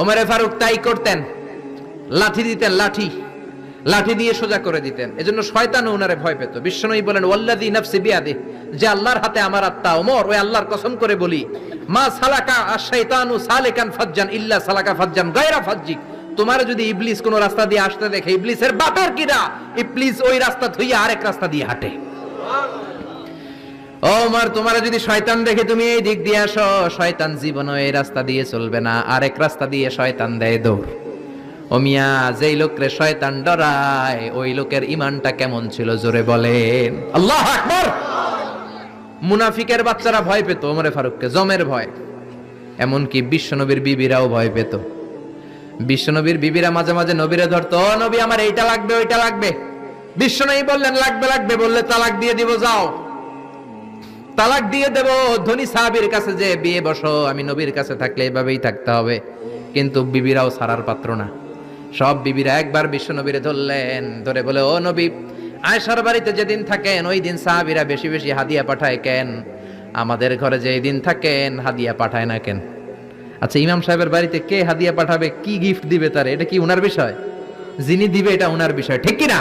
ওমরে ফারুক তাই করতেন, লাঠি দিতেন, লাঠি লাঠি দিয়ে সোজা করে দিতেন। এজন্য শয়তান ওনারে ভয় পেত। বিশ্বনবী বলেন ওয়াল্লাযী নাফসি বিয়াদিহি, যে আল্লাহর হাতে আমার আত্মা, ওমর ওই আল্লাহর কসম করে বলি, মা সালাকা আশ-শাইতানু সালিকান ফাজ্জান ইল্লা সালাকা ফাজ্জান গায়রা ফাজ্জিক। তোমার যদি ইবলিস কোন রাস্তা দিয়ে আসতে দেখে, ইবলিসের বাপের কিনা, ইবলিস ওই রাস্তা থুইয়া আরেক রাস্তা দিয়ে হাঁটে। ওমর, তোমার যদি শয়তান দেখে তুমি এই দিক দিয়ে আসো, শয়তান জীবনে এই রাস্তা দিয়ে চলবে না, আরেক রাস্তা দিয়ে শয়তান দেয় দৌড়। ও মিয়া, যেই লোকরে শয়তান ডরায় ওই লোকের ঈমানটা কেমন ছিল জোরে বলেন আল্লাহু আকবার। মুনাফিকের বাচ্চারা ভয় পেত ওমরে ফারুককে, জমের ভয়। এমনকি বিশ্বনবীর বিবিরাও ভয় পেত। বিশ্বনবীর বিবিরা মাঝে মাঝে নবীরে ধরতো, ও নবী আমার এইটা লাগবে ওইটা লাগবে। বিশ্বনবী বললেন লাগবে লাগবে, বললে তালাক দিয়ে দিব, যাও তালাক দিয়ে দেব। ধনী সাহাবীর কাছে যে বিয়ে বসো, আমি নবীর কাছে থাকলে এভাবেই থাকতে হবে। কিন্তু বিবিরাও ছাড়ার পাত্র না। সব বিবিরা একবার বিশ্বনবীরে ধরলেন, ধরে বলে, ও নবী, আয়েশার বাড়িতে যেদিন থাকেন ওই দিন সাহাবীরা বেশি বেশি হাদিয়া পাঠায় কেন? আমাদের ঘরে যেই দিন থাকেন হাদিয়া পাঠায় না কেন? আচ্ছা, ইমাম সাহেবের বাড়িতে কে হাদিয়া পাঠাবে, কি গিফট দিবে তার, এটা কি উনার বিষয়? যিনি দিবে এটা উনার বিষয়, ঠিক কি না?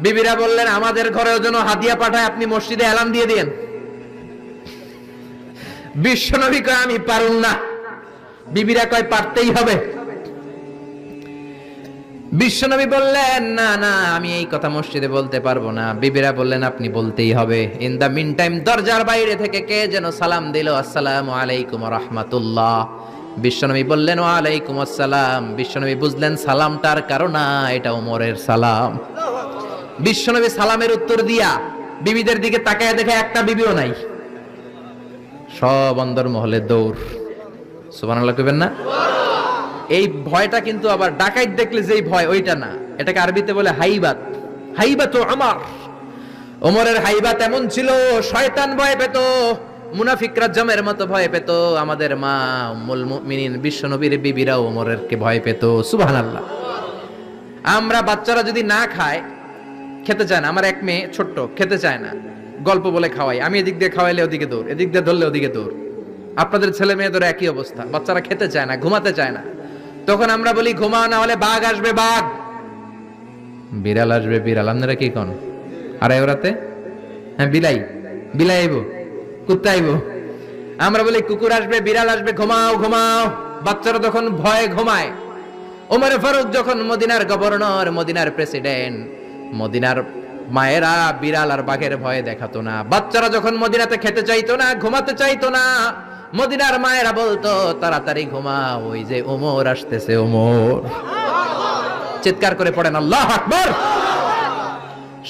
বিবিরা বললেন, আমাদের ঘরেও যেন হাদিয়া পাঠায়, আপনি মসজিদে এলান দিয়ে দিন। বিশ্বনবী কয়, আমি পারুম না। বিবিরা কয়, পারতেই হবে। বিশ্বনবী বললেন, না না, আমি এই কথা মসজিদে বলতে পারবো না। বিবিরা বললেন, আপনি বলতেই হবে। ইন দা মিন টাইম দরজার বাইরে থেকে কে যেন সালাম দিল, আসসালামু আলাইকুম ওয়া রাহমাতুল্লাহ। বিশ্বনবী বললেন, ওয়া আলাইকুম আসসালাম। বিশ্বনবী বুঝলেন সালামটার কারণ না, এটা ওমরের সালাম। বিশ্বনবী সালামের উত্তর দিয়া বিবিদের দিকে তাকায় দেখে একটা বিবিও নাই। সব অন্দরমহলে দৌড়। সুবহানাল্লাহ কইবেন না? এই ভয়টা কিন্তু আবার ডাকাইত দেখলে যেই ভয় ওইটা না, এটাকে আরবিতে বলে হাইবাত। হাইবাত ওমর, ওমরের হাইবাত এমন ছিল, শয়তান ভয় পেত, মুনাফিকরা জমের মতো ভয় পেত। আমাদের মা উম্মুল মুমিনিন বিশ্বনবীর বিবিরা ওমরের কে ভয় পেত। সুবহানাল্লাহ। আমরা বাচ্চারা যদি না খায়, খেতে চায় না, আমার এক মেয়ে ছোট্ট খেতে চায় না, গল্প বলে খাওয়াই, আমি এদিক দিয়ে খাওয়াইলে ওদিকে দৌড়, এদিক দিয়ে ধরলে ওদিকে দৌড়। আপনাদের ছেলে মেয়েদের একই অবস্থা, বাচ্চারা খেতে চায় না, ঘুমাতে চায় না। তখন আমরা বলি ঘুমাও, না হলে বাঘ আসবে, বাঘ, বিড়াল আসবে, বিড়াল। আপনারা কি কোন? আর ওরাতে হ্যাঁ বিলাই, বিলাই আইব, কুত্তা আইব। আমরা বলি কুকুর আসবে, বিড়াল আসবে, ঘুমাও ঘুমাও। বাচ্চারা তখন ভয়ে ঘুমায়। ওমর ফারুক যখন মদিনার গভর্নর, মদিনার প্রেসিডেন্ট, মদিনার মায়েরা বিড়াল আর বাঘের ভয়ে দেখাতো না। বাচ্চারা যখন মদিনাতে খেতে চাইতো না, ঘুমাতে চাইতো না, মদিনার মায়েরা বলতো তাড়াতাড়ি ঘুমাও, ওই যে ওমর আসতেছে, ওমর। চিৎকার করে পড়েন আল্লাহু আকবার।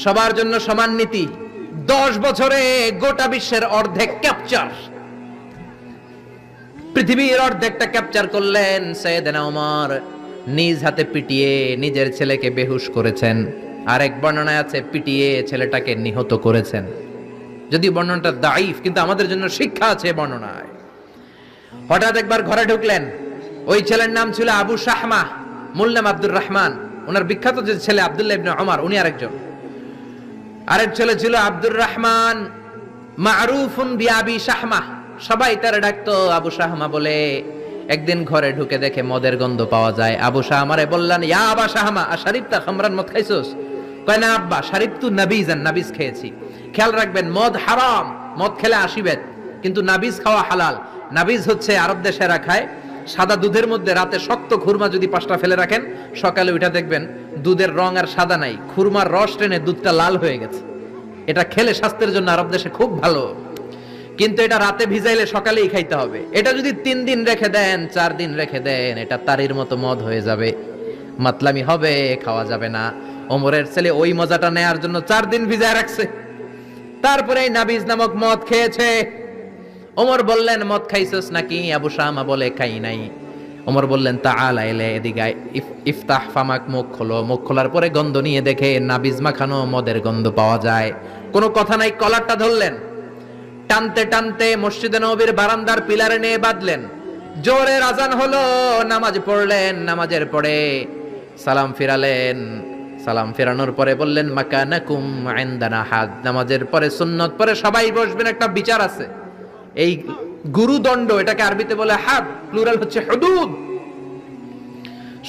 সবার জন্য সমান নীতি। 10 বছরে গোটা বিশ্বের অর্ধেক ক্যাপচার, পৃথিবীর অর্ধেকটা ক্যাপচার করলেন সাইয়েদনা ওমর। নিজ হাতে পিটিয়ে নিজের ছেলেকে বেহুশ করেছেন। আরেক বর্ণনায় আছে পিটিয়ে ছেলেটাকে নিহত করেছেন। যদি বর্ণনাটা দাইফ, কিন্তু আমাদের জন্য শিক্ষা আছে বর্ণনায়। হঠাৎ একবার ঘরে ঢুকলেন, ওই ছেলের নাম ছিল আবু শাহমা, মূল নাম আব্দুর রহমান। ওনার বিখ্যাত যে ছেলে আব্দুল্লাহ ইবনে ওমর, উনি আরেকজন। আরেক ছেলে ছিল আব্দুর রহমান, মারুফুন বিআবি শাহমা, সবাই তার ডাকতো আবু শাহমা বলে। একদিন ঘরে ঢুকে দেখে মদের গন্ধ পাওয়া যায়। আবু শাহমারে বললেন, ইয়া আবা শাহমা আশারিবতা খামরান, মদ খাইছস? কয় না আব্বা, শারিবতু নাবিজান, নাবিজ খেয়েছি। খেয়াল রাখবেন, মদ হারাম, মদ খেলে আসিবেন, কিন্তু নাবিজ খাওয়া হালাল। নাবিজ হচ্ছে আরব দেশেরা খায়, সাদা দুধের মধ্যে রাতে শক্ত খুরমা যদি 5টা ফেলে রাখেন, সকালে ওইটা দেখবেন দুধের রং আর সাদা নাই, খুরমার রস টেনে দুধটা লাল হয়ে গেছে। এটা খেলে স্বাস্থ্যের জন্য আরব দেশে খুব ভালো, কিন্তু এটা রাতে ভিজাইলে সকালেই খাইতে হবে। এটা যদি 3 দিন রেখে দেন, 4 দিন রেখে দেন, এটা তারির মতো মদ হয়ে যাবে, মাতলামি হবে, খাওয়া যাবে না। ওমরের ছেলে ওই মজাটা নেয়ার জন্য 4 দিন ভিজায় রাখছে, তারপরে এই নাবিজ নামক মদ খেয়েছে। ওমর বললেন, মদ খাইছস নাকি? আবু শামা বলে, খাই নাই। ওমর বললেন, তাআলা এলে, এদিকে আয়, ইফতাহ ফামাক, মুখ খোলো। মুখ খোলার পরে গন্ধ নিয়ে দেখে নাবিজ মাখানো মদের গন্ধ পাওয়া যায়। কোনো কথা নাই, কলারটা ধরলেন, টানতে টানতে মসজিদে নববীর বারান্দার পিলারে নিয়ে বাঁধলেন। জোরের আজান হলো, নামাজ পড়লেন। নামাজের পরে সালাম ফিরালেন। সালাম ফেরানোর পরে বললেন, মাকানাকুম ইনদানা হাদ। নামাজের পরে সুন্নত পরে সবাই বসবেন, একটা বিচার আছে। এই গুরুদণ্ড, এটাকে আরবিতে বলে হাদ, প্লুরাল হচ্ছে হুদুদ।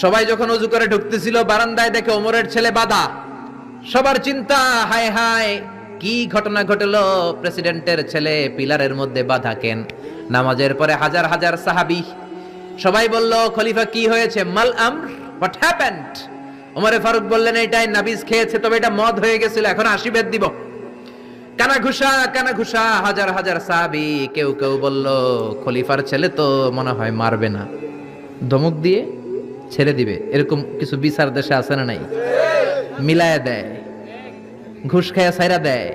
সবাই যখন ওযু করে ঢুকতেছিল বারান্দায় দেখে ওমরের ছেলে বাধা। সবার চিন্তা, হায় হায় কি ঘটনা ঘটলো, প্রেসিডেন্টের ছেলে পিলারের মধ্যে বাধা কেন? নামাজের পরে হাজার হাজার সাহাবী সবাই বলল, খলিফা কি হয়েছে? মাল আমর, হোয়াট হ্যাপেন্ড? ওমরে ফারুক বললেন, এটাই নাবিজ খেয়েছে, তবে এটা মদ হয়ে গেছিল, এখন 80 বেদ দিব। কানা ঘুষা হাজার হাজার সাহাবী। কেউ কেউ বলল, খলিফার ছেলে তো মনে হয় মারবে না, ধমক দিয়ে ছেড়ে দিবে। এরকম কিছু বিচার দেশে আছে না নাই? মিলায় দেয়, ঘুষ খায়া ছাইরা দেয়।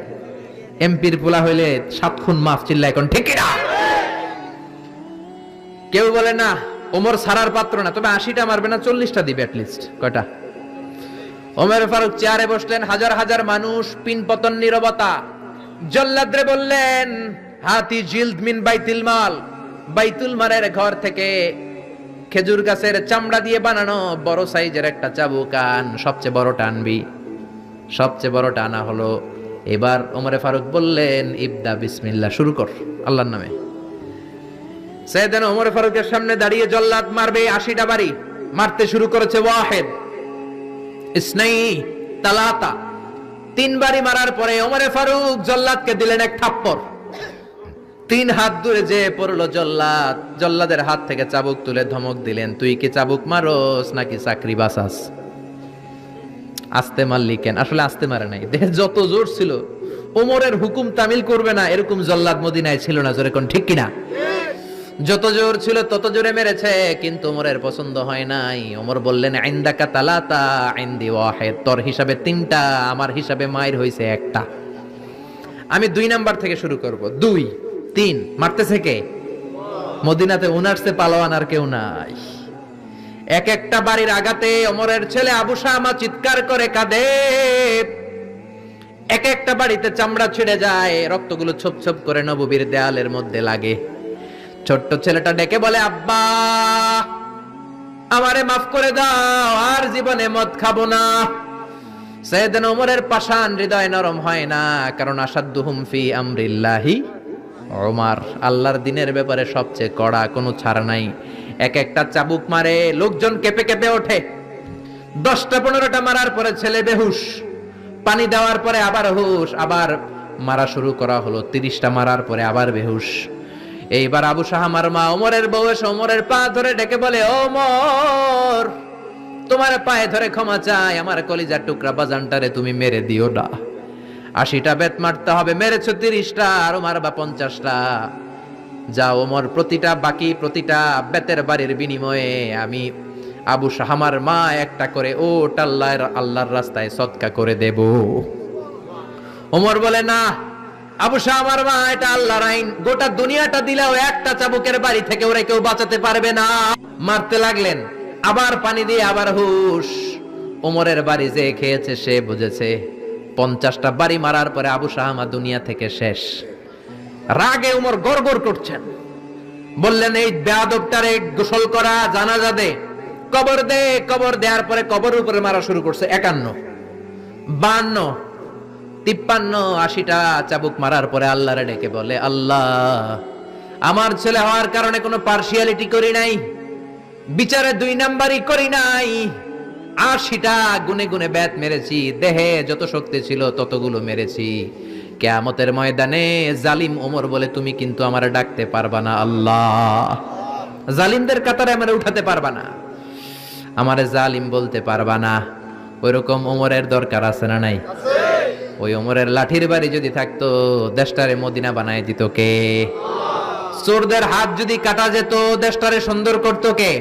এমপির পোলা হইলে 7 খুন মাফ, চিল্লা এখন ঠিক না? কেউ বলে না ওমর সারার পাত্র না, তবে 80টা মারবে না, 40টা দিবে অ্যাটলিস্ট। কয়টা? ওমর ফারুক চেয়ারে বসলেন, হাজার হাজার মানুষ, পিন পতন, নীরবতা। জল্লাদরে বললেন, হাতি জিলদ মিন বাইতুল মাল, বাইতুল মালের ঘর থেকে খেজুর গাছের চামড়া দিয়ে বানানো বড় সাইজের একটা চাবুক আন, সবচেয়ে বড়টা আনবি। সবচেয়ে বড়টা আনা হলো। এবার ওমরে ফারুক বললেন, ইবদা বিসমিল্লাহ, শুরু কর আল্লাহর নামে। সাইয়েদনা ওমর ফারুকের সামনে দাঁড়িয়ে জল্লাদ মারবে 80টা বাড়ি। মারতে শুরু করেছে। ওয়াহিদ, ইসনাই, তালাতা, 3 বাড়ি মারার পরে ওমরে ফারুক জল্লাদকে দিলেন এক থাপ্পড়। 3 হাত দূরে যে পড়লো জল্লাদ। জল্লাদের হাত থেকে চাবুক তুলে ধমক দিলেন, তুই কি চাবুক মারোস নাকি চাকরি বাঁচাস? আস্তে মারলি কেন? আসলে আস্তে মারে নাই, দেহে যত জোর ছিল। ওমরের হুকুম তামিল করবে না এরকম জল্লাদ মদিনায় ছিল না, জোরে কোন ঠিক কিনা? যত জোর ছিল তত জোরে মেরেছে, কিন্তু ওমরের পছন্দ হয় নাই। ওমর বললেন, ইনদাকা তালাতা ইনদি ওয়াহিদ, তোর হিসাবে 3টা, আমার হিসাবে মায়ের হইছে 1টা। আমি 2 নাম্বার থেকে শুরু করব। 2, 3 মারতেছে কে? মদিনাতে উনারসে পালোয়ান আর কেউ নাই। এক একটা বাড়ির আঘাতে ওমরের ছেলে আবু শামা চিৎকার করে কাঁদে। এক একটা বাড়িতে চামড়া ছিঁড়ে যায়, রক্তগুলো ছোপ ছোপ করে নববীর দেয়ালের মধ্যে লাগে। ছোট্ট ছেলেটা ডেকে বলে, আব্বা আমারে মাফ করে দাও, আর জীবনে মদ খাবো না। সাইয়েদনা ওমরের পাষাণ হৃদয় নরম হয় না, কারণ আসাদ্দুহুম ফি আমরিল্লাহি ওমর, আল্লাহর দিনের ব্যাপারে সবচেয়ে কড়া, কোনো ছাড় নাই। এক একটা চাবুক মারে, লোকজন কেঁপে কেঁপে ওঠে। 10টা 15টা মারার পরে ছেলে বেহুশ, পানি দেওয়ার পরে আবার হুশ, আবার মারা শুরু করা হলো। 30টা মারার পরে আবার বেহুশ। এইবার আবু শাহামার মা ওমরের বউ এসে ওমরের পা ধরে ডেকে বলে, ওমর তোমার পায়ে ধরে ক্ষমা চাই, আমার কলিজার টুকরা বাজানটারে তুমি মেরে দিও না। 80টা বেত মারতে হবে, মেরেছো 30টা, আরো মারবা 50টা। যা ওমর, প্রতিটা বেতের বাড়ির বিনিময়ে আমি আবু শাহামার মা একটা করে ওট আল্লাহর রাস্তায় সদকা করে দেব। ওমর বলে, না আবু শাহামার মা, এটা আল্লাহর আইন, গোটা দুনিয়াটা দিলেও একটা চাবুকের বাড়ি থেকে ওরা কেউ বাঁচাতে পারবে না। মারতে লাগলেন, আবার পানি দিয়ে আবার হুশ। ওমরের বাড়ি যে খেয়েছে সে বুঝেছে। 50টা বাড়ি মারার পরে আবু শাহামা দুনিয়া থেকে শেষ। রাগে ওমর গড়গড় করছেন, বললেন, এই বেয়াদবটারে গোসল করা, জানাজা দে, কবর দে। কবর দেওয়ার পরে কবরের উপরে মারা শুরু করছে। 51, 52, 53, 80টা চাবুক মারার পরে আল্লাহরে ডেকে বলে, আল্লাহ আমার ছেলে হওয়ার কারণে কোনো পার্সিয়ালিটি করি নাই, বিচারে 2 নাম্বারই করি নাই। 80টা গুনে গুনে বেত মেরেছি, দেহে যত শক্তি ছিল ততগুলো মেরেছি। কিয়ামতের ময়দানে জালিম ওমর বলে, তুমি কিন্তু আমারে ডাকতে পারবা না আল্লাহ, জালিমদের কাতারে আমারে উঠাতে পারবা না, আমারে জালিম বলতে পারবা না। ওইরকম ওমরের দরকার আছে না নাই? ওই ওমরের লাঠির বাড়ি যদি থাকতো, দেশটারে মদিনা বানায় দিত কে? চোরদের হাত যদি কাটা যেত, দেশটারে সুন্দর করতো কে?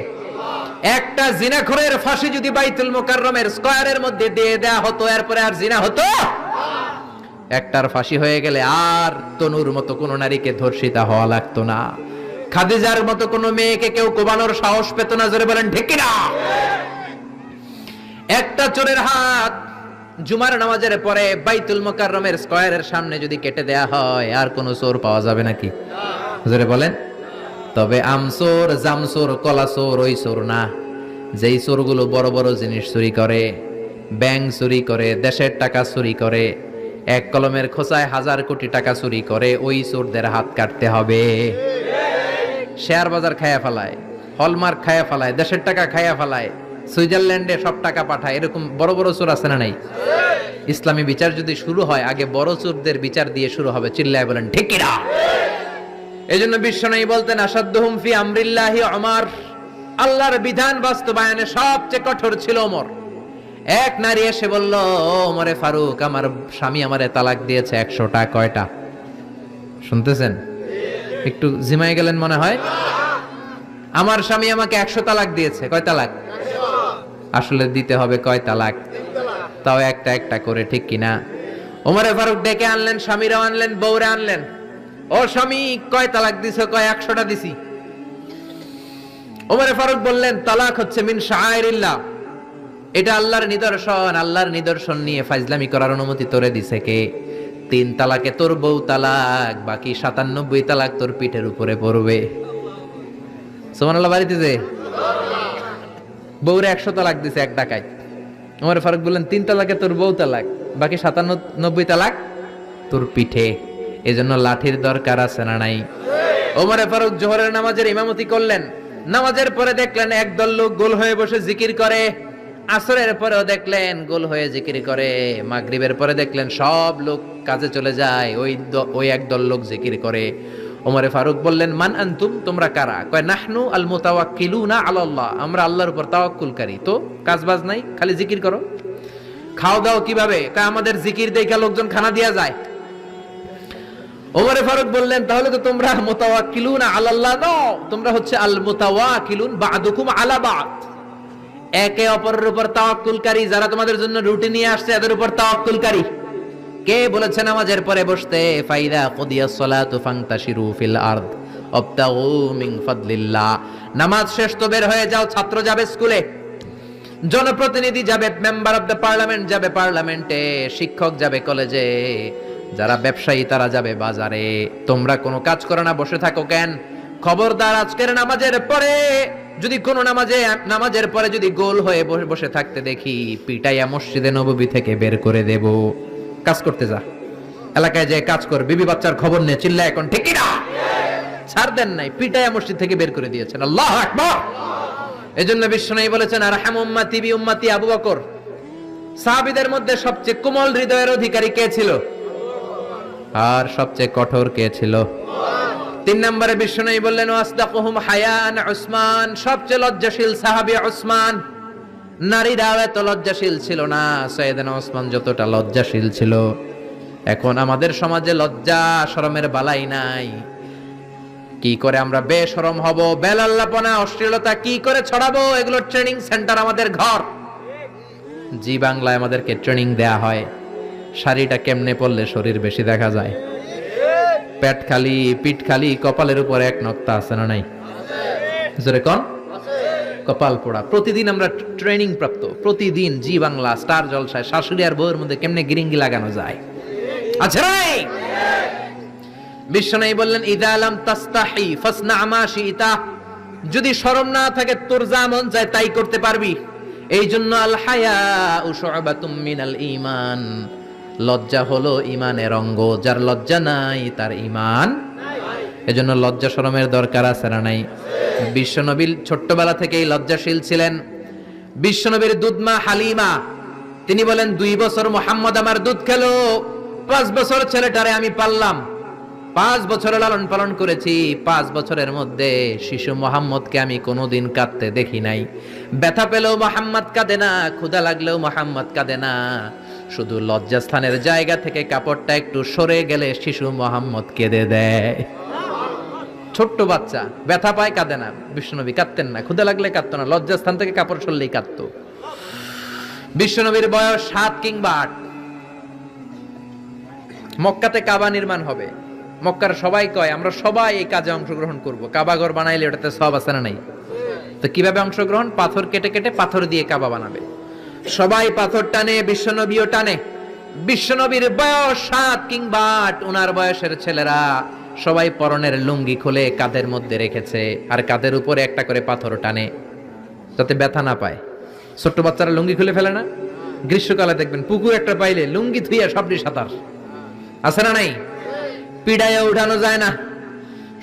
একটা জিনাখোরের ফাঁসি যদি বাইতুল মুকাররমের স্কয়ারের মধ্যে দিয়ে দেয়া হতো, এরপরে আর জিনা হতো? একটার ফাঁসি হয়ে গেলে আর তনুর মতো কোন নারীকে ধর্ষিতা হওয়া লাগতো না, খাদিজার মতো কোন মেয়েকে কেউ কোবানোর সাহস পেত না। জোরে বলেন ঠিক কিনা? একটা চোরের হাত জুমার নামাজের পরে বাইতুল মুকাররমের স্কয়ারের সামনে যদি কেটে দেয়া হয়, আর কোন চোর পাওয়া যাবে নাকি? জোরে বলেন। তবে আমচোর, জামচোর, কলাচোর ওই চোর না, যেই চোরগুলো বড় বড় জিনিস চুরি করে, ব্যাংক চুরি করে, দেশের টাকা চুরি করে, এক কলমের খোঁচায় 1000 কোটি টাকা চুরি করে, ওই চোরদের হাত কাটতে হবে। শেয়ার বাজার খায়া ফেলায়, হলমার্ক খায়া ফেলায়, দেশের টাকা খায়া ফেলায়, সুইজারল্যান্ডে সব টাকা পাঠায়, এরকম বড় বড় চোর আছে না নাই? ইসলামী বিচার যদি শুরু হয় আগে বড় চোরদের বিচার দিয়ে শুরু হবে। চিল্লায় বলেন ঠিক কিনা? এজন্য বিশ্বনবী বলতেন আসাদ্দুহুম ফি আমরিল্লাহি ওমর, আল্লাহর বিধান বাস্তবায়নে সবচেয়ে কঠোর ছিল ওমর। এক নারী এসে বলল, ওমরে ফারুক, আমার স্বামী আমারে তালাক দিয়েছে 100টা। কয়টা? শুনতেছেন? একটু জিমাই গেলেন মনে হয়। আমার স্বামী আমাকে 100 তালাক দিয়েছে। কয় তালাক? আসলে দিতে হবে কয় তালাক? তাও একটা একটা করে, ঠিক কিনা? ওমরে ফারুক ডেকে আনলেন, স্বামীরাও আনলেন, বউরে আনলেন। ও স্বামী, কয় তালাক দিছো? কয় 100টা দিছি। ওমরে ফারুক বললেন, তালাক হচ্ছে মিন শাআইরিল্লাহ, এটা আল্লাহর নিদর্শন। আল্লাহর নিদর্শন নিয়ে ফাইজলামি করার অনুমতি তোরে দিছে কে? 3 তালাকে তোর বউ তালাক, বাকি 97 তালাক তোর পিঠের উপরে পড়বে। সুবহানাল্লাহ। বাড়িতে যে বউরে 100 তালাক দিছে এক ডাকায়, ওমর ফারুক বললেন 3 তালাকে তোর বউ তালাক, বাকি 97 তালাক তোর পিঠে। এজন্য লাঠির দরকার আছে না নাই? ওমর ফারুক জোহরের নামাজের ইমামতি করলেন। নামাজের পরে দেখলেন একদল লোক গোল হয়ে বসে জিকির করে। আসরের পরেও দেখলেন গোল হয়ে জিকির করে। মাগরিবের পরে দেখলেন সব লোক কাজে চলে যায়, ওই একদল লোক জিকির করে। ওমরে ফারুক বললেন, মান আনতুম, তোমরা কারা? কয় নাহনু আল মুতাওয়াক্কিলুনা আলাল্লাহ, আমরা আল্লাহর উপর তাওয়াক্কুলকারী। তো কাজ বাজ নাই, খালি জিকির করো। খাও দাও কিভাবে? কয় আমাদের জিকির দেখে লোকজন খানা দিয়া যায়। ওমরে ফারুক বললেন, তাহলে তো তোমরা মুতাওয়াক্কিলুনা আলাল্লাহ নও, তোমরা হচ্ছে আল মুতাওয়াক্কিলুন বা'দুকুম আলা বা'দ, একে অপরের উপর তাওয়াক্কুলকারী। যারা তোমাদের জন্য রুটি নিয়ে আসছে এদের উপর তাওয়াক্কুলকারী। কে বলেছে নামাজের পরে বসতে? ফাইদা কুদিয়াস সালাতু ফান্তাশিরু ফিল আরদ ওয়াবতাগু মিন ফাদলিল্লাহ। নামাজ শেষ তো বের হয়ে যাও। ছাত্র যাবে স্কুলে, জনপ্রতিনিধি যাবে, মেম্বার অফ দ্য পার্লামেন্ট যাবে পার্লামেন্টে, শিক্ষক যাবে কলেজে, যারা ব্যবসায়ী তারা যাবে বাজারে। তোমরা কোনো কাজ করো না, বসে থাকো কেন? খবরদার, আজকের নামাজের পরে যদি কোনো নামাজের পরে যদি গোল হয়ে বসে থাকতে দেখি, পিটাইয়া মসজিদে নববী থেকে বের করে দেব। কাজ করতে যা, এলাকায় যে কাজ কর, বিবি বাচ্চার খবর নে, চিল্লা এখন ঠিক না? ছাড় দেন নাই, পিটাইয়া মসজিদ থেকে বের করে দিয়েছেন। আল্লাহু আকবার। এজন্য বিশ্বনবী বলেছেন, আরহাম উম্মতি বি উম্মতি আবু বকর। সাহাবীদের মধ্যে সবচেয়ে কোমল হৃদয়ের অধিকারী কে ছিল? আর সবচেয়ে কঠোর কে ছিল? 3 নম্বরে বিশ্বনবী বললেন, ওয়াসদাকুহুম হায়ান উসমান, সবচেয়ে লজ্জাশীল সাহাবী উসমান। নারীরাও এত লজ্জাশীল ছিল না, সাইয়েদনা ওসমান যতটা লজ্জাশীল ছিল। এখন আমাদের সমাজে লজ্জা শরমের বালাই নাই। কি করে আমরা বেশরম হব, বেলাল্লাপনা, অশ্লীলতা কি করে ছড়াবো, এগুলোর ট্রেনিং সেন্টার আমাদের ঘর। জি বাংলায় আমাদেরকে ট্রেনিং দেয়া হয়, শাড়িটা কেমনে পরলে শরীর বেশি দেখা যায়, পেট খালি, পিঠ খালি, কপালের উপরে এক নক্তা আছে না নাই? জোরে কোন? কপাল পোড়া। প্রতিদিন আমরা ট্রেনিং প্রাপ্ত, প্রতিদিন জি বাংলা স্টার জলসায় শাশুড়ি আর বউয়ের মধ্যে কেমনে গিরিঙ্গি লাগানো যায়। আচ্ছা নাই? বিশ্বনবী বললেন, ইদা লাম তাস্তাহি ফাসনা মা শিতা, যদি শরম না থাকে তোর যা মন চায় তাই করতে পারবি। এই জন্য আল হায়াউ শু'বাতুম মিনাল ঈমান, লজ্জা হলো ঈমানের অঙ্গ। যার লজ্জা নাই তার ঈমান নাই। এজন্য লজ্জা শরমের দরকার আছে না নাই? বিশ্বনবী ছোট্টবেলা থেকেই লজ্জাশীল ছিলেন। বিশ্বনবীর দুধমা হালিমা, তিনি বলেন, 2 বছর মুহাম্মদ আমার দুধ খেলো, 5 বছর ছেলেটারে আমি পাললাম, 5 বছর লালন পালন করেছি। 5 বছরের মধ্যে শিশু মুহাম্মদকে আমি কোনোদিন কাঁদতে দেখি নাই। ব্যথা পেলেও মুহাম্মদ কাঁদে না, ক্ষুধা লাগলেও মুহাম্মদ কাঁদে না। শুধু লজ্জাস্থানের জায়গা থেকে কাপড়টা একটু সরে গেলে শিশু মুহাম্মদ কেঁদে দেয়। ছোট্ট বাচ্চা ব্যথা পায়, কাঁদে না। বিশ্বনবী কাঁদতেন না, ক্ষুধা লাগলে কাঁদতো না, লজ্জাস্থান থেকে কাপড় সরলেই কাঁদতো। বিশ্বনবীর বয়স 7 কিংবা 8। মক্কাতে কাবা নির্মাণ হবে। মক্কার সবাই কয়, আমরা সবাই এই কাজে অংশগ্রহণ করব। কাবা ঘর বানাইলে ওটাতে সব আছে না নাই? তো কিভাবে অংশগ্রহণ? পাথর কেটে কেটে পাথর দিয়ে কাবা বানাবে। সবাই পাথর টানে, বিশ্বনবীও টানে। বিশ্বনবীর বয়স 7 কিংবা 8, ওনার বয়সের ছেলেরা সবাই পরনের লুঙ্গি খুলে কাঁধের মধ্যে রেখেছে, আর কাঁধের উপরে একটা করে পাথর টানে যাতে ব্যথা না পায়। ছোট্ট বাচ্চারা লুঙ্গি খুলে ফেলে না? গ্রীষ্মকালে দেখবেন পুকুর একটা পাইলে লুঙ্গি ধুইয়া সবটি সাঁতার, আছে না নাই? পিড়াইয়া উঠানো যায় না,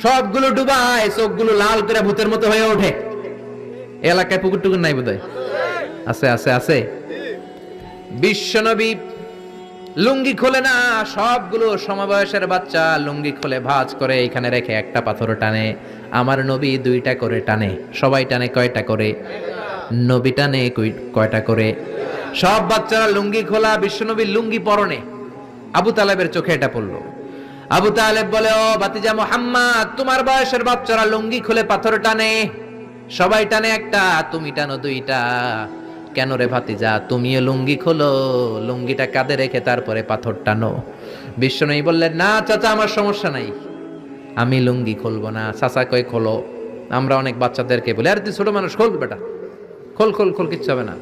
সবগুলো ডুবায়, চোখগুলো লাল করে ভূতের মতো হয়ে ওঠে। এলাকায় পুকুর টুকুর নাই বোধহয়, আছে আছে আছে। বিশ্বনবী লুঙ্গি খোলে না, সবগুলো সমবয়সের বাচ্চা লুঙ্গি খুলে ভাঁজ করে এখানে রেখে একটা পাথর টানে। আমার নবী দুইটা করে টানে। সবাই টানে কয়টা করে? নবী টানে কয়টা করে? সব বাচ্চারা লুঙ্গি খোলা, বিশ্বনবী লুঙ্গি পরনে। আবু তালেবের চোখে এটা পড়লো। আবু তালেব বলে, ও ভাতিজা মুহাম্মদ, তোমার বয়সের বাচ্চারা লুঙ্গি খুলে পাথর টানে, সবাই টানে একটা, তুমি টানো দুইটা, কেন রে ভাতিজা? তুমিও লুঙ্গি খোলো, লুঙ্গিটা কাঁধে রেখে তারপরে পাথর টানো। বিশ্বনবী বললেন, না চাচা, আমার সমস্যা নাই, আমি লুঙ্গি খুলবো না। চাচা কই খোলো। আমরা অনেক বাচ্চাদেরকে বলি, আরে তুই ছোট মানুষ, খোল বেটা, খোল খোল খোল, কিচ্ছু হবে না,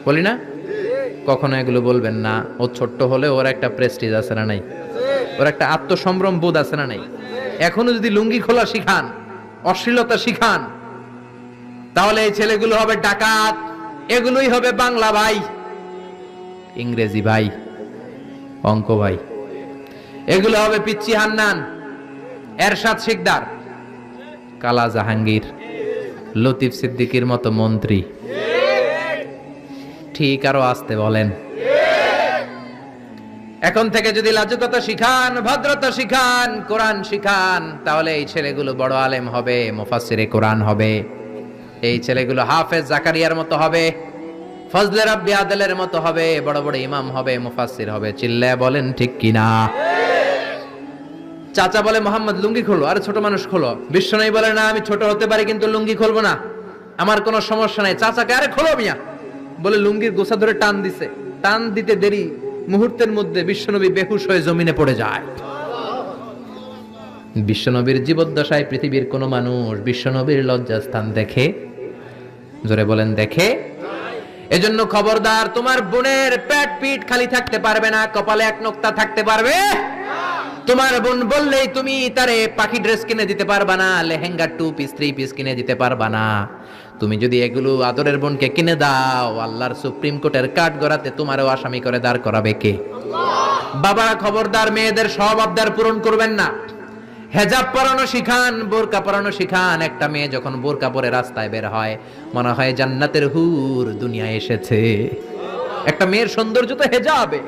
বলি না? কখনো এগুলো বলবেন না। ও ছোট্ট হলে ওর একটা প্রেস্টিজ আছে না নাই? ওর একটা আত্মসম্ভ্রম বোধ আছে না নাই? এখনো যদি লুঙ্গি খোলা শিখান, অশ্লীলতা শিখান, তাহলে এই ছেলেগুলো হবে ডাকাত, এগুলোই হবে বাংলা ভাই, ইংরেজি ভাই, অঙ্ক ভাই, এগুলো হবে পিচ্চি হান্নান, এরশাদ শিকদার, কালা জাহাঙ্গীর, লতিফ সিদ্দিকীর মতো মন্ত্রী। ঠিক, আরো আসতে বলেন। এখন থেকে যদি লাজুকতা শিখান, ভদ্রতা শিখান, কোরআন শিখান, তাহলে এই ছেলেগুলো বড় আলেম হবে, মুফাসসিরে কোরআন হবে। এই ছেলেগুলো হাফেজ জাকারিয়ার মতো হবে, ফজলে রাব্বি আদলের মতো হবে, বড় বড় ইমাম হবে, মুফাসসির হবে। চিল্লায় বলেন ঠিক কিনা? চাচা বলে, মোহাম্মদ লুঙ্গি খোলো। আরে ছোট মানুষ খোলো। বিশ্বনবী বলে, না, আমি ছোট হতে পারি কিন্তু লুঙ্গি খুলবো না, আমার কোনো সমস্যা নাই। চাচাকে, আরে খোলো মিয়া, বলে লুঙ্গির গোছা ধরে টান দিছে। টান দিতে দেরি, মুহূর্তের মধ্যে বিশ্বনবী বেহুশ হয়ে জমিনে পড়ে যায়। বিশ্বনবীর জীবদ্দশায় পৃথিবীর কোন মানুষ বিশ্বনবীর লজ্জাস্থান দেখে? জোরে বলেন, দেখে? এজন্য খবরদার, তোমার বোনের পেট পিঠ খালি থাকতে পারবে না, কপালে এক নোক্তা থাকতে পারবে। তোমার বোন বললেই তুমি তারে পাখি ড্রেস কিনে দিতে পারবা না, লেহেঙ্গা 2 পিস 3 পিস কিনে দিতে পারবা না। তুমি যদি এগুলো আদরের বোনকে কিনে দাও, আল্লাহর সুপ্রিম কোর্টের কাঠ গড়াতে তোমারও আসামি করে দাঁড় করাবে কে? বাবা খবরদার, মেয়েদের সব আবদার পূরণ করবেন না। হেজাব পরানো শিখান, বোরকা পরানো শিখান। একটা মেয়ে যখন বোরকা পরে রাস্তায় বের হয়, মনে হয় জান্নাতের হুর দুনিয়ায় এসেছে। একটা মেয়ের সৌন্দর্য তো হেজাবে,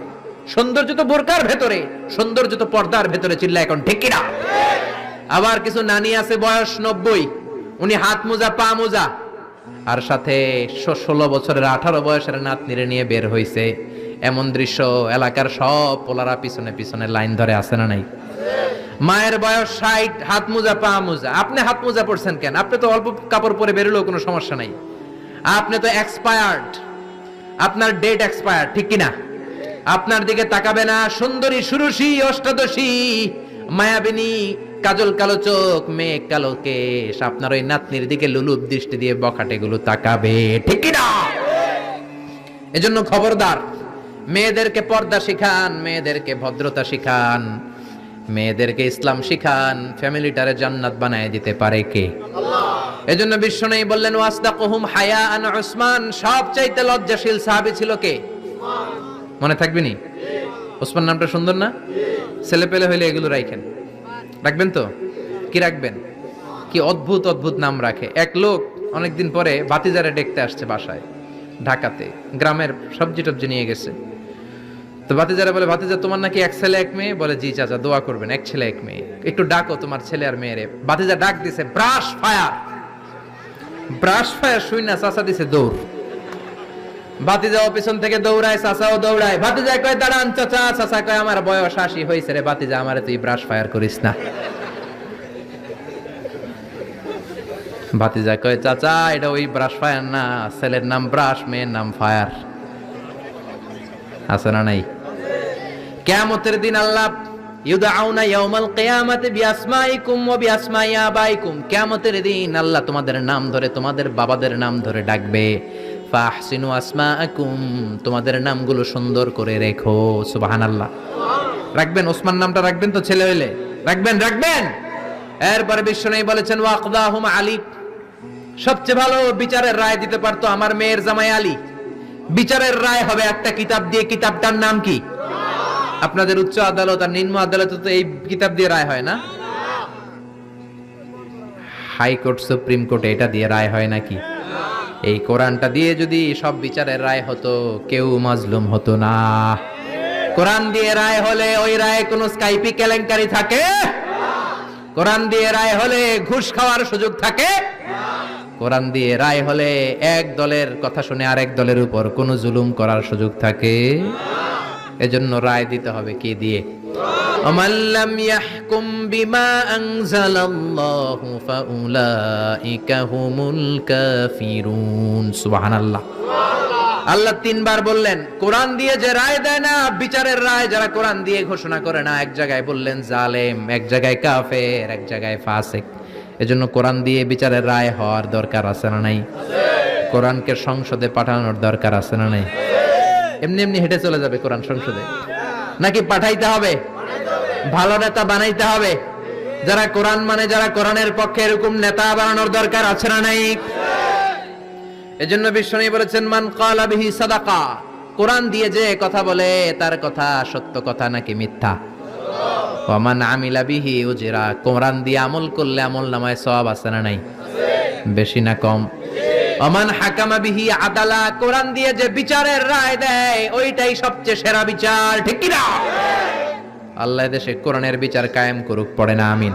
সৌন্দর্য তো বোরকার ভেতরে, সৌন্দর্য তো পর্দার ভেতরে। চিল্লা এখন ঠিক কিনা? আবার কিছু নানি আছে বয়স 90, উনি হাত মোজা পা মোজা, আর সাথে 16 বছরের 18 বয়সের নাতনিরে নিয়ে বের হইছে। এমন দৃশ্য এলাকার সব পোলারা পিছনে পিছনে লাইন ধরে, আছে না নাই? মায়ের বয়স 60, হাত মোজা পা মোজা। আপনি হাত মোজা পরছেন কেন? আপনি তো অল্প কাপড় পরে বেরোলেও কোনো সমস্যা নাই। আপনি তো এক্সপায়ার্ড, আপনার ডেট এক্সপায়ার্ড, ঠিক কিনা? আপনার দিকে তাকাবে না সুন্দরী, সুরুষী, অষ্টাদশী, মায়াবিনী, কাজল কালো চোখ, মেঘ কালো কেশ, আপনার ওই নাতনির দিকে লুলুপ দৃষ্টি দিয়ে বখাটেগুলো তাকাবে, ঠিক কিনা? এজন্য খবরদার, মেয়েদেরকে পর্দা শিখান, মেয়েদেরকে ভদ্রতা শিখান, মেয়েদেরকে ইসলাম শিখান। ফ্যামিলিটারে জান্নাত বানায় দিতে পারে কে? আল্লাহ। এজন্য বিশ্বনবী বললেন, ওয়াসদাকুহুম হায়াআন উসমান, সবচাইতে লজ্জাশীল সাহাবী ছিল কে? উসমান। মনে থাকবে নি? ওসমান নামটা সুন্দর না? ছেলে পেলে হইলে এগুলো রাখেন, রাখবেন তো? কি রাখবেন? কি অদ্ভুত অদ্ভুত নাম রাখে। এক লোক অনেকদিন পরে ভাতিজারে দেখতে আসছে বাসায়, ঢাকাতে, গ্রামের সবজি টবজি নিয়ে গেছে। তো ভাতিজারা বলে, ভাতিজা তোমার নাকি এক ছেলে এক মেয়ে? বলে, জি চাচা, দোয়া করবেন, এক ছেলে এক মেয়ে, একটু ডাকো তোমার ছেলে আর মেয়েরে। ভাতিজা ডাক দিছে, ব্রাশ ফায়ার। ব্রাশ ফায়ার শুই না, চাচা দিছে দৌড়। ভাতিজাও পিছন থেকে দৌড়ায়, চাচাও দৌড়ায়। ভাতিজা কয়, দাঁড়ান চাচা। চাচা কয়, আমার বয়স 80 হয়েছে রে ভাতিজা, আমারে তুই ব্রাশ ফায়ার করিস না। ভাতিজা কয়, চাচা এটা ওই ব্রাশ ফায়ার না, ছেলের নাম ব্রাশ, মেয়ের নাম ফায়ার। আছে না নাই? কিয়ামতের দিন আল্লাহ, ইউদআউনা ইয়াউমাল কিয়ামাতি বিআসমাইকুম ওয়া বিআসমাই আবাইকুম, কিয়ামতের দিন আল্লাহ তোমাদের নাম ধরে, তোমাদের বাবাদের নাম ধরে ডাকবে। ফাহসিনু আসমাআকুম, তোমাদের নামগুলো সুন্দর করে রেখো। সুবহানাল্লাহ। রাখবেন, ওসমান নামটা রাখবেন তো, ছেলে হইলে রাখবেন, রাখবেন। এরপরে বিশ্বনবী বলেছেন, ওয়াকদাহুম আলী, সবচেয়ে ভালো বিচারের রায় দিতে পারতো আমার মেয়ের জামাই আলী। বিচারের রায় হবে একটা কিতাব দিয়ে, কিতাবটার নাম কি? আপনাদের উচ্চ আদালত আর নিম্ন আদালতে তো এই কিতাব দিয়ে রায় হয় না? হাইকোর্ট, সুপ্রিম কোর্টে এটা দিয়ে রায় হয় নাকি? এই কোরআনটা দিয়ে যদি সব বিচারের রায় হতো, কেউ মাজলুম হতো না। কোরআন দিয়ে রায় হলে ওই রায়ে কোনো স্কাইপি কেলেঙ্কারি থাকে? কোরআন দিয়ে রায় হলে ঘুষ খাওয়ার সুযোগ থাকে? কোরআন দিয়ে রায় হলে এক দলের কথা শুনে আরেক দলের উপর কোনো জুলুম করার সুযোগ থাকে? এজন্য রায় দিতে হবে কি দিয়ে? وَمَن لَّمْ يَحْكُمْ بِمَا أَنزَلَ اللَّهُ فَأُولَٰئِكَ هُمُ الْكَافِرُونَ সুবহানাল্লাহ। আল্লাহ তিনবার বললেন কোরআন দিয়ে যে রায় দেয় না, বিচারের রায় যারা কোরআন দিয়ে ঘোষণা করে না, এক জায়গায় বললেন জালেম, এক জায়গায় কাফের, এক জায়গায় ফাসিক। এজন্য কোরআন দিয়ে বিচারের রায় হওয়ার দরকার আছে না নাই? কোরআনকে সংসদে পাঠানোর দরকার আছে না নাই? এমনি এমনি হেঁটে চলে যাবে কোরআন সংসদে, নাকি পাঠাইতে হবে? ভালো নেতা বানাইতে হবে। যারা কোরআন মানে, যারা কোরআনের পক্ষে, এরকম নেতা বানানোর দরকার আছে না নাই? এজন্য বিশ্বনবী বলেছেন মান ক্বালা বিহি সাদাকা, কোরআন দিয়ে যে কথা বলে তার কথা সত্য কথা নাকি মিথ্যা? ওয়া মান আমিলা বিহি উজরা, কোরআন দিয়ে আমল করলে আমল নামায় সওয়াব আছে না নাই? বেশি না কম? ওয়া মান হাকামা বিহি আদালা, কোরআন দিয়ে যে বিচারের রায় দেয় ওইটাই সবচেয়ে সেরা বিচার, ঠিক কি না? আল্লাহ দেশে কোরআনের বিচার কায়েম করুক, পড়ে না আমিন।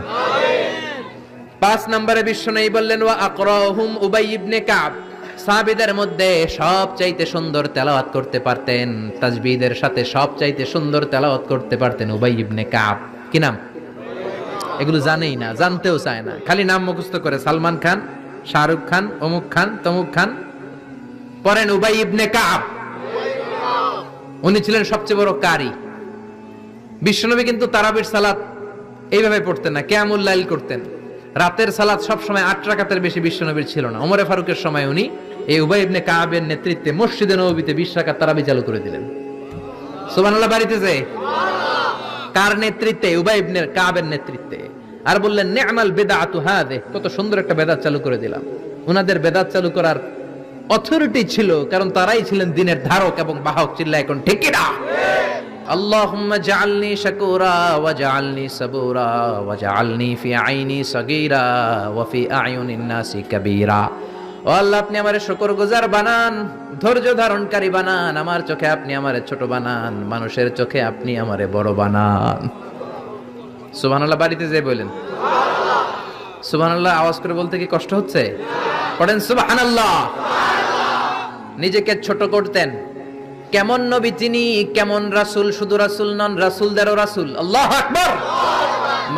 5 নম্বরে বিশ্বনবী বললেন ওয়া আকরাহুম উবাই ইবনে কাব, সাহাবীদের মধ্যে সবচাইতে সুন্দর তেলাওয়াত করতে পারতেন, তাজবিদের সাথে সবচাইতে সুন্দর তেলাওয়াত করতে পারতেন উবাই ইবনে কাব। কি নাম? এগুলো জানেই না, জানতেও চায় না, খালি নাম মুখস্থ করে সালমান খান, শাহরুখ খান, অমুক খান, তমুক খান। পড়েন উবাই ইবনে কাব। উনি ছিলেন সবচেয়ে বড় কারি। বিশ্বনবী কিন্তু তারাবির সালাত এইভাবে পড়তেন না, কিয়ামুল লাইল করতেন। রাতের সালাত সব সময় 8 রাকাতের বেশি বিশ্বনবীর ছিল না। ওমরে ফারুকের সময় উনি এই উবাই ইবনে কাবের নেতৃত্বে মসজিদে নববীতে 20 রাকাত তারাবি চালু করে দিলেন। সুবহানাল্লাহ বাড়িতেছে? কার নেতৃত্বে? উবাই ইবনে কাবের নেতৃত্বে। আর বললেন নি'মাল বিদআতু হাযিহ, কত সুন্দর একটা বেদাত চালু করে দিলাম। উনাদের বেদাত চালু করার অথরিটি ছিল, কারণ তারাই ছিলেন দ্বীনের ধারক এবং বাহক। চিল্লায় এখন ঠিক কি না? আল্লাহুম্মা জাআলনি শাকুরা ওয়া জাআলনি সাবুরা ওয়া জাআলনি ফি আইনি সাগীরা ওয়া ফি আয়ুনিন নাসি কাবীরা। ও আল্লাহ, আপনি আমারে শুকরগুজার বানান, ধৈর্য ধারণকারী বানান, আমার চোখে আপনি আমারে ছোট বানান, মানুষের চোখে আপনি আমারে বড় বানান। সুবহানাল্লাহ বাড়িতে যে বলেন সুবহানাল্লাহ। সুবহানাল্লাহ আওয়াজ করে বলতে কি কষ্ট হচ্ছে? পড়েন সুবহানাল্লাহ। নিজেকে ছোট করতেন। কেমন নবী তিনি, কেমন রাসূল, শুধু রাসূল নন, রাসূলদেরও রাসূল। আল্লাহু আকবার।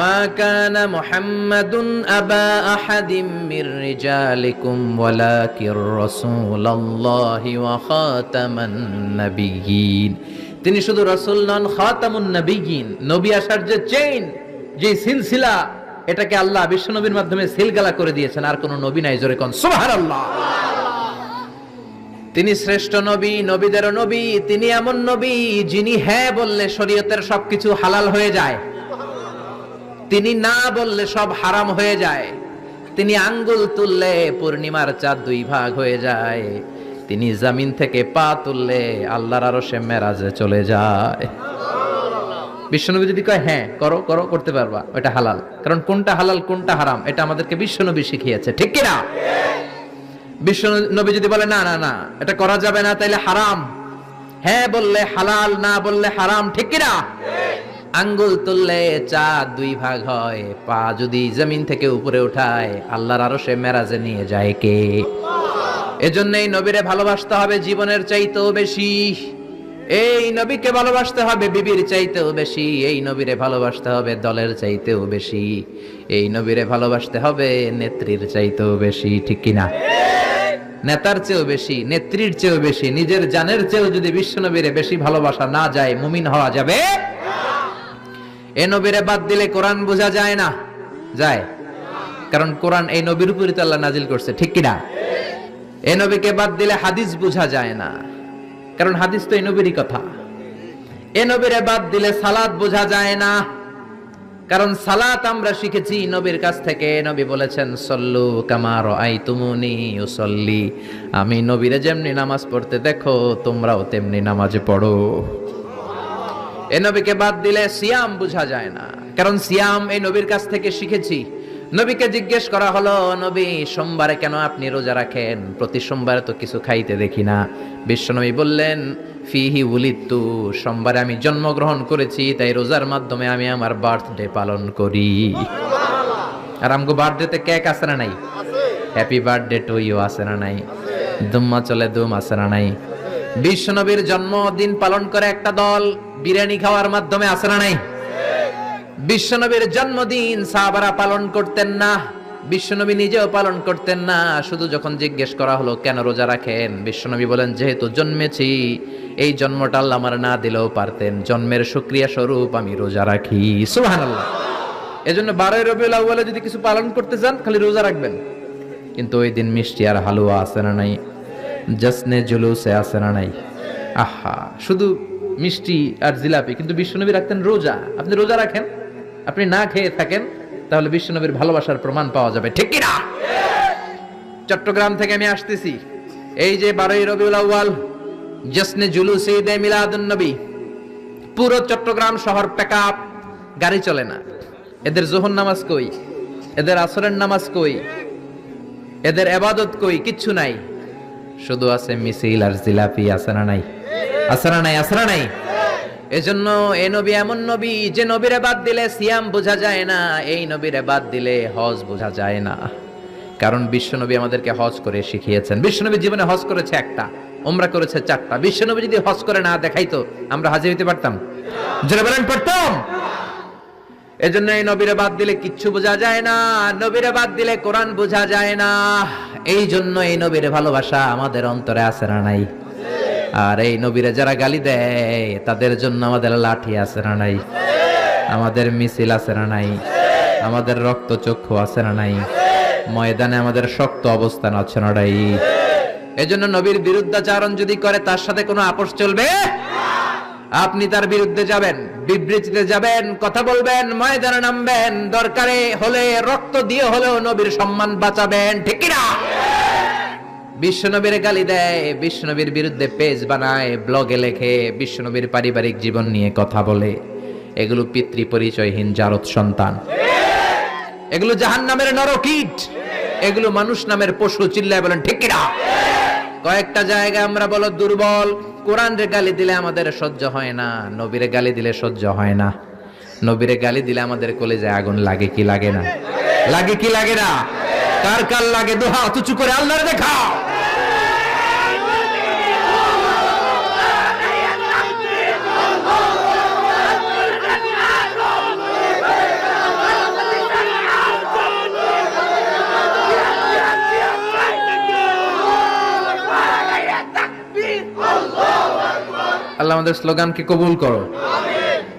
মা কানা মুহাম্মাদুন আবা আহাদিম মির রিজালিকুম ওয়ালাকির রাসূলুল্লাহি ওয়া খাতামান নাবিয়্যিন। তিনি শুধু রাসূল নন, খাতামুন নাবিয়্যিন। নবী আসার যে চেইন, যে সিলসিলা, এটাকে আল্লাহ বিশ্ব নবীর মাধ্যমে সিলগালা করে দিয়েছেন। আর কোন নবী নাই, জোরে কোন সুবহানাল্লাহ। তিনি শ্রেষ্ঠ নবী, নবীদেরও নবী। তিনি এমন নবী যিনি হ্যাঁ বললে শরীয়তের সবকিছু হালাল হয়ে যায়, তিনি না বললে সব হারাম হয়ে যায়। তিনি আঙ্গুল তুললে পূর্ণিমার চাঁদ 2 ভাগ হয়ে যায়। তিনি জমিন থেকে পা তুললে আল্লাহর আরশে মেরাজে চলে যায়। বিশ্বনবী যদি কয় হ্যাঁ করো করো, করতে পারবা, এটা হালাল। কারণ কোনটা হালাল কোনটা হারাম এটা আমাদেরকে বিশ্বনবী শিখিয়েছে, ঠিক কি না? বিশ্ব নবী যদি বলে না না না এটা করা যাবে না, তাইলে হারাম। হ্যাঁ বললে হালাল, না বললে হারাম, ঠিক কি না? আঙ্গুল তুললে চাঁদ 2 ভাগ হয়, পা যদি জমিন থেকে উপরে উঠায় আল্লাহর আরশে মেরাজে নিয়ে যায় কে? এজন্যই নবীরে ভালোবাসতে হবে জীবনের চাইতেও বেশি। এই নবীকে ভালোবাসতে হবে বিবির চাইতেও বেশি। এই নবীরে ভালোবাসতে হবে দলের চাইতেও বেশি। এই নবীরে ভালোবাসতে হবে নেত্রীর চাইতেও বেশি, ঠিক কি না? নেতার চেয়েও বেশি, নেত্রীর চেয়েও বেশি, নিজের জানের চেয়েও যদি বিশ্ব নবীরে বেশি ভালোবাসা না যায়, মুমিন হওয়া যাবে না। এ নবীরে বাদ দিলে কোরআন বোঝা যায় না, যায়? কারণ কোরআন এই নবীর উপরই তো আল্লাহ নাজিল করছে, ঠিক কি না? এ নবীকে বাদ দিলে হাদিস বোঝা যায় না, কারণ হাদিস তো এই নবীরই কথা। এ নবীরে বাদ দিলে সালাত বোঝা যায় না, কারণ সালাত আমরা শিখেছি নবীর কাছ থেকে। নবী বলেছেন সল্লু কামা রাআইতুমুনি উসাল্লি, আমি নবীরে যেমনি নামাজ পড়তে দেখো তোমরাও তেমনি নামাজ পড়ো। এ নবীকে বাদ দিলে সিয়াম বোঝা যায় না, কারণ সিয়াম এই নবীর কাছ থেকে শিখেছি। নবীকে জিজ্ঞেস করা হলো, নবী সোমবারে কেন আপনি রোজা রাখেন? প্রতি সোমবারে তো কিছু খাইতে দেখি না। বিশ্বনবী বললেন, ফিহি উলিদতু, সোমবারে আমি জন্মগ্রহণ করেছি, তাই রোজার মাধ্যমে আমি আমার বার্থডে পালন করি। আর আমগো বার্থডেতে কেক আছে না নাই? হ্যাপি বার্থডে টু ইউ আছে না নাই? দুম্মা চলে দুম আছে না নাই? বিশ্বনবীর জন্মদিন পালন করে একটা দল বিরিয়ানি খাওয়ার মাধ্যমে আছে না নাই? বিশ্বনবীর জন্মদিন সাহাবারা পালন করতেন না, বিশ্বনবী নিজেও পালন করতেন না। শুধু যখন জিজ্ঞেস করা হলো কেন রোজা রাখেন, বিশ্বনবী বলেন, যেহেতু জন্মেছি, এই জন্মটা আল্লাহ আমার না দিলেও পারতেন, জন্মের শুকরিয়া স্বরূপ আমি রোজা রাখি। সুবহানাল্লাহ। এজন্য 12 রবিউল আউয়ালে যদি কিছু পালন করতে চান খালি রোজা রাখবেন। কিন্তু ওই দিন মিষ্টি আর হালুয়া আছে না নাই? জশ্নে জুলুসে আছে না নাই? আহা, শুধু মিষ্টি আর জিলাপি, কিন্তু বিশ্বনবী রাখতেন রোজা। আপনি রোজা রাখেন, আপনি না খেয়ে থাকেন, তাহলে বিশ্বনবীর ভালোবাসার প্রমাণ পাওয়া যাবে, ঠিক কি না? চট্টগ্রাম থেকে আমি আসতেছি, এই যে 12 রবিউল আউয়াল জশ্নে জুলুসে ঈদে মিলাদুন নবী, পুরো চট্টগ্রাম শহর প্যাকআপ, গাড়ি চলে না। এদের যোহর নামাজ কই? এদের আসরের নামাজ কই? এদের ইবাদত কই? কিচ্ছু নাই, শুধু আছে মিছিল আর জিলাপি। আছে না নাই? আছে না নাই? আছে না নাই? এজন্য এই নবী এমন নবী যে নবীরে বাদ দিলে সিয়াম বোঝা যায় না, এই নবীরে বাদ দিলে হজ বোঝা যায় না। কারণ বিশ্বনবী আমাদেরকে হজ করে শিখিয়েছেন। বিশ্বনবী জীবনে হজ করেছে একটা, উমরা করেছে 4টা। বিশ্বনবী যদি হজ করে না দেখাইতো, আমরা হাজির হইতে পারতাম? জোরে বলেন, পারতাম? এজন্য এই নবীরে বাদ দিলে কিচ্ছু বোঝা যায় না, নবীরে বাদ দিলে কোরআন বোঝা যায় না। এই জন্য এই নবীর ভালোবাসা আমাদের অন্তরে আছে না নাই? আর এই নবীরে যারা গালি দেয় তাদের জন্য আমাদের লাঠি আছে না নাই? আমাদের মিছিল আছে না নাই? আমাদের রক্ত চক্ষু আছে না নাই? ময়দানে আমাদের শক্ত অবস্থান আছে না নাই? এজন্য নবীর বিরুদ্ধাচারণ যদি করে তার সাথে কোনো আপোষ চলবে? আপনি তার বিরুদ্ধে যাবেন, বিবৃতিতে যাবেন, কথা বলবেন, ময়দানে নামবেন, দরকারে হলে রক্ত দিয়ে হলেও নবীর সম্মান বাঁচাবেন, ঠিক কি না? বিশ্বনবীর গালি দেয়, বিশ্বনবীর বিরুদ্ধে পেজ বানায়, ব্লগে লেখে, বিশ্বনবীর পারিবারিক জীবন নিয়ে কথা বলে, এগুলো পিতৃ পরিচয়হীন জারদ সন্তান, এগুলো জাহান্নামের নরকীট, এগুলো মানুষ নামের পশু। চিল্লায় বলেন, ঠিক কি না? কয়েকটা জায়গায় আমরা বলো দুর্বল। কোরআনরে গালি দিলে আমাদের সহ্য হয় না, নবীরে গালি দিলে সহ্য হয় না। নবীরে গালি দিলে আমাদের কলিজায় আগুন লাগে কি লাগে না? লাগে কি লাগে না? কার কার লাগে? দুহা উঁচু করে আল্লাহর দেখাও। আল্লাহ আমাদের স্লোগানকে কবুল করো।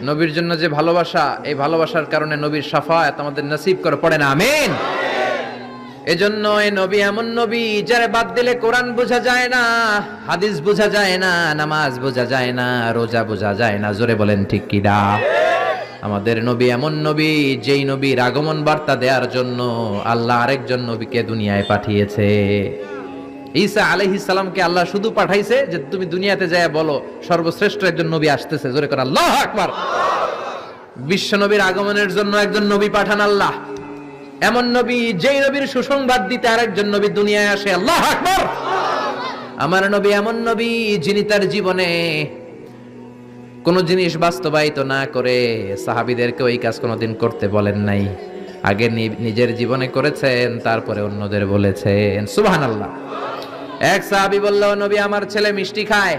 নবীর জন্য যে ভালোবাসা, এই ভালোবাসার কারণে নবীর শাফায়াত আমাদের নসিব করে, পড়ে না আমিন? এজন্য এই নবী এমন নবী যারে বাদ দিলে কোরআন বোঝা যায় না, হাদিস বোঝা যায় না, নামাজ বোঝা যায় না, রোজা বোঝা যায় না। জোরে বলেন, ঠিক কি না? আমাদের নবী এমন নবী যেই নবীর আগমন বার্তা দেওয়ার জন্য আল্লাহ আরেকজন নবীকে দুনিয়ায় পাঠিয়েছে। ঈসা আলাইহিস সালামকে আল্লাহ শুধু পাঠাইছে যে তুমি দুনিয়াতে যায় বলো সর্বশ্রেষ্ঠ একজন নবী আসতেছে। জোরে করে আল্লাহু আকবার। বিশ্ব নবীর আগমনের জন্য একজন নবী পাঠান আল্লাহ, এমন নবী যেই নবীর সুসংবাদ দিতে আরেকজন নবী দুনিয়ায় আসে। আল্লাহু আকবার। আমার নবী এমন নবী যিনি তার জীবনে কোন জিনিস বাস্তবায়িত না করে সাহাবীদেরকে ওই কাজ কোনোদিন করতে বলেন নাই। আগে নিজের জীবনে করেছেন, তারপরে অন্যদের বলেছেন। সুবহানাল্লাহ। এক সাহাবী বলল, নবী আমার ছেলে মিষ্টি খায়,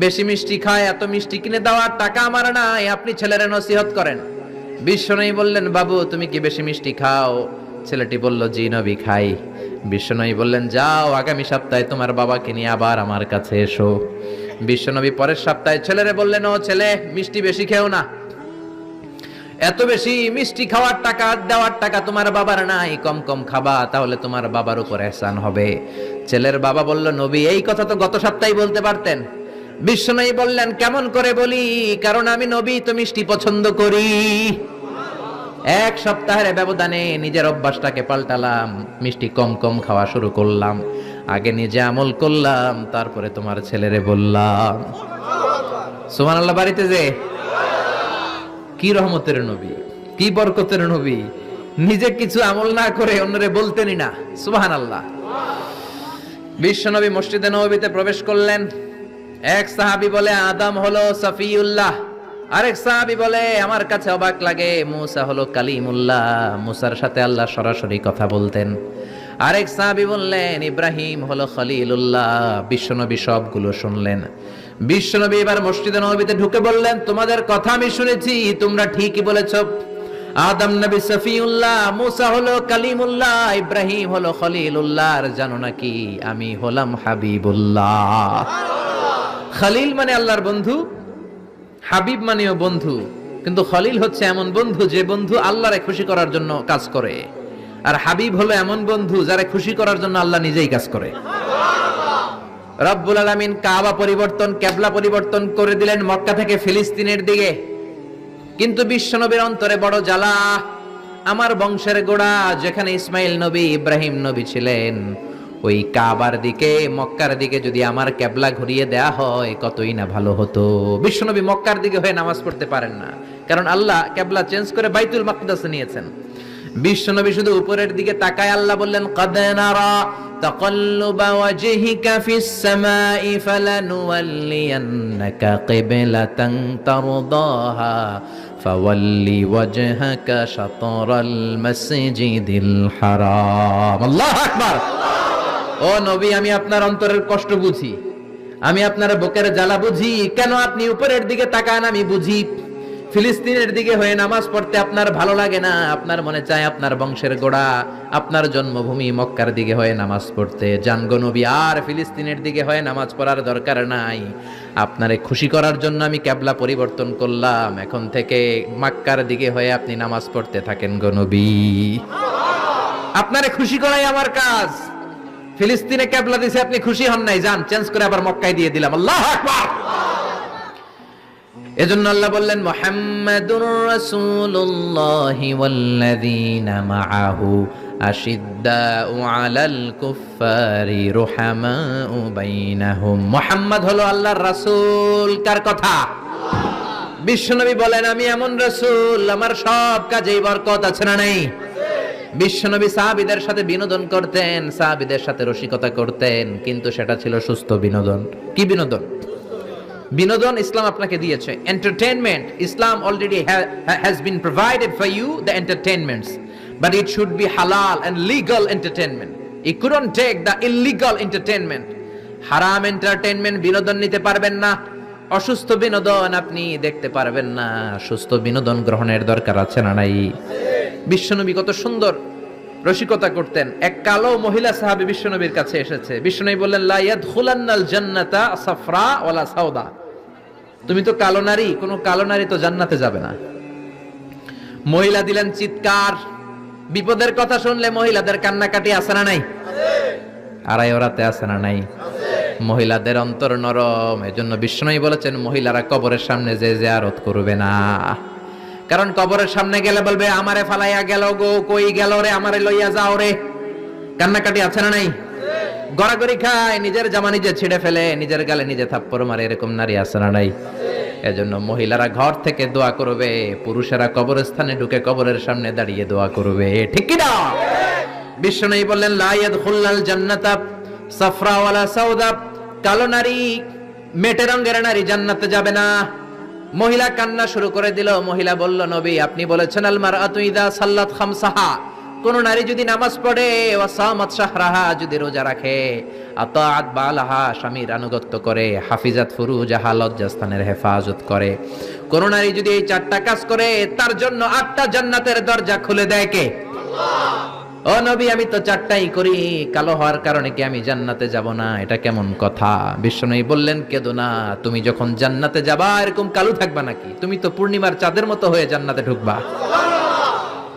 বেশি মিষ্টি খায়, এত মিষ্টি কিনে দেওয়ার টাকা আমার নাই, আপনি ছেলেরে নসিহত করেন। বিশ্বনবী বললেন, বাবু তুমি কি বেশি মিষ্টি খাও? ছেলেটি বলল, জি নবী খাই। বিশ্বনবী বললেন, যাও আগামী সপ্তাহে তোমার বাবাকে নিয়ে আবার আমার কাছে এসো। বিশ্বনবী পরের সপ্তাহে ছেলেরে বললেন, ও ছেলে মিষ্টি বেশি খেও না, এত বেশি মিষ্টি খাওয়ার টাকা দেওয়ার টাকা তোমার বাবার নাই, কম কম খাবা, তাহলে তোমার বাবার উপর ihsan হবে। ছেলের বাবা বলল, নবী এই কথা তো গত সপ্তাহে বলতে পারতেন। বিশ্বনবী বললেন, কেমন করে বলি, কারণ আমি নবী তো মিষ্টি পছন্দ করি। এক সপ্তাহের ব্যবধানে নিজের অভ্যাসটাকে পাল্টালাম, মিষ্টি কম কম খাওয়া শুরু করলাম। আগে নিজে আমল করলাম, তারপরে তোমার ছেলেরে বললাম। সুবহানাল্লাহ। বাড়িতে যে কি রহমতের নবী, কি বরকতের নবী, নিজে কিছু আমল না করে অন্যরে বলতেনই না। সুবহানাল্লাহ। বিশ্বনবী মসজিদে নববীতে প্রবেশ করলেন। এক সাহাবী বলে আদম হলো সফিউল্লাহ, আরেক সাহাবী বলে আমার কাছে অবাক লাগে মুসা হলো কালিমুল্লাহ, মুসার সাথে আল্লাহ সরাসরি কথা বলতেন। আরেক সাহাবী বললেন ইব্রাহিম হলো খলিলুল্লাহ। বিশ্বনবী সবগুলো শুনলেন। বিশ্বনবী এবার মসজিদে নববীতে ঢুকে বললেন তোমাদের কথা আমি শুনেছি, তোমরা ঠিকই বলেছো। আদম নবী সফিউল্লাহ, মুসা হলো কালিমুল্লাহ, ইব্রাহিম হলো খলিলুল্লাহ, আর জানো নাকি আমি হলাম হাবিবুল্লাহ। খলিল মানে আল্লাহর বন্ধু, হাবিব মানেও বন্ধু, কিন্তু খলিল হচ্ছে এমন বন্ধু যে বন্ধু আল্লাহরে খুশি করার জন্য কাজ করে, আর হাবিব হলো এমন বন্ধু যারা খুশি করার জন্য আল্লাহ নিজেই কাজ করে। রব্বুল আলামিন কাবা পরিবর্তন, কিবলা পরিবর্তন করে দিলেন মক্কা থেকে ফিলিস্তিনের দিকে। কিন্তু বিশ্বনবীর অন্তরে বড় জ্বালা, আমার বংশের গোড়া যেখানে ইসমাইল নবী ইব্রাহিম নবী ছিলেন, ওই কাবার দিকে মক্কার দিকে যদি আমার কিবলা ঘুরিয়ে দেয়া হয় কতই না ভালো হতো। বিশ্বনবী মক্কার দিকে হয়ে নামাজ পড়তে পারেন না, কারণ আল্লাহ কিবলা চেঞ্জ করে বাইতুল মাকদাসে নিয়েছেন। বিশ্বনবী শুধু উপরের দিকে তাকায়, আল্লাহ বললেন কাদ নারা তাকাল্লুবা ওয়াজহিকা ফিস সামাই ফালানুওয়াল্লিয়ান্নাকা কিবলাতান তারদাহা ফাওয়াল্লি ওয়াজহাকা শাতরাল মাসজিদিল হারাম। আল্লাহু আকবার। ও নবী, আমি আপনার অন্তরের কষ্ট বুঝি, আমি আপনার বুকের জ্বালা বুঝি। কেন আপনি উপরের দিকে তাকান আমি বুঝি। ফিলিস্তিনের দিকে হয়ে নামাজ পড়তে আপনার ভালো লাগে না, আপনার মনে চায় আপনার বংশের গোড়া, আপনার জন্মভূমি মক্কার দিকে হয়ে নামাজ পড়তে। যান গো নবী, আর ফিলিস্তিনের দিকে হয়ে নামাজ পড়ার দরকার নাই। আপনারে খুশি করার জন্য আমি কিবলা পরিবর্তন করলাম, এখন থেকে মক্কার দিকে হয়ে আপনি নামাজ পড়তে থাকেন গো নবী। আপনারে খুশি করাই আমার কাজ। ফিলিস্তিনে কিবলা দিছে, আপনি খুশি হন নাই, যান চেঞ্জ করে আবার মক্কায় দিয়ে দিলাম। আল্লাহু আকবার। এজন্য আল্লাহ বললেন মুহাম্মাদুর রাসূলুল্লাহি ওয়াল্লাযীনা মাআহু আশিদ্দাউ আলাল কুফফারি রুহামাউ বাইনাহুম। মুহাম্মদ হলো আল্লাহর রাসূল। কার কথা? বিশ্বনবী বলেন আমি এমন রাসূল, আমার সব কাজেই বরকত আছে না নাই? বিশ্বনবী সাহাবীদের সাথে বিনোদন করতেন, সাহাবীদের সাথে রসিকতা করতেন, কিন্তু সেটা ছিল সুস্থ বিনোদন। কি বিনোদন? বিনোদন ইসলাম আপনাকে দিয়েছে, entertainment. Islam already has been provided for you the entertainments, but it should be halal and legal entertainment. You couldn't take the illegal entertainment. হারাম এন্টারটেইনমেন্ট বিনোদন নিতে পারবেন না, অসুস্থ বিনোদন আপনি দেখতে পারবেন না। সুস্থ বিনোদন গ্রহণের দরকার আছে না নাই? বিশ্বনবী কত সুন্দর রসিকতা করতেন। এক কালো মহিলা সাহাবী বিশ্বনবীর কাছে এসেছে। বিশ্বনবী বললেন লা ইয়াদখুলান্নাল জান্নাতা সাফরা ওয়ালা সাউদা। তুমি তো কালো নারী, কোন কালো নারী তো জান্নাতে যাবে না। মহিলা দিলেন চিৎকার। বিপদের কথা শুনলে মহিলাদের কান্নাকাটি আছে না নাই? আড়াই ওরাতে আছে না নাই? মহিলাদের অন্তর নরম। এজন্য বিশ্বনবী বলেছেন মহিলারা কবরের সামনে যে জিয়ারত করবে না, কারণ কবরের সামনে গেলে বলবে আমারে ফালাইয়া গেল গো, কই গেল রে, আমারে লইয়া যাও রে। কান্নাকাটি আছে না নাই? গড়াগড়ি খায়, নিজের জামা নিজে ছিঁড়ে ফেলে, নিজের গালে নিজে থাপ্পড় মারে, এরকম নারী আছে না নাই? এজন্য মহিলারা ঘর থেকে দোয়া করবে, পুরুষেরা কবরস্থানে ঢুকে কবরের সামনে দাঁড়িয়ে দোয়া করবে। ঠিক কি না? বিশ্বনবী বললেন লা ইয়াদখুলুল জান্নাতা সাফরা ওয়ালা সাউদা। কালো নারী, মেটে রঙের নারী জান্নাতে যাবে না। মহিলা কান্না শুরু করে দিল। মহিলা বলল নবী আপনি বলেছেন আল মারআতু ইযা সাল্লাত খামসাহা, কোন নারী যদি নামাজ পড়ে, ওয়া সামাত শাহরাহা, যদি রোজা রাখে, আতাআত বালাহা, স্বামীর আনুগত্য করে, হাফিজাত ফুরুজাহা, লজ্জাস্থানের হেফাজত করে, কোন নারী যদি এই চারটা কাজ করে তার জন্য 8টা জান্নাতের দরজা খুলে দেয় কে? আল্লাহ। ও নবী আমি তো 4টাই করি, কালো হওয়ার কারণে কি আমি জান্নাতে যাব না? এটা কেমন কথা? বিশ্বনবী বললেন কেদো না, তুমি যখন জান্নাতে যাবা এরকম কালো থাকবা নাকি? তুমি তো পূর্ণিমার চাঁদের মতো হয়ে জান্নাতে ঢুকবা।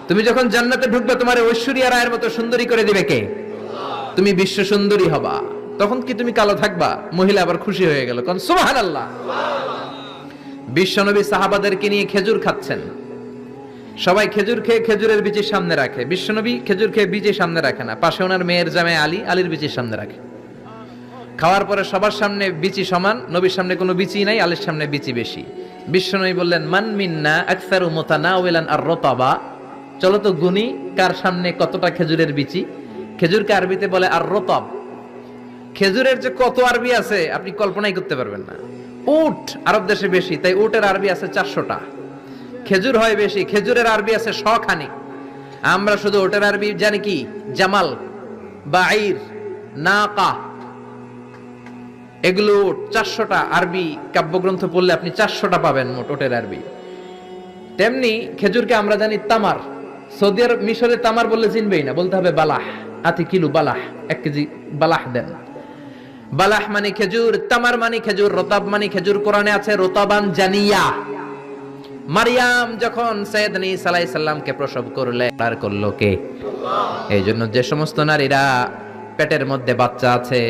তুমি যখন জান্নাতে ঢুকবে তোমার ঐশ্বরিয়া রায়ের মতো সুন্দরী করে দিবে কে? তুমি বিশ্ব সুন্দরী হবা। তখন কি তুমি কালো থাকবা? মহিলা আবার খুশি হয়ে গেল, কোন সুবহানাল্লাহ। বিশ্বনবী সাহাবাদেরকে নিয়ে খেজুর খাচ্ছেন। সবাই খেজুর খেয়ে খেজুরের বিচি সামনে রাখে, বিশ্বনবী খেজুর খেয়ে বিচি সামনে রাখে না। পাশে ওনার মেয়ের জামাই আলী, আলীর বিচি সামনে রাখে। খাওয়ার পরে সবার সামনে বিচি সমান, নবীর সামনে কোনো বিচি নাই, আলীর সামনে বিচি বেশি। বিশ্বনবী বললেন মান মিন্না আকসারু মুতানাওয়ালান আর রতাবা, চলো তো গুনি কার সামনে কতটা খেজুরের বিচি। খেজুরকে আরবিতে বলে আর রতাব। খেজুরের যে কত আরবি আছে আপনি কল্পনাই করতে পারবেন না। উট আরব দেশে বেশি, তাই উটের আরবি আছে 400টা। খেজুর হয় বেশি, খেজুরের আরবি আছে 100 খানি। আমরা শুধু উটের আরবি জানি কি জামাল, বাঈর, নাকা, এগুলো 400টা আরবি কাব্যগ্রন্থ পড়লে আপনি 400টা পাবেন মোট উটের আরবি। তেমনি খেজুরকে আমরা জানি তামার। সৌদি আরব মিশরে তামার বললে চিনবেই না, বলতে হবে বালাহ। আতি কিলো বালাহ, 1 কেজি বালাহ দেন। বালাহ মানে খেজুর, তামার মানে খেজুর, রতাব মানে খেজুর। কোরআনে আছে রতাবান জানিয়া। মারিয়াম যখন সাইয়েদনা ঈসা আলাইহিস সালামকে প্রসব করলে আর করলো কে? আল্লাহ। এই জন্য যে সমস্ত নারীরা পেটের মধ্যে বাচ্চা আছে,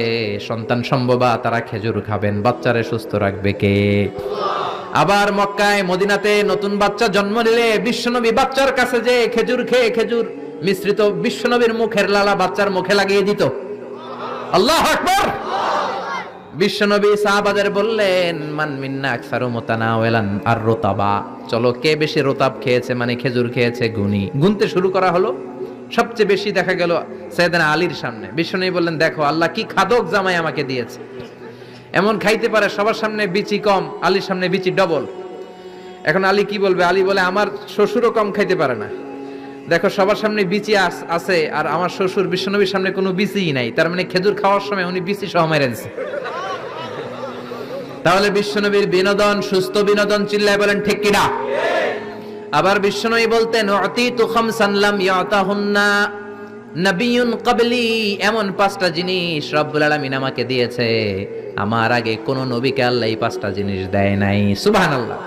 সন্তান সম্ভবা, তারা খেজুর খাবেন। বাচ্চারে সুস্থ রাখবে কে? আবার মক্কায় মদিনাতে নতুন বাচ্চা জন্ম নিলে বিশ্বনবী বাচ্চার কাছে যে খেজুর খেয়ে খেজুর মিশ্রিত বিশ্বনবীর মুখের লালা বাচ্চার মুখে লাগিয়ে দিত। আল্লাহু আকবার। বিশ্বনবী সাহাবাদের বললেন, মান মিন্না আকসারু মুতানাওয়ালান আর রতাবা। চলো কে বেশি রতাব খেয়েছে মানে খেজুর খেয়েছে গুনি। গুনতে শুরু করা হলো। সবচেয়ে বেশি দেখা গেল সাইয়েদনা আলীর সামনে। বিশ্বনবী বললেন, দেখো আল্লাহ কি খাদক জামাই আমাকে দিয়েছে। এমন খাইতে পারে, সবার সামনে বিচি কম, আলীর সামনে বিচি ডবল। এখন আলী কি বলবে? আলী বলে, আমার শ্বশুরও কম খাইতে পারে না। দেখো সবার সামনে বিচি আছে, আর আমার শ্বশুর বিশ্বনবীর সামনে কোনো বিচিই নাই। তার মানে খেজুর খাওয়ার সময় উনি বিচি সহ মেরে দিয়েছে। তাহলে বিশ্বনবীর বিনোদন সুস্থ বিনোদন, চিল্লায় বলেন ঠিক কিনা? আবার বিশ্বনবী বলতেন, উতিতু খামসান লাম ইয়াতাহুন্না নাবিয়্যুন ক্বাবলি। এমন 5টা জিনিস রব্বুল আলামিন আমাকে দিয়েছে, আমার আগে কোন নবীকে আল্লাহ এই 5টা জিনিস দেয় নাই। সুবহানাল্লাহ।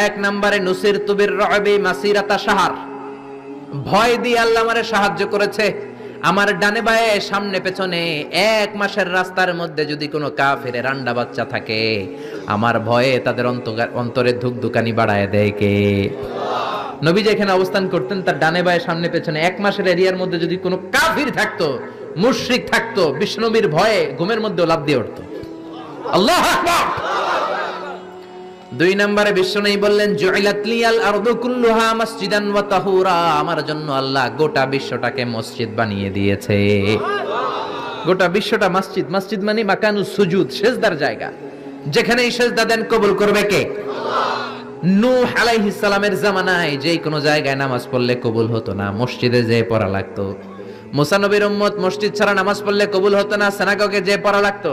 1 নম্বরে নুসিরতু বির-রু'বি মাসিরাতা শাহর। ভয় দিয়ে আল্লাহ আমারে সাহায্য করেছে। আমার ডানে বায়ে সামনে পেছনে 1 মাসের রাস্তার মধ্যে যদি কোনো কাফেরের রান্ডা বাচ্চা থাকে, আমার ভয়ে তাদের অন্তরে ধুকধুকানি বাড়ায় দেয় কে? নবী যেখানে অবস্থান করতেন তার ডানে বায়ে সামনে পেছনে 1 মাসের এরিয়ার মধ্যে যদি কোনো কাফির থাকতো, মুশরিক থাকতো, বিশ্বনবীর ভয়ে ঘুমের মধ্যে লাফ দিয়ে উঠতো। আল্লাহু আকবার। 2 নম্বরে বিশ্বনবী বললেন, জুইলাত লিয়াল আরদু কুল্লুহা মাসজিদান ওয়া তাহুরা। আমার জন্য আল্লাহ গোটা বিশ্বটাকে মসজিদ বানিয়ে দিয়েছে। গোটা বিশ্বটা মসজিদ। মসজিদ মানে মাকানুস সুজুদ, সিজদার জায়গা। যেখানেই সিজদা দেন কবুল করবে কে? আল্লাহ। নূহ আলাইহিস সালামের জামানায় যেই কোনো জায়গায় নামাজ পড়লে কবুল হতো না, মসজিদে যেয়ে পড়া লাগতো। মুসা নবীর উম্মত মসজিদ ছাড়া নামাজ পড়লে কবুল হতো না, সিনাগগে যেয়ে পড়া লাগতো।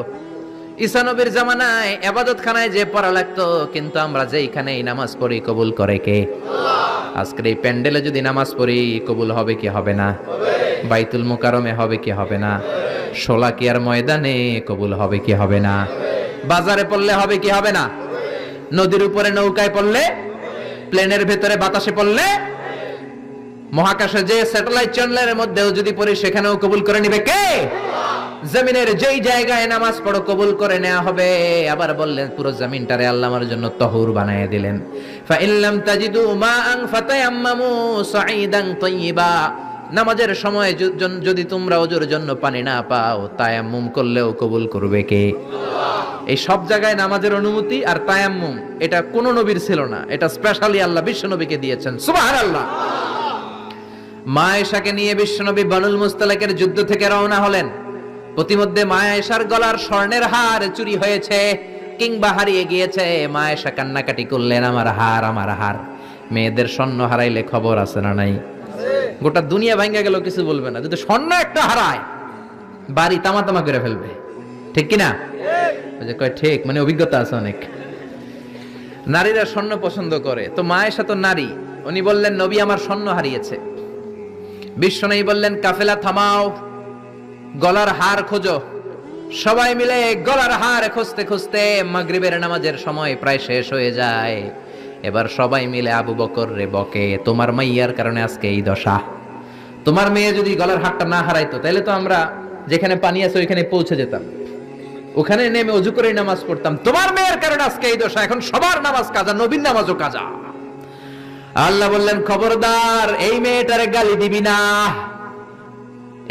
ঈসা নবীর জামানায় ইবাদতখানায় যে পড়া লাগতো, কিন্তু আমরা যেইখানেই নামাজ পড়ি কবুল করে কে? আল্লাহ। আজকের এই প্যান্ডেলে যদি নামাজ পড়ি কবুল হবে কি হবে না? হবে। বাইতুল মুকাররমে হবে কি হবে না? হবে। শোলাকিয়ার ময়দানে কবুল হবে কি হবে না? হবে। বাজারে পড়লে হবে কি হবে না? হবে। নদীর উপরে নৌকায় পড়লে, প্লেনের ভেতরে বাতাসে পড়লে, মহাকাশে যে স্যাটেলাইট চ্যানেলের মধ্যেও যদি পড়ি সেখানেও কবুল করে নিবে কে? জমিনের যেই জায়গায় নামাজ পড়ো কবুল করে নেওয়া হবে। আবার বললেন পুরো জমিনটারে আল্লাহ আমার জন্য তহুর বানায় দিলেন। ফা ইল্লাম তাজিদু মাআন ফাতায়াম্মামু সাঈদান তাইয়্যিবা। নামাজের সময় যদি তোমরা ওযুর জন্য পানি না পাও, তায়াম্মুম করলেও কবুল করবে কে? আল্লাহ। এই সব জায়গায় নামাজের অনুমতি আর তায়াম্মুম, এটা কোন নবীর ছিল না, এটা স্পেশালি আল্লাহ বিশ্ব নবীকে দিয়েছেন। সুবহানাল্লাহ। মা আয়েশাকে নিয়ে বিশ্বনবী বানুল মুস্তালাকের যুদ্ধ থেকে রওনা হলেন। প্রতিমধ্যে মা আয়েশার গলার স্বর্ণের হার চুরি হয়েছে কিংবা হারিয়ে গিয়েছে। মা আয়েশা কান্নাকাটি করলেন, আমার হার, আমার হার। মেয়েদের স্বর্ণ হারাইলে খবর আছে না নাই? গোটা দুনিয়া ভাঙ্গা গেল কিছু বলবে না, যদি স্বর্ণ একটা হারায় বাড়ি তামা তামা করে ফেলবে। ঠিক কিনা? কয় ঠিক, মানে অভিজ্ঞতা আছে অনেক। নারীরা স্বর্ণ পছন্দ করে, তো মা আয়েশা তো নারী, উনি বললেন নবী আমার স্বর্ণ হারিয়েছে। বিশ্বনবী বললেন কাফেলা থামাও, গলার হার খোঁজো। সবাই মিলে গলার হার খুঁজতে খুঁজতে মাগরিবের নামাজের সময় প্রায় শেষ হয়ে যায়। এবার সবাই মিলে আবু বকর রে বকে, তোমার মাইয়ার কারণে আজকে এই দশা। তোমার মেয়ে যদি গলার হারটা না হারাইতো তাহলে তো আমরা যেখানে পানি আছে ওইখানে পৌঁছে যেতাম, ওখানে নেমে ওযু করে নামাজ পড়তাম। তোমার মেয়ের কারণে আজকে এই দশা, এখন সবার নামাজ কাজা, নবীর নামাজও কাজা। আল্লাহ বললেন খবরদার, এই মেয়েটারে গালি দিবি না,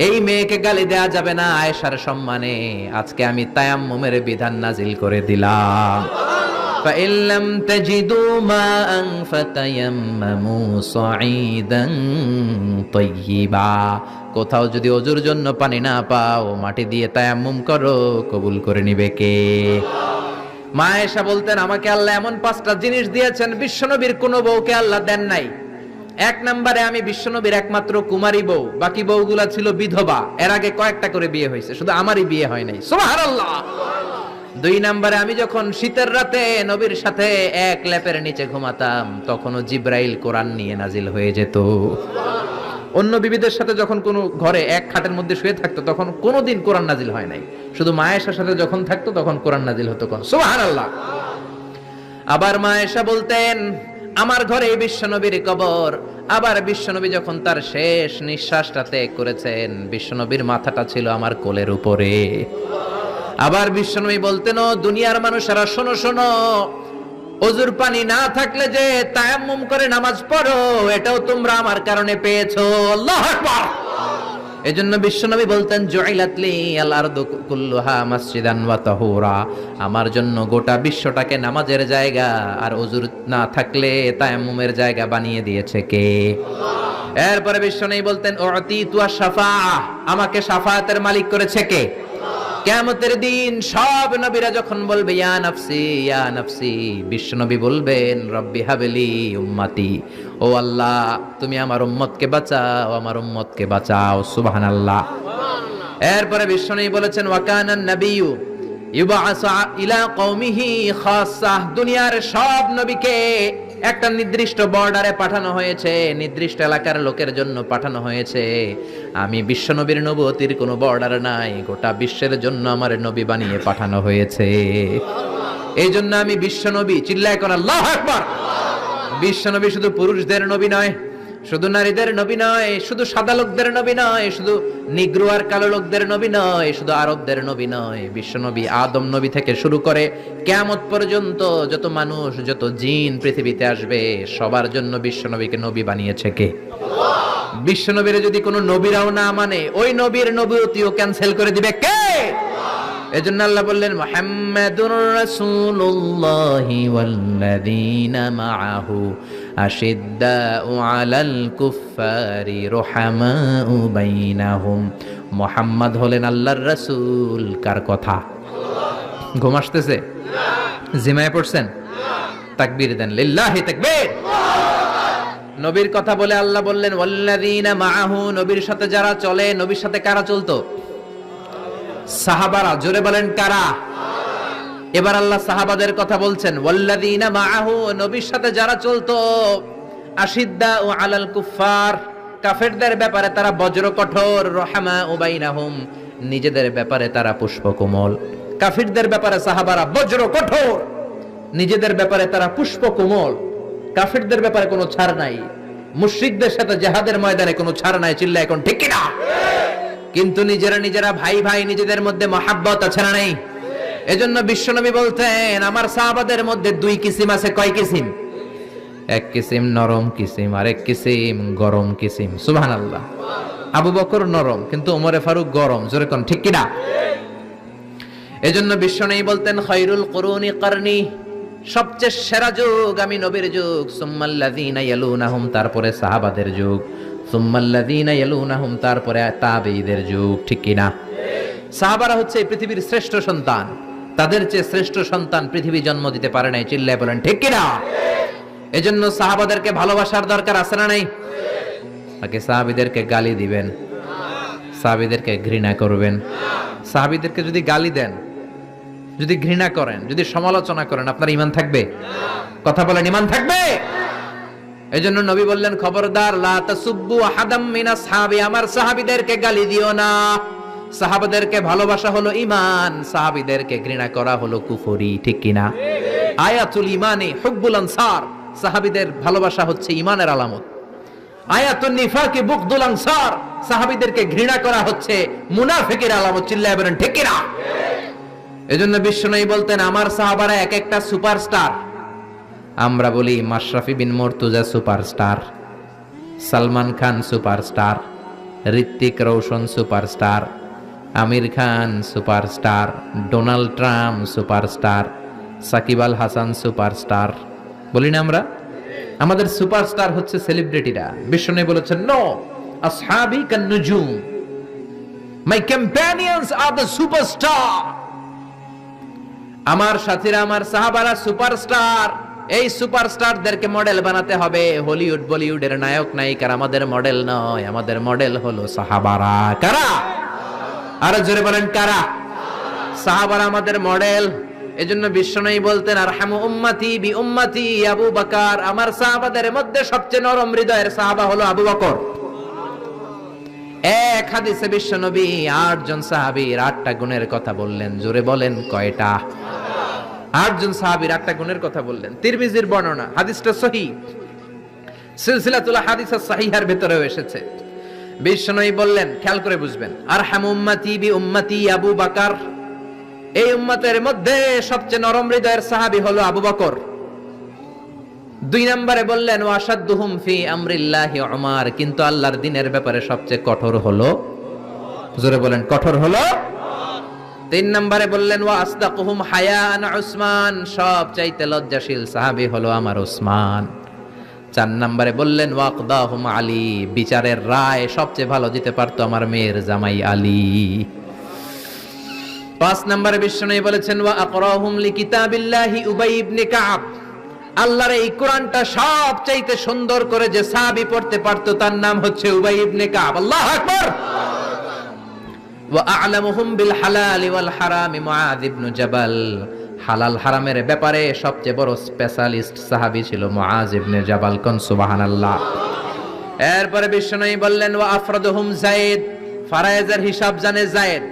এই মেয়েকে গালি দেয়া যাবে না। আয়েশার সম্মানে আজকে আমি তায়াম্মুমের বিধান নাজিল করে দিলাম। فإن لم تجدوا ماء فتيمموا صعيدا طيبا কোথাও যদি ওযুর জন্য পানি না পাও মাটি দিয়ে তায়াম্মুম করো, কবুল করে নিবে কে? মা আয়েশা বলতেন আমাকে আল্লাহ এমন 5টা জিনিস দিয়েছেন বিশ্বনবীর কোন বউকে আল্লাহ দেন নাই। এক নম্বরে আমি বিশ্বনবীর একমাত্র কুমারী বউ, বাকি বউগুলা ছিল বিধবা, এর আগে কয়েকটা করে বিয়ে হয়েছে, শুধু আমারই বিয়ে হয় নাই। সুবহানাল্লাহ। 2 নম্বরে আমি যখন শীতের রাতে নবীর সাথে এক লেপের নিচে ঘুমাতাম তখনও জিব্রাইল কোরআন নিয়ে নাজিল হয়ে যেত। অন্য বিবিদের সাথে যখন কোনো ঘরে এক খাটের মধ্যে শুয়ে থাকতো তখন কোনোদিন কোরআন নাজিল হয় নাই, শুধু মা আয়েশার সাথে যখন থাকতো তখন কোরআন নাজিল হতো। সুবহানাল্লাহ। আবার মা আয়েশা বলতেন আমার ঘরে বিশ্বনবীর কবর, আবার বিশ্বনবী যখন তার শেষ নিঃশ্বাসটা ত্যাগ করেছেন বিশ্বনবীর মাথাটা ছিল আমার কোলের উপরে। আবার বিশ্বনবী বলতেন ও দুনিয়ার মানুষেরা শোনো শোনো, ওযুর পানি না থাকলে যে তায়াম্মুম করে নামাজ পড়ো এটাও তোমরা আমার কারণে পেয়েছো। আল্লাহু আকবার। এজন্য বিশ্বনবী বলতেন জুইলাত লি আল আরদু কুল্লুহা মাসজিদান ওয়া তাহুরা, আমার জন্য গোটা বিশ্বটাকে নামাজের জায়গা আর ওযুর না থাকলে তায়াম্মুমের জায়গা বানিয়ে দিয়েছে কে? এরপরে বিশ্বনবী বলতেন উতিতু আশ-শাফাআহ, আমাকে শাফায়াতের মালিক করেছে কে? কিয়ামতের দিন সব নবীরা যখন বলবে ইয়া নাফসি ইয়া নাফসি, বিশ্বনবী বলবেন রব্বি হাবলি উম্মতি, ও আল্লাহ তুমি আমার উম্মতকে বাঁচাও, আমার উম্মতকে বাঁচাও। সুবহানাল্লাহ। এরপরে বিশ্বনবী বলেছেন ওয়া কানান নাবিয়্যু ইউবআসু ইলা কওমিহি খাসসাহ, দুনিয়ার সব নবীকে একটা নির্দিষ্ট বর্ডারে পাঠানো হয়েছে, নির্দিষ্ট এলাকার লোকের জন্য পাঠানো হয়েছে। আমি বিশ্বনবীর নবুয়তির কোনো বর্ডার নাই, গোটা বিশ্বের জন্য আমার নবী বানিয়ে পাঠানো হয়েছে। এই জন্য আমি বিশ্বনবী, চিল্লায় কোন আল্লাহু আকবার। বিশ্বনবী শুধু পুরুষদের নবী নয়, শুধু নারীদের নবী নয়, শুধু সাদা লোকদের নবী নয়, শুধু নিগ্রো আর কালো লোকদের নবী নয়, শুধু আরবদের নবী নয়। বিশ্বনবী আদম নবী থেকে শুরু করে কিয়ামত পর্যন্ত যত মানুষ যত জিন পৃথিবীতে আসবে সবার জন্য বিশ্বনবীকে নবী বানিয়েছে কে? বিশ্বনবীর যদি কোনো নবীরাও না মানে ওই নবীর নবুয়তিও ক্যান্সেল করে দিবে কে? এজন্য আল্লাহ বললেন মুহাম্মাদুর রাসূলুল্লাহি ওয়াল্লাযীনা মাআহু আশিদ্দাউ আলাল কুফফারি রুহামাউ বাইনাহুম। মুহাম্মদ হলেন আল্লাহর রাসূল। কার কথা? ঘুম আসতেছে? জিমায় পড়ছেন? তাকবীর দেন, লিল্লাহি তাকবীর। নবীর কথা বলে আল্লাহ বললেন ওয়াল্লাযীনা মাআহু, নবীর সাথে যারা চলে। নবীর সাথে কারা চলতো? সাহাবারা। জোরে বলেন কারা? এবার আল্লাহ সাহাবাদের কথা বলছেন ওয়াল্লাযীনা মাআহু, নবীর সাথে যারা চলতো। আশিদ্দাউ আলাল কুফফার, কাফেরদের ব্যাপারে তারা বজ্র কঠোর। রহমাউ বাইনাহুম, নিজেদের ব্যাপারে তারা পুষ্পকোমল। কাফিরদের ব্যাপারে সাহাবারা বজ্র কঠোর, নিজেদের ব্যাপারে তারা পুষ্পকোমল। কাফিরদের ব্যাপারে কোনো ছাড় নাই, মুশরিকদের সাথে জিহাদের ময়দানে কোনো ছাড় নাই। চিল্লা এখন ঠিক কিনা? কিন্তু নিজেরা ভাই ভাই, নিজেদের মধ্যে মহাব্বত আছে না নেই? এজন্য বিশ্বনবী বলতেন আমার সাহাবাদের মধ্যে 2 কিসিম আছে। কয় কিসিম? এক কিসিম নরম কিসিম, আর এক কিসিম গরম কিসিম। সুবহানাল্লাহ। আবু বকর নরম কিন্তু ওমরে ফারুক গরম। জোরে কোন ঠিক কিনা? এজন্য বিশ্বনবী বলতেন খায়রুল কুরুনি করনি, সবচেয়ে সেরা যুগ আমি নবীর যুগ। সুম্মাল্লাযীনা ইয়ালুনাহুম, তারপরে সাহাবাদের যুগ। সুম্মাল্লাযীনা ইয়ালুনাহুম, তারপরে তাবেঈদের যুগ। ঠিক কিনা? সাহাবারা হচ্ছে এই পৃথিবীর শ্রেষ্ঠ সন্তান, তাদের চেয়ে শ্রেষ্ঠ সন্তান পৃথিবী জন্ম দিতে পারে নাই। চিল্লায় বলেন ঠিক কিনা? এজন্য সাহাবাদেরকে ভালোবাসার দরকার আছে না নাই? নাকি সাহাবীদেরকে গালি দিবেন, সাহাবীদেরকে ঘৃণা করবেন? সাহাবীদেরকে যদি গালি দেন, যদি ঘৃণা করেন, যদি সমালোচনা করেন, আপনার ঈমান থাকবে? কথা বলেন, ঈমান থাকবে? এজন্য নবী বললেন খবরদার লা তাসুব্বু আহাদাম মিন আসহাবি, আমার সাহাবীদেরকে গালি দিও না। সাহাবাদেরকে ভালোবাসা হলো ঈমান, সাহাবীদেরকে ঘৃণা করা হলো কুফরি। ঠিক কিনা? আয়াতুল ঈমানি হুব্বুল আনসার, সাহাবীদের ভালোবাসা হচ্ছে ঈমানের আলামত। আয়াতুন নিফাকি বুগদুল আনসার, সাহাবীদেরকে ঘৃণা করা হচ্ছে মুনাফিকের আলামত। চিল্লায় বলেন ঠিক কিনা? এজন্য বিশ্বনবী বলতেন আমার সাহাবারা এক একটা সুপারস্টার। আমরা বলি Mashrafe bin Mortaza superstar, Salman Khan superstar, Hrithik Roshan superstar, Aamir Khan superstar, Donald Trump superstar, Shakib Al Hasan superstar বলি না আমরা? আমাদের সুপারস্টার হচ্ছে সেলিব্রিটিরা। বিশ্বনবী বলেছেন, নো আসহাবি কান নুজুম, মাই কম্প্যানিয়নস আর দ্য সুপারস্টার। আমার সাথীরা, আমার সাহাবারা সুপারস্টার। এই সুপারস্টারদেরকে মডেল বানাতে হবে। হলিউড বলিউডের নায়ক নায়িকারা আমাদের মডেল নয়, আমাদের মডেল হলো সাহাবারা। কারা? আরো জোরে বলেন কারা? সাহাবারা আমাদের মডেল। এজন্য বিশ্বনবী বলতেন, আরহামু উম্মতি বি উম্মতি আবু বকর। আমার সাহাবাদের মধ্যে সবচেয়ে নরম হৃদয়ের সাহাবা হলো আবু বকর। এক হাদিসে বিশ্বনবী 8 জন সাহাবীর 8টা গুণের কথা বললেন। জোরে বলেন কয়টা? 8 জন সাহাবীর 8টা গুণের কথা বললেন। তিরমিজির বর্ণনা, হাদিসটা সহিহ, সিলসিলাতুল হাদিস সাহিহার ভিতরেও এসেছে। বিশ্বনবী বললেন, খেয়াল করে বুঝবেন, আরহামু উম্মতি বি উম্মতি আবু বকর। এই উম্মতের মধ্যে সবচেয়ে নরম হৃদয়ের সাহাবী হলো আবু বকর। 2 নম্বরে বললেন, ওয়াশাদ্দুহুম ফি আমরিল্লাহি উমর। কিন্তু আল্লাহর দ্বীনের ব্যাপারে সবচেয়ে কঠোর হলো, জোরে বলেন কঠোর হলো। 3 নম্বরে বললেন, ওয়া আসদাকুহুম হায়ান উসমান। সবচাইতে লজ্জাশীল সাহাবী হলো আমার উসমান। 4 নম্বরে বললেন, ওয়াকদাহুম আলী। বিচারের রায় সবচেয়ে ভালো দিতে পারতো আমার মেয়ের জামাই আলী। 5 নম্বরে বিশ্বনবী বলেছেন, ওয়া আকরাহুম লিকিতাবিল্লাহি উবাই ইবনে কাব। আল্লাহর এই কোরআনটা সবচাইতে সুন্দর করে যে সাহাবী পড়তে পারতো তার নাম হচ্ছে উবাই ইবনে কাব। আল্লাহু আকবার। ওয়া আ'লামুহুম বিল হালাল ওয়াল হারাম মুআয ইবনে জাবাল। হালাল হারামের ব্যাপারে সবচেয়ে বড় স্পেশালিস্ট সাহাবী ছিল মুআয ইবনে জাবাল। কোন সুবহানাল্লাহ। এরপরে বিশ্বনবী বললেন, ওয়া আফরাদুহুম যায়েদ। ফারায়েজের হিসাব জানে যায়েদ।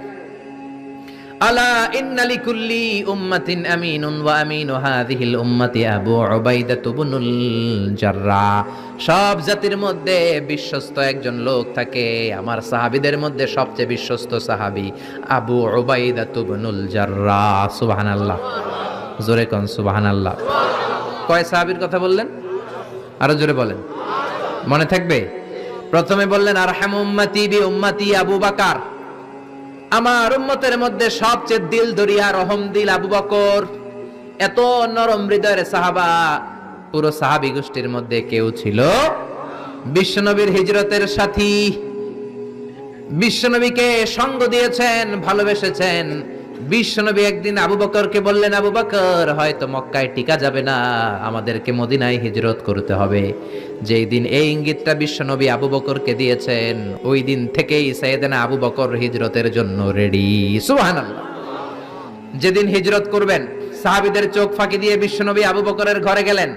আলা ইন্না লিকুল্লি উম্মাতিন আমিনুন ওয়া আমিনু হাযিহিল উম্মতি আবু উবাইদা ইবনুল জাররাহ। সব জাতির মধ্যে বিশ্বস্ত একজন লোক থাকে, আমার সাহাবীদের মধ্যে সবচেয়ে বিশ্বস্ত সাহাবী আবু উবাইদা ইবনুল জাররাহ। সুবহানাল্লাহ। জোরে কোন সুবহানাল্লাহ। কয় সাহাবীর কথা বললেন? আরো জোরে বলেন, মনে থাকবে। প্রথমে বললেন, আরহামু উম্মতি বি উম্মতি আবু বকর। আমার উম্মতের মধ্যে সবচেয়ে দিল দরিয়া রহম দিল আবু বকর। এত নরম হৃদয়ের সাহাবা পুরো সাহাবী গোষ্ঠীর মধ্যে কেউ ছিল? বিশ্বনবীর হিজরতের সাথী, বিশ্বনবীকে সঙ্গ দিয়েছেন, ভালোবেসেছেন। বিশ্বনবী একদিন আবু বকরকে বললেন, আবু বকর, হয়তো মক্কায় টিকা যাবে না, আমাদেরকে মদিনায় হিজরত করতে হবে। যেই দিন এই ইঙ্গিতটা বিশ্বনবী আবু বকরকে দিয়েছেন, ওই দিন থেকেই সাইয়েদনা আবু বকর হিজরতের জন্য রেডি। সুবহানাল্লাহ। যেদিন হিজরত করবেন, সাহাবীদের চোখ ফাঁকি দিয়ে বিশ্বনবী আবু বকরের ঘরে গেলেন।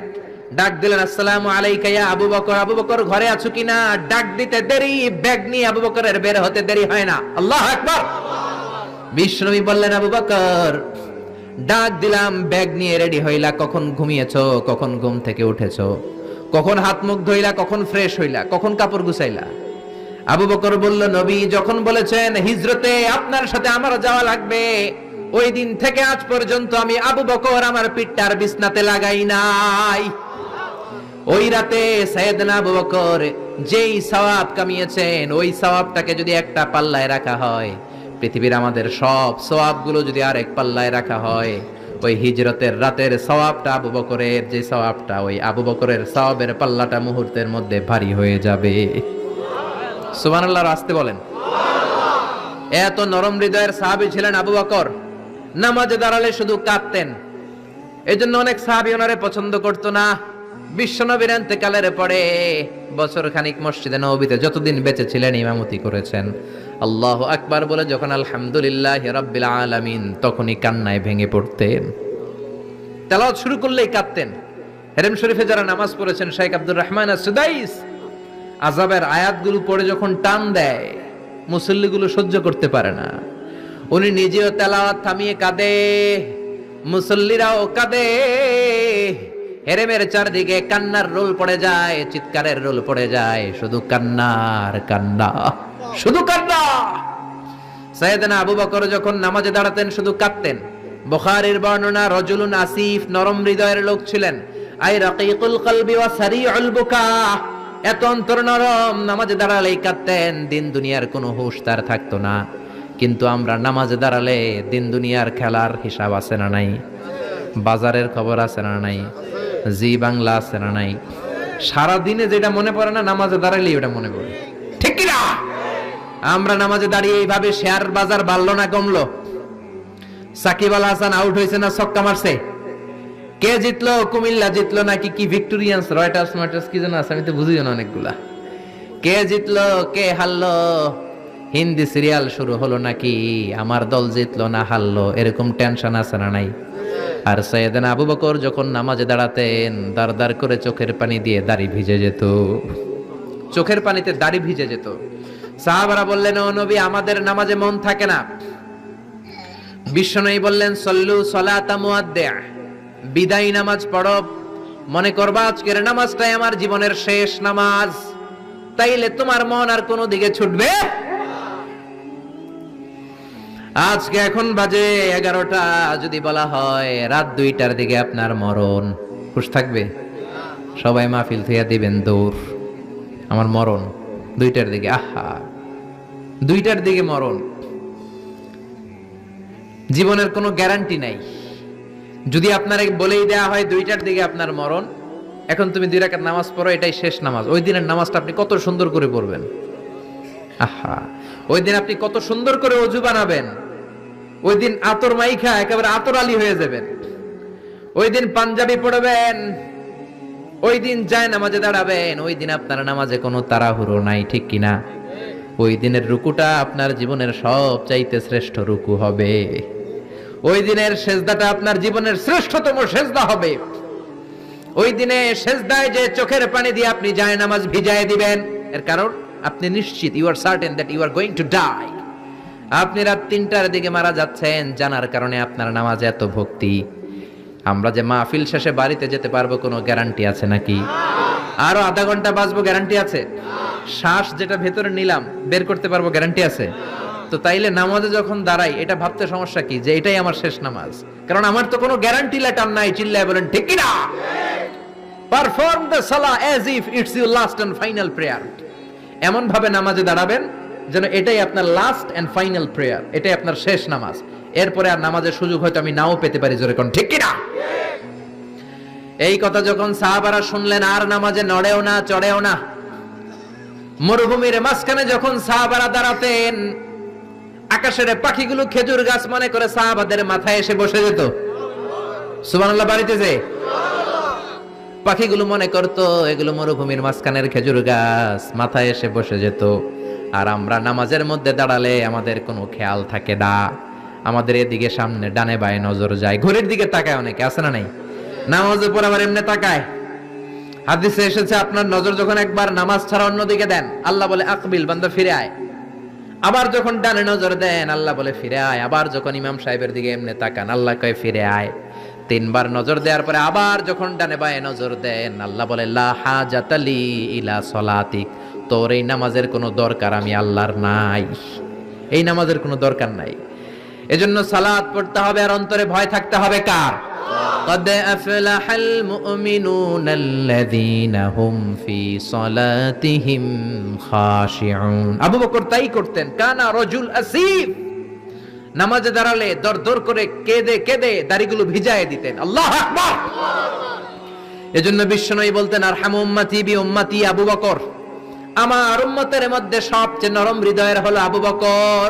ডাক দিলেন, আসসালামু আলাইকা ইয়া আবু বকর। আবু বকর ঘরে আছো কিনা? ডাক দিতে দেরি, ব্যাগ নিয়ে আবু বকরের বের হতে দেরি হয় না। আল্লাহু আকবার। বিশ্বনবী বললেন, আবু বকর, ডাক দিলাম, ব্যাগ নিয়ে রেডি হইলা, কখন ঘুমিয়েছো, কখন ঘুম থেকে উঠেছো, কখন হাত মুখ ধইলা, কখন ফ্রেশ হইলা, কখন কাপড় গুছাইলা? আবু বকর বলল, নবী যখন বলেছেন হিজরতে আপনার সাথে আমার যাওয়া লাগবে, ওই দিন থেকে আজ পর্যন্ত আমি আবু বকর আমার পিঠটার বিছনাতে লাগাই নাই। ওই রাতে সাইয়েদনা আবু বকর যেই সওয়াব কামিয়েছেন, ওই সওয়াবটাকে যদি একটা পাল্লায় রাখা হয়, পৃথিবীর আমাদের সব সওয়াবগুলো যদি আরেক পাল্লায় রাখা হয়, ওই হিজরতের রাতের সওয়াবটা আবু বকরের যে সওয়াবটা, ওই আবু বকরের সওয়াবের পাল্লাটা মুহূর্তের মধ্যে ভারী হয়ে যাবে। সুবহানাল্লাহ। আসতে বলেন। এত নরম হৃদয়ের সাহাবী ছিলেন আবু বকর। নামাজে দাঁড়ালে শুধু কাঁদতেন। এজন্য অনেক সাহাবী ওনারে পছন্দ করতো না। বিশ্বনবীর ইন্তেকালের পরে বছর খানিক মসজিদে নববীতে যতদিন বেঁচে ছিলেন ইমামতি করেছেন। আল্লাহু আকবার বলে যখন আলহামদুলিল্লাহি রাব্বিল আলামিন, তখনই কান্নায় ভেঙে পড়তেন। তেলাওয়াত শুরু করলেই কাঁদতেন। হেরেম শরীফে যারা নামাজ পড়েছেন, শেখ আব্দুর রহমান আস-সুদাইস আযাবের আয়াতগুলো পড়ে যখন টান দেয়, মুসল্লিগুলো সহ্য করতে পারে না। উনি নিজেও তেলাওয়াত থামিয়ে কাঁদে, মুসল্লিরাও কাঁদে। হেরেমের চারদিকে কান্নার রোল পড়ে যায়, চিৎকারের রোল পড়ে যায়, শুধু কান্নার কান্না, শুধু কান্না। সাইয়েদনা আবু বকর যখন নামাজে দাঁড়াতেন শুধু কাঁদতেন। বুখারীর বর্ণনা, রজুলুন আসিফ, নরম হৃদয়ের লোক ছিলেন। আই রাকিকুল কলবি ওয়া সারিউল বুকা। এত অন্তর নরম, নামাজে দাঁড়ালেই কাঁদতেন। দিন দুনিয়ার কোনো হুঁশ তার থাকতো না। কিন্তু আমরা নামাজে দাঁড়ালে দিন দুনিয়ার খেলার হিসাব আছে না নাই? বাজারের খবর আছে না নাই? জি বাংলা আছে না নাই? সারাদিনে যেটা মনে পড়ে না নামাজে দাঁড়ালেই ওটা মনে পড়ে, ঠিক কি না? আমরা নামাজে দাঁড়িয়ে এইভাবে শেয়ার বাজার বাড়লো না কমলো? সাকিব আল হাসান আউট হয়েছে না ছক্কা মারছে? কে জিতলো? কুমিল্লা জিতলো নাকি কি ভিক্টোরিয়ান্স রয়টার্স কি যেন আছে, আমি তো বুঝি না অনেকগুলা। কে জিতলো কে হারলো? হিন্দি সিরিয়াল শুরু হলো নাকি আমার দল জিতলো না হারলো, এরকম টেনশন আছে না নাই? আর সাইয়েদনা আবু বকর যখন নামাজে দাঁড়াতেন দাঁড় দাঁড় করে চোখের পানি দিয়ে দাড়ি ভিজে যেত, চোখের পানিতে দাড়ি ভিজে যেত। সাহাবারা বললেন, ও নবী, আমাদের নামাজে মন থাকে না। বিশ্বনবী বললেন, সল্লু সলাতা মুআদ্দিআ, বিদায় নামাজ পড়ো, মনে করবা আজকের নামাজটাই আমার জীবনের শেষ নামাজ, তাইলে তোমার মন আর কোনো দিকে ছুটবে। আজকে এখন বাজে 11টা, যদি বলা হয় রাত 2টার দিকে আপনার মরণ, খুশ থাকবে? সবাই মাহফিল থেকে দিবেন দৌড়, আমার মরণ 2টার দিকে। আহা, 2টার দিকে মরণ, জীবনের কোনো গ্যারান্টি নাই। যদি আপনার বলেই দেয়া হয় 2টার দিকে আপনার মরণ, এখন তুমি 2 রাকাত নামাজ পড়ো, এটাই শেষ নামাজ, ওই দিনের নামাজটা আপনি কত সুন্দর করে পড়বেন। আহা, ওই দিন আপনি কত সুন্দর করে ওযু বানাবেন, ওই দিন আতর মাইখা একেবারে আতর আলী হয়ে যাবেন, ওই দিন পাঞ্জাবি পড়বেন, ওই দিন যায় নামাজে দাঁড়াবেন, ওই দিন আপনার নামাজে কোনো তাড়াহুড়ো নাই, ঠিক কিনা? ওই দিনের রুকুটা আপনার জীবনের সবচাইতে শ্রেষ্ঠ রুকু হবে, ওই দিনের সেজদাটা আপনার জীবনের শ্রেষ্ঠতম সেজদা হবে। ওই দিনে সেজদায় যে চোখের পানি দিয়ে আপনি যায় নামাজ ভিজায় দিবেন, এর কারণ আপনি নিশ্চিত, you are certain that you are going to die. আপনি রাত 3টার দিকে মারা যাচ্ছেন জানার কারণে আপনার নামাজে এত ভক্তি। আমরা যে মাহফিল শেষে বাড়িতে যেতে পারবো কোনো গ্যারান্টি আছে নাকি? আরো আধা ঘন্টা বাঁচবো, গ্যারান্টি আছে? শ্বাস যেটা ভেতরে নিলাম বের করতে পারবো, গ্যারান্টি আছে? তো তাইলে নামাজে যখন দাঁড়াই এটা ভাবতে সমস্যা কি যে এটাই আমার শেষ নামাজ? কারণ আমার তো কোনো গ্যারান্টি লেটার নাই। চিল্লায় বলেন ঠিক কি না? Perform the salah as if it's your last and final prayer. এমন ভাবে নামাজে দাঁড়াবেন যেন এটাই আপনার লাস্ট এন্ড ফাইনাল প্রেয়ার, এটাই আপনার শেষ নামাজ। এরপরে আর নামাজের সুযোগ হয়তো আমি নাও পেতে পারি, জোরে কোন ঠিক কি না? এই কথা যখন সাহাবারা শুনলেন আর নামাজে নড়েও না চড়েও না। মরুভূমির মাঝখানে যখন সাহাবারা দাঁড়াতেন, আকাশের পাখিগুলো খেজুর গাছ মনে করে সাহাবাদের মাথায় এসে বসে যেত। সুবহানাল্লাহ বাড়িতেছে? পাখিগুলো মনে করতো এগুলো মরুভূমির মাঝখানের খেজুর গাছ, মাথায় এসে বসে যেত। আর আমরা নামাজের মধ্যে দাঁড়ালে আমাদের কোনো খেয়াল থাকে না, আমাদের এদিকে সামনে ডানে বায়ে নজর যায়, ঘড়ির দিকে তাকায়, অনেকে আছে না নাই? নামাজের পর আবার এমনি তাকায়। হাদিসে এসেছে আপনার নজর যখন একবার নামাজ ছাড়া অন্যদিকে দেন, আল্লাহ বলে আকবিল, বান্দা ফিরে আয়। আবার যখন ডানে নজর দেন, আল্লাহ বলে ফিরে আয়। আবার যখন ইমাম সাহেবের দিকে এমনি তাকান, আল্লাহ কয় ফিরে আয়। 3বার নজর দেওয়ার পরে আবার যখন ডানে বায়ে নজর দেন, আল্লাহ বলে লা হাজাতা লি ইলা সলাতিক, তোর এই নামাজের কোনো দরকার আমি আল্লাহর নাই, এই নামাজের কোনো দরকার নাই। এজন্য সালাত পড়তে হবে আর অন্তরে ভয় থাকতে হবে কার? قد أفلح المؤمنون الذين هم في صلاتهم خاشعون। আবু বকর তাই করতেন, কানা রাজুল আসিফ, নামাজে দাঁড়ালে দরদর করে কেঁদে কেঁদে দাড়িগুলো ভিজায় দিতেন। আল্লাহু আকবার। এজন্য বিশ্বনবী বলতেন, আরহামু উম্মতি বি উম্মতি আবু বকর, আমার উম্মতের মধ্যে সবচেয়ে নরম হৃদয়ের হলো আবু বকর।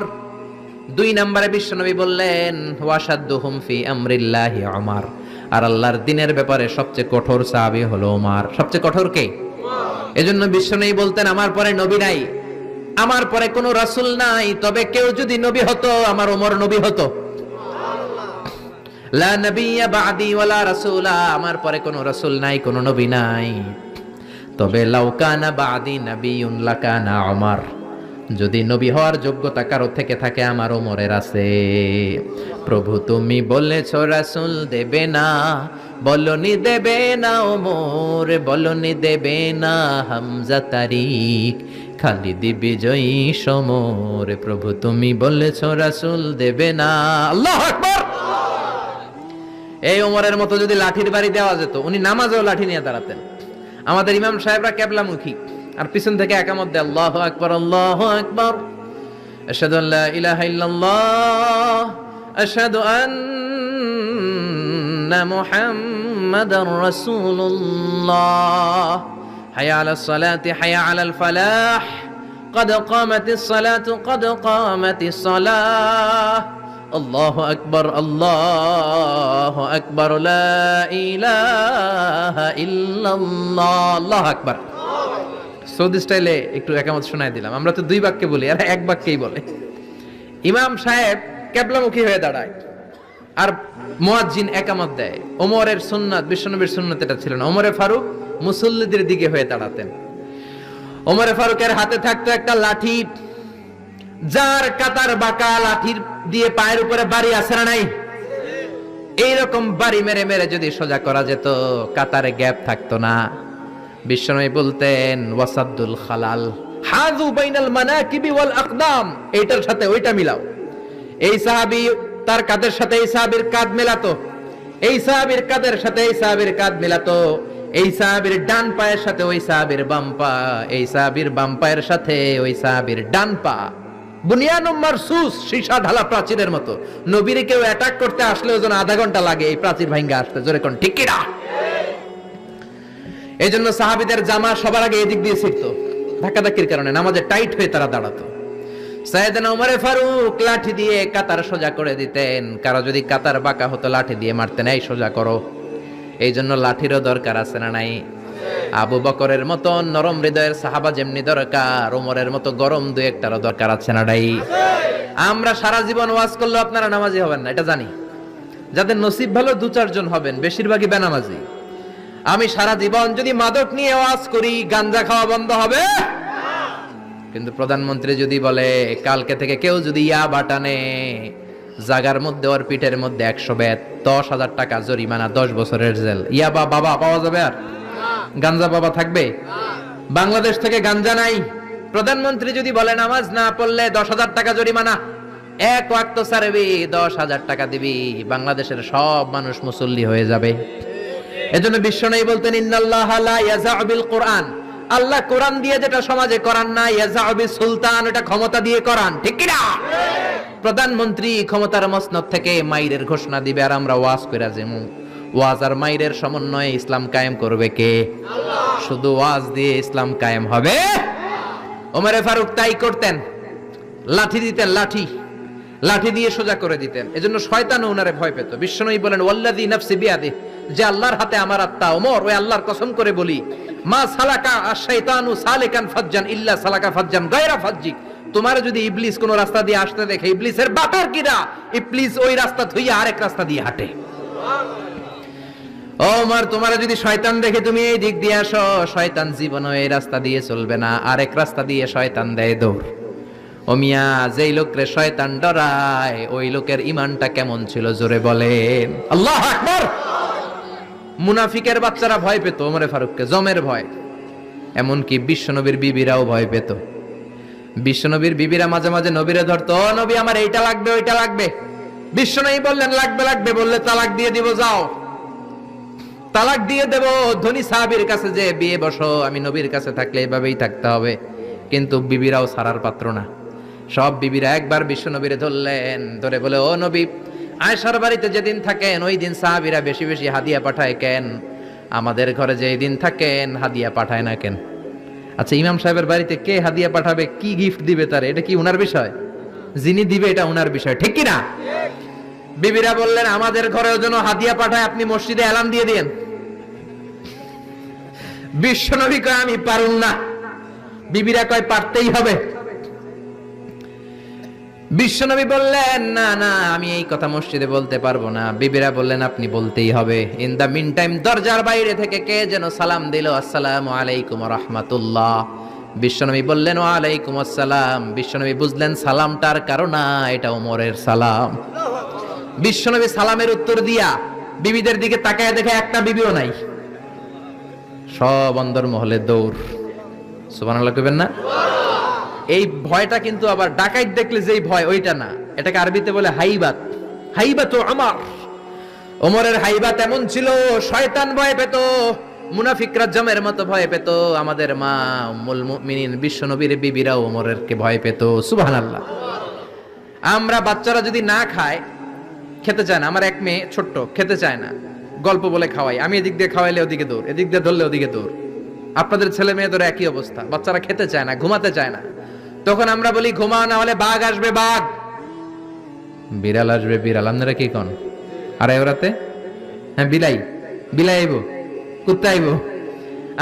2 নম্বরে বিশ্বনবী বললেন, ওয়াশাদ্দুহুম ফি আমরিল্লাহি উমর, আর আল্লাহর দ্বীনের ব্যাপারে সবচেয়ে কঠোর সাহাবী হলো ওমর। সবচেয়ে কঠোর কে? এজন্য বিশ্বনবী বলতেন, আমার পরে নবী নাই, আমার পরে কোনো রাসূল নাই, তবে কেউ যদি নবী হতো আমার ওমর নবী হতো। লা নবিয়্যা বা'দি ওয়ালা রাসূলা, আমার পরে কোনো রাসূল নাই, কোনো নবী নাই, তবে লাউ কানা বা'দি নাবিয়্যুন লাকানা ওমর, যদি নবী হওয়ার যোগ্যতা কারো থেকে থাকে আমার ওমরের আছে। প্রভু তুমি বলেছ রাসূল দেবে না, বলনি দেবে না ওমর, বলনি দেবে না হামজা তারিক, খালিদ বিজয়ী সমর। প্রভু তুমি বলেছ রাসূল দেবে না। আল্লাহু আকবার। এই ওমরের মতো যদি লাঠির বাড়ি দেওয়া যেত, উনি নামাজেও লাঠি নিয়ে দাঁড়াতেন। আমাদের ইমাম সাহেবরা কেবলামুখী, আর পিছন থেকে একামত দেয়, আল্লাহু আকবার, আল্লাহু আকবার, আশহাদু আল্লা ইলাহা ইল্লাল্লাহ, আশহাদু আন্না মুহাম্মাদার রাসূলুল্লাহ হাইয়া আলাস সালাতি হাইয়া আলাল ফালাহ قد قامت الصلاة قد قامت الصلاة الله أكبر الله أكبر لا إله إلا الله الله أكبর সৌদি স্টাইলে একটু একামত শোনায় দিলাম। আমরা তো দুই বাক্যে বলি, আর এক বাক্যেই বলে। ইমাম সাহেব কিবলামুখী হয়ে দাঁড়ায় আর মুয়াজ্জিন একামত দেয়। ওমরের সুন্নাত, বিশ্বনবীর সুন্নাত এটা ছিল না। ওমরে ফারুক মুসল্লিদের দিকে হয়ে দাঁড়াতেন। ওমরে ফারুকের হাতে থাকতো একটা লাঠি, যার কাতার বাঁকা, লাঠির দিয়ে পায়ের উপরে বাড়ি আছে না নাই? এইরকম বাড়ি মেরে মেরে যদি সোজা করা যেত, কাতারে গ্যাপ থাকতো না। বিশ্বনবী বলতেন ওয়াসাদুল খালাল, হাযু বাইনাল মানাকিবি ওয়াল আকদাম, এইটার সাথে ওইটা মিলাও। এই সাহাবী তার কাঁধের সাথে এই সাহাবীর কাঁধ মেলাতো, এই সাহাবীর কাঁধের সাথে এই সাহাবীর কাঁধ মেলাতো, এই সাহাবীর ডান পায়ের সাথে ওই সাহাবীর বাম পা, এই সাহাবীর বাম পায়ের সাথে ওই সাহাবীর ডান পা। বুনিয়ানুম মারসুস, সীসা ঢালা প্রাচীরের মতো। নবীরে কেউ অ্যাটাক করতে আসলেও যেন আধা ঘন্টা লাগে এই প্রাচীর ভাঙ্গা আসতে। জোরে কোন ঠিক কি না? এই জন্য সাহাবীদের জামা সবার আগে এদিক দিয়ে ছিটতো, ধাক্কাধাক্কির কারণে নামাজে টাইট হয়ে তারা দাঁড়াতো। সাইয়েদনা ওমরে ফারুক লাঠি দিয়ে কাতার সোজা করে দিতেন। কারো যদি কাতার বাঁকা হতো লাঠি দিয়ে মারতেন, এই সোজা করো। এই জন্য লাঠিরও দরকার আছে না নাই? আবু বকরের মতো নরম হৃদয়ের সাহাবা যেমনি দরকার, ওমরের মতো গরম দুই একটারও দরকার আছে না নাই? আমরা সারা জীবন ওয়াজ করলে আপনারা নামাজি হবেন না, এটা জানি। যাদের নসিব ভালো দু চারজন হবেন, বেশিরভাগই বেনামাজি। আমি সারা জীবন যদি মাদক নিয়ে ওয়াজ করি, গাঞ্জা খাওয়া বন্ধ হবে? কিন্তু প্রধানমন্ত্রী যদি বলে কালকে থেকে কেউ যদি ইয়াবা টানে, জাগার মধ্যে ওর পিঠের মধ্যে 100 বেত, 10,000 টাকা জরিমানা, 10 বছরের জেল। ইয়াবা বাবা পাওয়া যাবে? আর গাঞ্জা বাবা থাকবে? বাংলাদেশ থেকে গাঞ্জা নাই। প্রধানমন্ত্রী যদি বলে নামাজ না পড়লে 10,000 টাকা জরিমানা, এক ওয়াক্ত সারবি 10,000 টাকা দিবি, বাংলাদেশের সব মানুষ মুসল্লি হয়ে যাবে। এজন্য বিশ্বনবী বলতেন ইন্নাল্লাহা লা ইয়াযা'ু বিল কুরআন, আল্লাহ কোরআন দিয়ে যেটা সমাজে করান না, ইয়াযা'ু বিস সুলতান, এটা ক্ষমতা দিয়ে করান। ঠিক কি না? প্রধানমন্ত্রী ক্ষমতার মসনদ থেকে মাইরের ঘোষণা দিবে, আর আমরা ওয়াজ কইরা যামু। ওয়াজ আর মাইরের সমন্বয়ে ইসলাম কায়েম করবে কে? আল্লাহ। শুধু ওয়াজ দিয়ে ইসলাম কায়েম হবে? ওমরে ফারুক তাই করতেন, লাঠি দিতেন, লাঠি দিয়ে সোজা করে দিতেন। এজন্য শয়তানও ওনারে ভয় পেত। বিশ্বনবী বলেন ওয়াল্লাযী নাফসি বিয়াদিহি, যে আল্লাহর হাতে আমার আত্মা, ওমর ওই আল্লাহর কসম করে বলি, মা সালাকা আশ-শাইতানু সালিকান ফাজ্জান ইল্লা সালাকা ফাজ্জান গায়রা ফাজ্জিক, তোমার যদি ইবলিস কোন রাস্তা দিয়ে আসতে দেখে, ইবলিসের বাপের কিরা, ইবলিস ওই রাস্তা থুইয়া আরেক রাস্তা দিয়ে হাঁটে। ওমর, তোমার যদি শয়তান দেখে তুমি এই দিক দিয়ে আসো, শয়তান জীবনও এই রাস্তা দিয়ে চলবে না, আরেক রাস্তা দিয়ে শয়তান দেয় দৌড়। ও মিয়া, যেই লোকরে শয়তান ডরায় ওই লোকের ঈমানটা কেমন ছিল জোরে বলেন আল্লাহু আকবার। মুনাফিকের বাচ্চারা ভয় পেত ওমরে ফারুককে, জমের ভয়। এমনকি বিশ্বনবীর বিবিরাও ভয় পেত। বিশ্বনবীর বিবিরা মাঝে মাঝে নবীরে ধরতো, ও নবী আমার এইটা লাগবে ওইটা লাগবে। বিশ্বনবী বললেন লাগবে লাগবে বললে তালাক দিয়ে দিব, যাও তালাক দিয়ে দেব। ধনী সাহাবীর কাছে যে বিয়ে বসো, আমি নবীর কাছে থাকলে এভাবেই থাকতে হবে। কিন্তু বিবিরাও ছাড়ার পাত্র না। সব বিবিরা একবার বিশ্বনবীরে ধরলেন, ধরে বলে, ও নবী, আয়েশার বাড়িতে যেদিন থাকেন ওই দিন সাহাবীরা বেশি বেশি হাদিয়া পাঠায় কেন? আমাদের ঘরে যেই দিন থাকেন হাদিয়া পাঠায় না কেন? আচ্ছা, ইমাম সাহেবের বাড়িতে কে হাদিয়া পাঠাবে, কি গিফট দিবে তার, এটা কি উনার বিষয়? যিনি দিবে এটা উনার বিষয়, ঠিক কি না? বিবিরা বললেন আমাদের ঘরেও যেন হাদিয়া পাঠায়, আপনি মসজিদে এলান দিয়ে দিয়েন। বিশ্বনবী কয় আমি পারুম না, বিবিরা কয় পারতেই হবে। বিশ্বনবী বললেন না না, আমি এই কথা মসজিদে বলতে পারবো না। বিবিরা বললেন আপনি বলতেই হবে। ইন দা মিন টাইম দরজার বাইরে থেকে কে যেন সালাম দিল, আসসালামু আলাইকুম ওয়া রাহমাতুল্লাহ। বিশ্বনবী বললেন ওয়া আলাইকুম আসসালাম। বিশ্বনবী বুঝলেন সালামটার কারণ না, এটা ওমরের সালাম। বিশ্বনবী সালামের উত্তর দিয়া বিবিদের দিকে তাকায় দেখে একটা বিবিও নাই, সব অন্দর মহলে দৌড়। সুবহানাল্লাহ কইবেন না? এই ভয়টা কিন্তু আবার ডাকাইত দেখলে যেই ভয় ওইটা না, এটাকে আরবিতে বলে হাইবাত। হাইবাত আমার ওমরের হাইবাত এমন ছিল, শয়তান ভয় পেত, মুনাফিকরা জমের মতো ভয় পেত। আমাদের মা উম্মুল মুমিনিন বিশ্বনবীর বিবিরা ওমরের কে ভয় পেত। সুবহানাল্লাহ। আমরা বাচ্চারা যদি না খায়, খেতে চায় না, আমার এক মেয়ে ছোট্ট খেতে চায় না, গল্প বলে খাওয়াই, আমি এদিক দিয়ে খাওয়াইলে ওদিকে দৌড়, এদিক দিয়ে ধরলে ওদিকে দৌড়। আপনাদের ছেলে মেয়েদের একই অবস্থা, বাচ্চারা খেতে চায় না, ঘুমাতে চায় না। তখন আমরা বলি ঘুমাও না হলে বাঘ আসবে, বাঘ, বিড়াল আসবে, বিড়াল। আপনারা কি কন? আরে ওরাতে হ্যাঁ বিলাই, বিলাই আইব, কুত্তা আইব।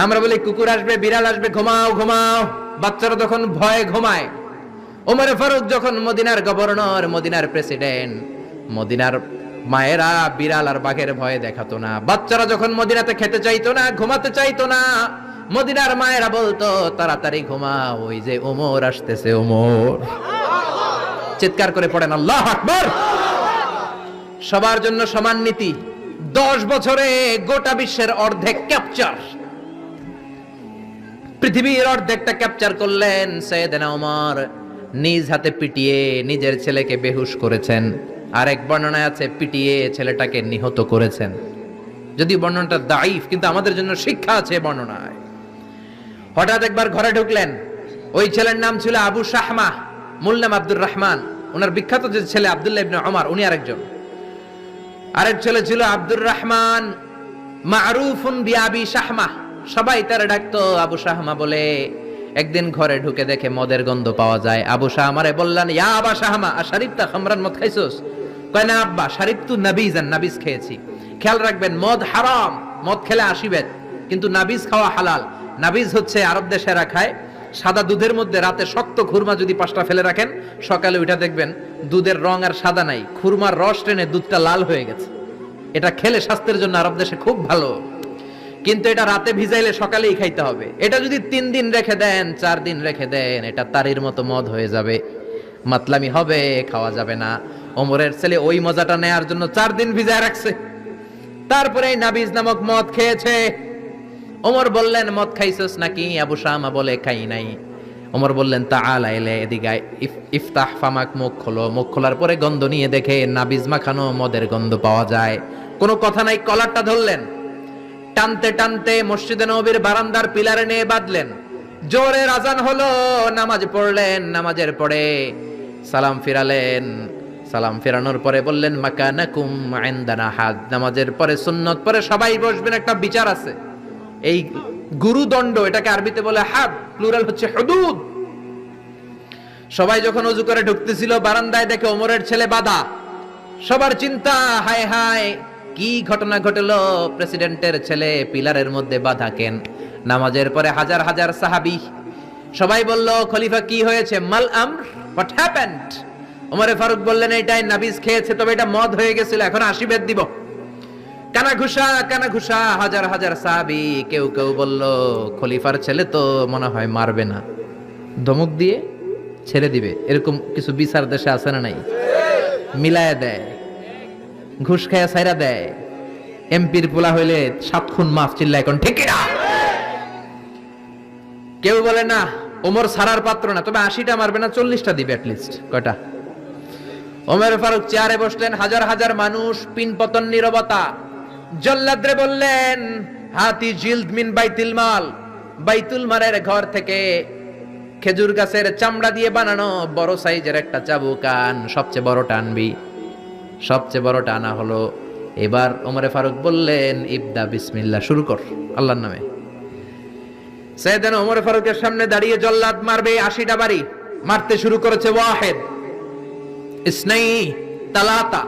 আমরা বলি কুকুর আসবে, বিড়াল আসবে, ঘুমাও ঘুমাও। বাচ্চারা তখন ভয়ে ঘুমায়। ওমর ফারুক যখন মদিনার গভর্নর, মদিনার প্রেসিডেন্ট, মদিনার মায়েরা বিড়াল আর বাঘের ভয়ে দেখাতো না। বাচ্চারা যখন মদিনাতে খেতে চাইতো না, ঘুমাতে চাইতো না, মদিনার মায়েরা বলতো তাড়াতাড়ি ঘুমাও, ওই যে ওমর আসতেছে, ওমর। চিৎকার করে পড়েন আল্লাহু আকবার। সবার জন্য সমান নীতি। 10 বছরে গোটা বিশ্বের অর্ধেক ক্যাপচার, পৃথিবীর অর্ধেকটা ক্যাপচার করলেন সৈয়দনা ওমর। নিজ হাতে পিটিয়ে নিজের ছেলেকে বেহুশ করেছেন। আরেক বর্ণনায় আছে পিটিয়ে ছেলেটাকে নিহত করেছেন। যদি বর্ণনাটা দাইফ, কিন্তু আমাদের জন্য শিক্ষা আছে বর্ণনায়। হঠাৎ একবার ঘরে ঢুকলেন। ওই ছেলের নাম ছিল আবু শাহমা, মূল নাম আব্দুর রহমান। ওনার বিখ্যাত যে ছেলে আব্দুল্লাহ ইবনে ওমর, উনি আরেকজন। আরেক ছেলে ছিল আব্দুর রহমান, মারুফুন বিআবি শাহমা, সবাই তার ডাকতো আবু শাহমা বলে। একদিন ঘরে ঢুকে দেখে মদের গন্ধ পাওয়া যায়। আবু শাহমারে বললেন, ইয়া আবা শাহমা আশারিবতা খামরান, মদ খাইছস? কয় না আব্বা, শারিবতু নাবিজান, নাবিজ খেয়েছি। খেয়াল রাখবেন, মদ হারাম, মদ খেলে আসিবেন, কিন্তু নাবিজ খাওয়া হালাল। নাবিজ হচ্ছে আরব দেশেরা খায়, সাদা দুধের মধ্যে রাতে শক্ত খুরমা যদি 5টা ফেলে রাখেন, সকালে ওইটা দেখবেন দুধের রং আর সাদা নাই, খুরমার রস টেনে দুধটা লাল হয়ে গেছে। এটা খেলে স্বাস্থ্যের জন্য আরব দেশে খুব ভালো, কিন্তু এটা রাতে ভিজাইলে সকালেই খাইতে হবে। এটা যদি 3 দিন রেখে দেন, 4 দিন রেখে দেন, এটা তারির মতো মদ হয়ে যাবে, মাতলামি হবে, খাওয়া যাবে না। ওমরের ছেলে ওই মজাটা নেয়ার জন্য 4 দিন ভিজায় রাখছে, তারপরে নাবিজ নামক মদ খেয়েছে। ওমর বললেন, মদ খাইছস নাকি? আবু শামা বলে, খাই নাই। ওমর বললেন, তাআলা এলে, এদিকে ইফতাহ ফামাক, মুখ খোলো। মুখ খোলার পরে গন্ধ নিয়ে দেখে নাবিজ মাখানো মদের গন্ধ পাওয়া যায়। কোনো কথা নাই, কলারটা ধরলেন, টানতে টানতে মসজিদে নববীর বারান্দার পিলারে নিয়ে বাঁধলেন। জোরে আজান হলো, নামাজ পড়লেন। নামাজের পরে সালাম ফিরালেন। সালাম ফেরানোর পরে বললেন, মাকানাকুম ইনদানা হাদ। নামাজের পরে সুন্নত পরে সবাই বসবেন, একটা বিচার আছে। এই গুরুদণ্ড, এটাকে আরবিতে বলে হাদ, প্লুরাল হচ্ছে হুদুদ। সবাই যখন ওযু করে ঢুকতেছিল, বারান্দায় দেখে ওমরের ছেলে বাধা। সবার চিন্তা, হায় হায় কি ঘটনা ঘটলো, প্রেসিডেন্টের ছেলে পিলারের মধ্যে বাধা কেন? নামাজের পরে হাজার হাজার সাহাবী সবাই বলল, খলিফা কি হয়েছে? মাল আমর, হোয়াট হ্যাপেন্ড? ওমরে ফারুক বললেন, এটাই নাবিজ খেয়েছে, তবে এটা মদ হয়ে গেছিল, এখন 80 বেদ দিব। কানা ঘুষা, কানা ঘুষা, হাজার হাজার সাহাবী। কেউ কেউ বলল, খলিফার ছেলে তো মনে হয় মারবে না, ধমক দিয়ে ছেড়ে দিবে। এরকম কিছু বিচার দেশে আছে না নাই? মিলায় দেয়, ঘুষ খায়া ছাইরা দেয়। এমপির পোলা হইলে 7 খুন মাফ, চিল্লা এখন ঠিক না? কেউ বলে না, ওমর সারার পাত্র না, তবে 80টা মারবে না, 40টা দিবে অ্যাটলিস্ট। কয়টা? ওমর ফারুক চেয়ারে বসলেন, হাজার হাজার মানুষ, পিনপতন, নীরবতা। জল্লাদরে বললেন, হাতি জিলদ মিন বাইতুল মাল, বাইতুল মালের ঘর থেকে খেজুর গাছের চামড়া দিয়ে বানানো বড় সাইজের একটা চাবুক আন, সবচেয়ে বড়টা আনবি। সবচেয়ে বড়টা আনা হলো। এবার ওমরে ফারুক বললেন, ইবদা বিসমিল্লাহ, শুরু কর আল্লাহর নামে। সাইয়েদনা ওমর ফারুকের সামনে দাঁড়িয়ে জল্লাদ মারবে 80টা বাড়ি। মারতে শুরু করেছে, ওয়াহিদ, ইসনাই, তালাতা,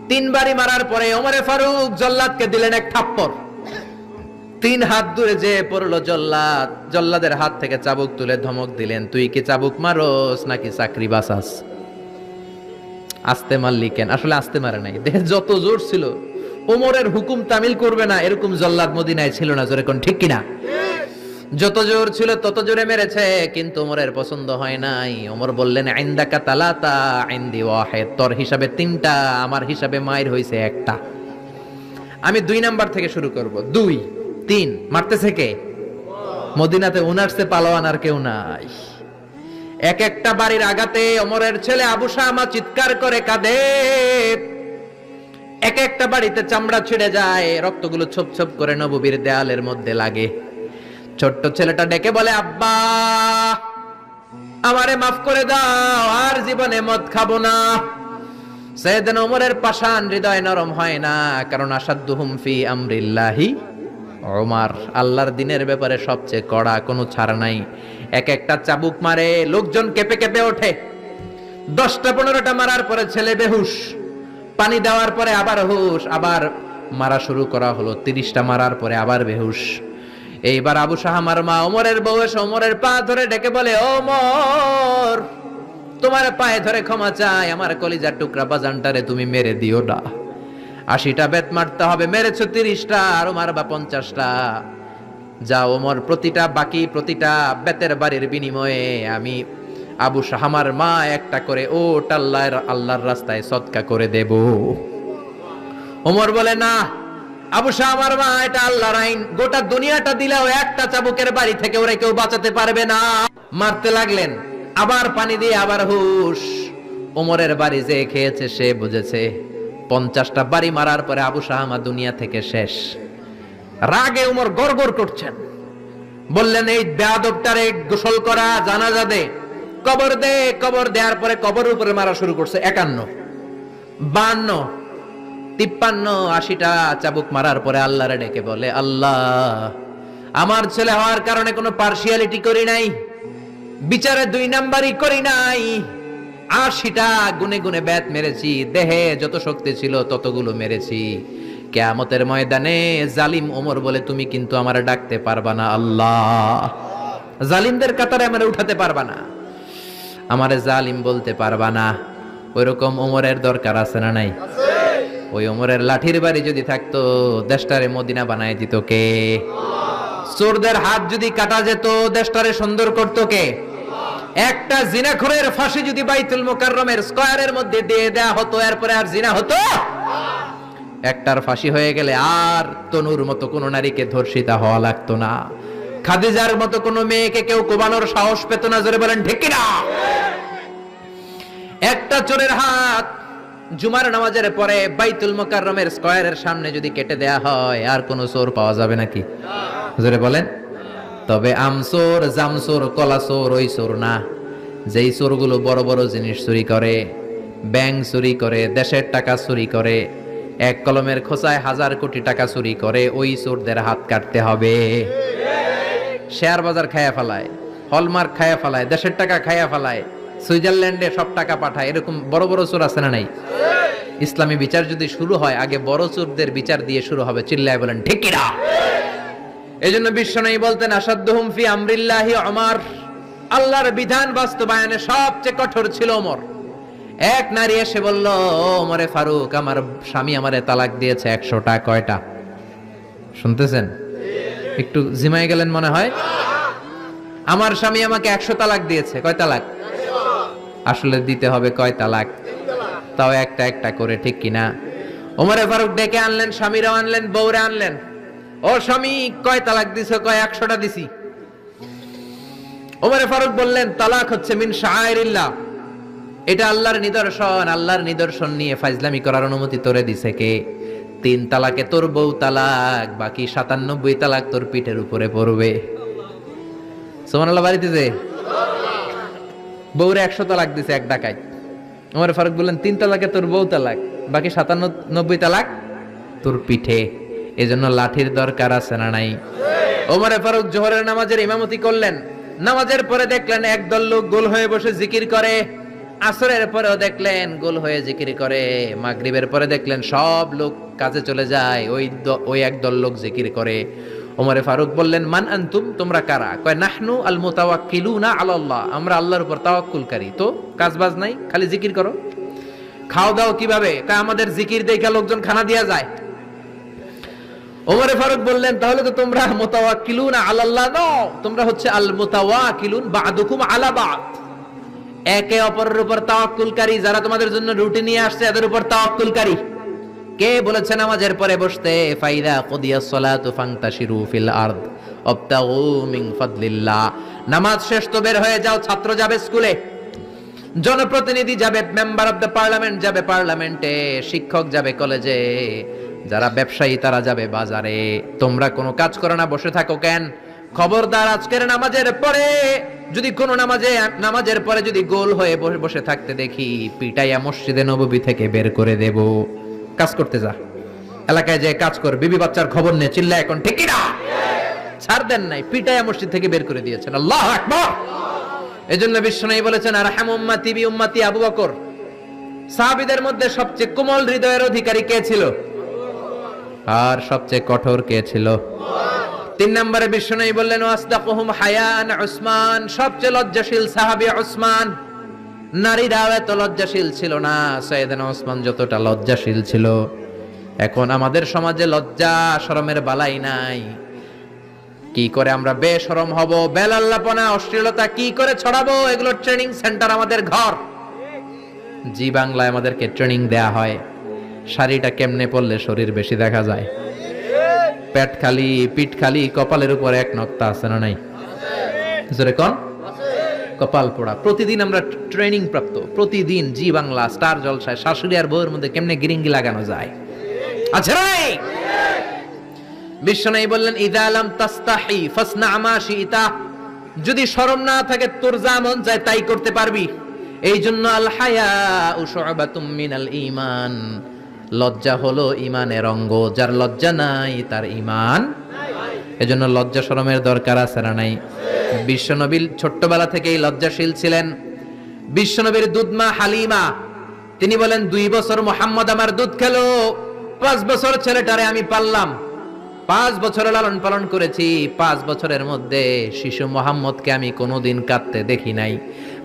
3 বাড়ি মারার পরে ওমরে ফারুক জল্লাদকে দিলেন এক থাপ্পড়। 3 হাত দূরে যে পড়লো জল্লাদ। জল্লাদের হাত থেকে চাবুক তুলে ধমক দিলেন, তুই কি চাবুক মারোস নাকি চাকরি বাঁচাস? আস্তে মারলি কেন? আসলে আস্তে মারে নাই, দেহে যত জোর ছিল। ওমরের হুকুম তামিল করবে না এরকম জল্লাদ মদিনায় ছিল না, জোরে কোন ঠিক কিনা? যত জোর ছিল তত জোরে মেরেছে, কিন্তু ওমরের পছন্দ হয় নাই। ওমর বললেন, ইনদাকা তালাতা ইনদি ওয়াহিদ, তোর হিসাবে 3টা, আমার হিসাবে মায়ের হইছে 1টা। আমি 2 নাম্বার থেকে শুরু করব। 2, 3 মারতেছে কে? মদিনাতে উনারসে পালোয়ান আর কেউ নাই। এক একটা বাড়ির আঘাতে ওমরের ছেলে আবু শামা চিৎকার করে কাঁদে। এক একটা বাড়িতে চামড়া ছিঁড়ে যায়, রক্তগুলো ছোপ ছোপ করে নববীর দেয়ালের মধ্যে লাগে। ছোট্ট ছেলেটা ডেকে বলে, আব্বা আমারে মাফ করে দাও, আর জীবনে মদ খাবো না। সাইয়েদনা ওমরের পাষাণ হৃদয় নরম হয় না, কারণ আসাদ্দুহুম ফি আমরিল্লাহি ওমর, আল্লাহর দিনের ব্যাপারে সবচেয়ে কড়া, কোনো ছাড় নাই। এক একটা চাবুক মারে, লোকজন কেঁপে কেঁপে ওঠে। 10টা 15টা মারার পরে ছেলে বেহুশ, পানি দেওয়ার পরে আবার হুশ, আবার মারা শুরু করা হলো। 30টা মারার পরে আবার বেহুশ। এইবার আবু শাহামার মা ওমরের বউ এসে ওমরের পা ধরে ডেকে বলে, ওমর, তোমার পায়ে ধরে ক্ষমা চাই, আমার কলিজার টুকরা বাজানটারে তুমি মেরে দিও না। 80টা বেত মারতে হবে, মেরেছো 30টা, আরো মারবা 50টা। যা ওমর, প্রতিটা বেতের বাড়ির বিনিময়ে আমি আবু শাহামার মা একটা করে ওট আল্লাহর রাস্তায় সদকা করে দেব। ওমর বলে, না আবু শাহামার মা, এটা আল্লাহর আইন, গোটা দুনিয়াটা দিলেও একটা চাবুকের বাড়ি থেকে ওরা কেউ বাঁচাতে পারবে না। মারতে লাগলেন, আবার পানি দিয়ে আবার হুশ। ওমরের বাড়ি যে খেয়েছে সে বুঝেছে। 50টা বাড়ি মারার পরে আবু শাহামা দুনিয়া থেকে শেষ। রাগে ওমর গড়গড় করছেন, বললেন, এই বেয়াদবটারে গোসল করা, জানাজা দে, কবর দে। কবর দেওয়ার পরে কবরের উপরে মারা শুরু করছে। 51, 52, 53, 80টা চাবুক মারার পরে আল্লাহরে ডেকে বলে, আল্লাহ, আমার ছেলে হওয়ার কারণে কোনো পার্সিয়ালিটি করি নাই, বিচারে 2 নাম্বারই করি নাই। 80টা গুনে গুনে বেত মেরেছি, দেহে যত শক্তি ছিল ততগুলো মেরেছি। কিয়ামতের ময়দানে জালিম ওমর বলে তুমি কিন্তু আমার ডাকতে পারবা না আল্লাহ, জালিমদের কাতারে আমারে উঠাতে পারবা না, আমারে জালিম বলতে পারবা না। ওইরকম ওমরের দরকার আছে না নাই? ওই ওমরের লাঠির বাড়ি যদি থাকতো, দেশটারে মদিনা বানায় দিত কে? চোরদের হাত যদি কাটা যেত, দেশটারে সুন্দর করতো কে? একটা জিনাখোরের ফাঁসি যদি বাইতুল মুকাররমের স্কয়ারের মধ্যে দিয়ে দেয়া হতো, এরপরে আর জিনা হতো? একটার ফাঁসি হয়ে গেলে আর তনুর মতো কোন নারীকে ধর্ষিতা হওয়া লাগতো না, খাদিজার মতো কোন মেয়েকে কেউ কোবানোর সাহস পেত না। জোরে বলেন ঠিক কিনা? একটা চোরের হাত জুমার নামাজের পরে বাইতুল মুকাররমের স্কয়ারের সামনে যদি কেটে দেয়া হয়, আর কোন চোর পাওয়া যাবে নাকি? জোরে বলেন। তবে আমচোর, জামচোর, কলাচোর ওই চোর না, যেই চোরগুলো বড় বড় জিনিস চুরি করে, ব্যাংক চুরি করে, দেশের টাকা চুরি করে, এক কলমের খোঁচায় 1000 কোটি টাকা চুরি করে, ওই চোরদের হাত কাটতে হবে। শেয়ার বাজার খায়া ফেলায়, হলমার্ক খায়া ফেলায়, দেশের টাকা খায়া ফেলায়, সুইজারল্যান্ডে সব টাকা পাঠায়, এরকম বড় বড় চোর আছে না নাই? ইসলামী বিচার যদি শুরু হয়, আগে বড় চোরদের বিচার দিয়ে শুরু হবে। চিল্লায় বলেন ঠিক কিনা? এজন্য বিশ্বনবী বলতেন, আসাদ্দুহুম ফি আমরিল্লাহি ওমর, আল্লাহর বিধান বাস্তবায়নে সবচেয়ে কঠোর ছিল ওমর। এক নারী এসে বলল, ওমরে ফারুক, আমার স্বামী আমারে তালাক দিয়েছে 100টা। কয়টা? শুনতেছেন? একটু জিমাই গেলেন মনে হয়। আমার স্বামী আমাকে 100 তালাক দিয়েছে। কয় তালাক? আসলে দিতে হবে কয় তালাক? তাও একটা একটা করে, ঠিক কিনা? ওমরে ফারুক ডেকে আনলেন, স্বামীরাও আনলেন, বউরে আনলেন। ও স্বামী, কয় তালাক দিছো? কয় 100টা দিছি। ওমরে ফারুক বললেন, তালাক হচ্ছে মিন শাআইরিল্লাহ, এটা আল্লাহর নিদর্শন। আল্লাহর নিদর্শন নিয়ে ফাজলামি করার অনুমতি তোরে দিছে কে? 3 তালাকে তোর বউ তালাক, বাকি 97 তালাক তোর পিঠের উপরে পড়বে। সুবহানাল্লাহ। বাড়িতে যে বউরে 100 তালাক দিছে এক ডাকায়, ওমর ফারুক বললেন 3 তালাকে তোর বউ তালাক, বাকি 97 তালাক তোর পিঠে। এজন্য লাঠির দরকার আছে না নাই? ওমর ফারুক জোহরের নামাজের ইমামতি করলেন। নামাজের পরে দেখলেন একদল লোক গোল হয়ে বসে জিকির করে। আসরের পরেও দেখলেন গোল হয়ে জিকির করে। মাগরিবের পরে দেখলেন সব লোক কাজে চলে যায়, ওই একদল লোক জিকির করে। ওমরে ফারুক বললেন, মান আনতুম, তোমরা কারা? কয়, নাহনু আল মুতাওয়াক্কিলুনা আলাল্লাহ, আমরা আল্লাহর উপর তাওয়াক্কুলকারী। তো কাজবাজ নাই, খালি জিকির করো। খাও দাও কিভাবে? কয়, আমাদের জিকির দেখে লোকজন খানা দিয়া যায়। ওমরে ফারুক বললেন, তাহলে তো তোমরা মুতাওয়াক্কিলুনা আলাল্লাহ নও, তোমরা হচ্ছে আল মুতাওয়াক্কিলুন বা'দুকুম আলা বা'দ, একে অপরের উপর তাওয়াক্কুলকারী। যারা তোমাদের জন্য রুটি নিয়ে আসছে এদের উপর তাওয়াক্কুলকারী। কে বলেছে নামাজের পরে বসতে? ফাইদা কুদিয়াস সালাতু ফান্তাশিরু ফিল আরদ ওয়াবতাগু মিন ফাদলিল্লাহ। নামাজ শেষ তো বের হয়ে যাও। ছাত্র যাবে স্কুলে, জনপ্রতিনিধি যাবে, মেম্বার অফ দ্য পার্লামেন্ট যাবে পার্লামেন্টে, শিক্ষক যাবে কলেজে, যারা ব্যবসায়ী তারা যাবে বাজারে। তোমরা কোনো কাজ করো না, বসে থাকো কেন? খবরদার, আজকের নামাজের পরে যদি কোনো নামাজের পরে যদি গোল হয়ে বসে থাকতে দেখি, পিটাইয়া মসজিদে নববী থেকে বের করে দেব। কাজ করতে যা, এলাকায় যে কাজ কর, বিবি বাচ্চার খবর নে, চিল্লা এখন ঠিক কি না? ছাড় দেন নাই, পিটাইয়া মসজিদ থেকে বের করে দিয়েছেন। আল্লাহু আকবার। এজন্য বিশ্বনবী বলেছেন, আরহাম উম্মতি বি উম্মতি আবু বকর। সাহাবীদের মধ্যে সবচেয়ে কোমল হৃদয়ের অধিকারী কে ছিল? আর সবচেয়ে কঠোর কে ছিল? 3 নম্বরে বিশ্বনবী বললেন, ওয়াসদাকুহুম হায়ান উসমান। সবচেয়ে লজ্জাশীল সাহাবী উসমান। নারীরাও এত লজ্জাশীল ছিল না সাইয়েদনা উসমান যতটা লজ্জাশীল ছিল। এখন আমাদের সমাজে লজ্জা শরমের বালাই নাই। কি করে আমরা বেশরম হব, বেলাল্লাপনা, অশ্লীলতা কি করে ছড়াবো, এগুলোর ট্রেনিং সেন্টার আমাদের ঘর। জি বাংলায় আমাদেরকে ট্রেনিং দেয়া হয়, শাড়িটা কেমনে পরলে শরীর বেশি দেখা যায়, পেট খালি, পিঠ খালি, কপালের উপর এক নক্তা আছে না নাই? জোরে কোন? কপাল পোড়া। প্রতিদিন আমরা ট্রেনিং প্রাপ্ত, প্রতিদিন জি বাংলা স্টার জলসায় শাশুড়ি আর বউয়ের মধ্যে কেমনে গিরিঙ্গি লাগানো যায়। আচ্ছা রে, বিশ্বনবী বললেন, ইদা লাম তাস্তাহি ফাসনা মা শিতা। যদি শরম না থাকে, তোর যা মন চায় তাই করতে পারবি। এই জন্য আল হায়াউ শু'বাতুম মিনাল ঈমান। লজ্জা হলো ঈমানের অঙ্গ, যার লজ্জা নাই তার ঈমান নাই। এজন্য লজ্জা শরমের দরকার আছে না নাই? বিশ্বনবী ছোট্টবেলা থেকেই লজ্জাশীল ছিলেন। বিশ্বনবীর দুধমা হালিমা, তিনি বলেন, 2 বছর মুহাম্মদ আমার দুধ খেলো, 5 বছর ছেলেটারে আমি পাললাম, 5 বছর লালন পালন করেছি। 5 বছরের মধ্যে শিশু মুহাম্মদকে আমি কোনোদিন কাঁদতে দেখি নাই।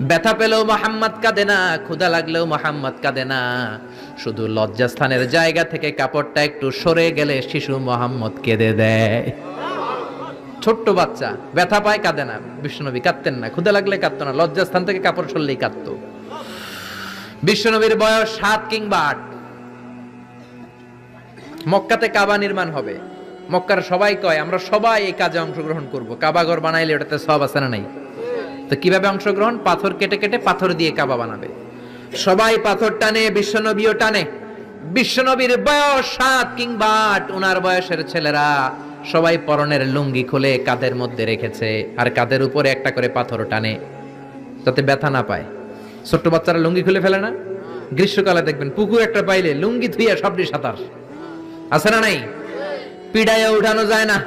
ব্যথা পেলেও মুহাম্মদ কাঁদে না, ক্ষুধা লাগলেও মুহাম্মদ কাঁদে না। শুধু লজ্জাস্থানের জায়গা থেকে কাপড়টা একটু সরে গেলে শিশু মুহাম্মদ কেঁদে দেয়। ছোট্ট বাচ্চা ব্যথা পায়, কাঁদে না। বিশ্বনবী কাঁদতেন না, ক্ষুধা লাগলে কাঁদতো না, লজ্জাস্থান থেকে কাপড় সরলেই কাঁদতো। বিশ্বনবীর বয়স 7 কিংবা 8। মক্কাতে কাবা নির্মাণ হবে। মক্কার সবাই কয়, আমরা সবাই এই কাজে অংশগ্রহণ করব। কাবা ঘর বানাইলে ওটাতে সওয়াব আছে না নাই? তো কিভাবে অংশগ্রহণ? পাথর কেটে কেটে পাথর দিয়ে কাবা বানাবে। সবাই পাথর টানে, বিশ্বনবীও টানে। বিশ্বনবীর বয়স 7 কিংবা 8। ওনার বয়সের ছেলেরা সবাই পরনের লুঙ্গি খুলে কাঁধের মধ্যে রেখেছে, আর কাঁধের উপরে একটা করে পাথর টানে যাতে ব্যথা না পায়। ছোট্ট বাচ্চারা লুঙ্গি খুলে ফেলে না? গ্রীষ্মকালে দেখবেন পুকুর একটা পাইলে লুঙ্গি ধুইয়া সবটি সাঁতার, আছে না নাই? পিড়াইয়া উঠানো যায় না,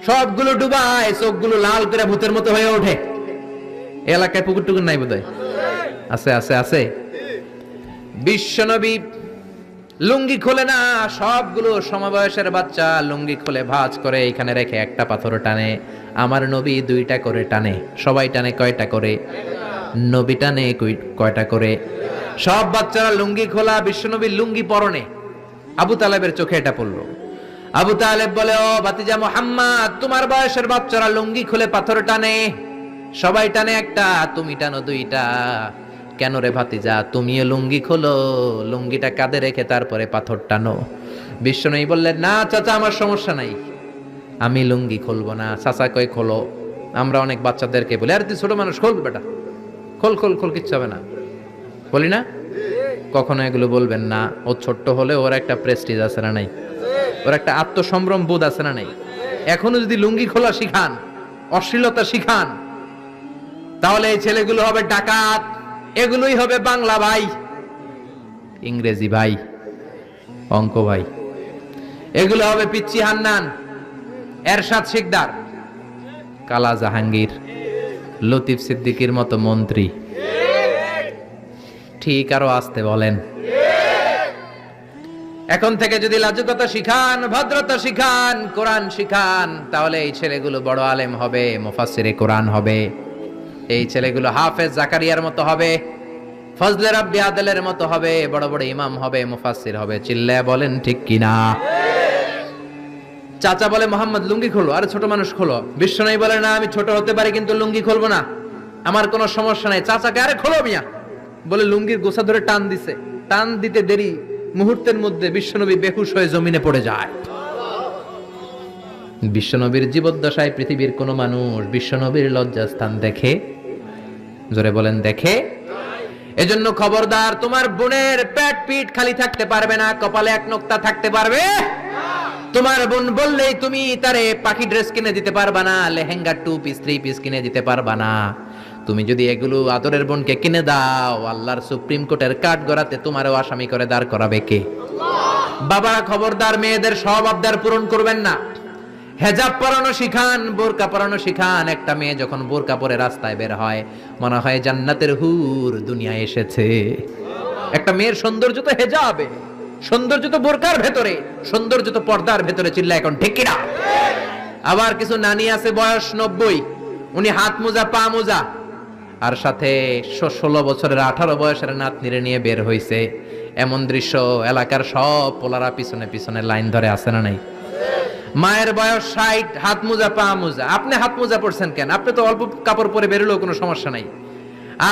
সবগুলো ডুবায়, চোখগুলো লাল করে ভূতের মতো হয়ে ওঠে। এলাকায় পুকুর টুকুর নাই বোধহয়? আছে আছে আছে। বিশ্বনবী লুঙ্গি খোলে না, সবগুলো সমবয়সের বাচ্চা লুঙ্গি খুলে ভাঁজ করে এখানে রেখে একটা পাথর টানে। আমার নবী 2টা করে টানে। সবাই টানে কয়টা করে? নবী টানে কয়টা করে? সব বাচ্চারা লুঙ্গি খোলা, বিশ্বনবীর লুঙ্গি পরনে। আবু তালেবের চোখে এটা পড়লো। আবু তালেব বলে, ও ভাতিজা মুহাম্মদ, তোমার বয়সের বাচ্চারা লুঙ্গি খুলে পাথর টানে, সবাই টানে একটা, তুমি টানো 2টা। কেন রে ভাতিজা, তুমিও লুঙ্গি খোলো, লুঙ্গিটা কাঁধে রেখে তারপরে পাথর টানো। বিশ্বনবী বললেন, না চাচা, আমার সমস্যা নাই, আমি লুঙ্গি খুলবো না। চাচা কই খোলো। আমরা অনেক বাচ্চাদেরকে বলি, আরে তুই ছোট মানুষ, খোল বেটা, খোল খোল খোল, কিচ্ছু হবে না, বলি না? কখনো এগুলো বলবেন না। ও ছোট্ট হলে ওর একটা প্রেস্টিজ আছে না নাই? ওর একটা আত্মসম্ভ্রম বোধ আছে না নাই? এখনো যদি লুঙ্গি খোলা শিখান, অশ্লীলতা শিখান, তাহলে এই ছেলেগুলো হবে ডাকাত, এগুলোই হবে বাংলা ভাই, ইংরেজি ভাই, অঙ্ক ভাই, এগুলো হবে পিচ্চি হান্নান, এরশাদ শিকদার, কালা জাহাঙ্গীর, লতিফ সিদ্দিকীর মতো মন্ত্রী। ঠিক, আরো আসতে বলেন। এখন থেকে যদি লাজুকতা শিখান, ভদ্রতা শিখান, কোরআন শিখান, তাহলে এই ছেলেগুলো বড় আলেম হবে, মুফাসসিরে কোরআন হবে। এই ছেলেগুলো হাফেজ জাকারিয়ার মতো হবে, ফজলে রাব্বি আদলের মতো হবে, বড় বড় ইমাম হবে, মুফাসসির হবে। চিল্লায়া বলেন ঠিক কিনা? চাচা বলে, মোহাম্মদ লুঙ্গি খোলো। আরে ছোট মানুষ খোলো। বিশ্বনবী বলে, না, আমি ছোট হতে পারি কিন্তু লুঙ্গি খুলবো না, আমার কোনো সমস্যা নাই। চাচাকে, আরে খোলো মিয়া, বলে লুঙ্গির গোছা ধরে টান দিছে। টান দিতে দেরি, মুহূর্তের মধ্যে বিশ্বনবী বেহুশ হয়ে জমিনে পড়ে যায়। বিশ্বনবীর জীবদ্দশায় পৃথিবীর কোন মানুষ বিশ্বনবীর লজ্জাস্থান দেখে? জোরে বলেন, দেখে? এজন্য খবরদার, তোমার বোনের পেট পিঠ খালি থাকতে পারবে না, কপালে এক নোক্তা থাকতে পারবে। তোমার বোন বললেই তুমি তারে পাখি ড্রেস কিনে দিতে পারবা না, লেহেঙ্গা 2 পিস 3 পিস কিনে দিতে পারবা না। তুমি যদি এগুলো আদরের বোনকে কিনে দাও, আল্লাহর সুপ্রিম কোর্টের কাঠ গড়াতে তোমারও আসামি করে দাঁড় করাবে কে? বাবা খবরদার, মেয়েদের সব আবদার পূরণ করবেন না। হেজাব পরানো শিখান, বোরকা পরানো শিখান। একটা মেয়ে যখন বোরকা পরে রাস্তায় বের হয়, মনে হয় জান্নাতের হুর দুনিয়ায় এসেছে। একটা মেয়ের সৌন্দর্য তো হেজাবে, সৌন্দর্য তো বোরকার ভেতরে, সৌন্দর্য তো পর্দার ভেতরে। চিল্লা এখন ঠিক কিনা? আবার কিছু নানি আছে বয়স 90, উনি হাত মোজা পা মোজা, আর সাথে 16 বছরের 18 বয়সের নাতনিরে নিয়ে বের হইছে। এমন দৃশ্য এলাকার সব পোলারা পিছনে পিছনে লাইন ধরে আছে না নাই? মায়ের বয়স 60, হাত মোজা পা মোজা। আপনি হাত মোজা পরছেন কেন? আপনি তো অল্প কাপড় পরে বেরোলেও কোনো সমস্যা নাই।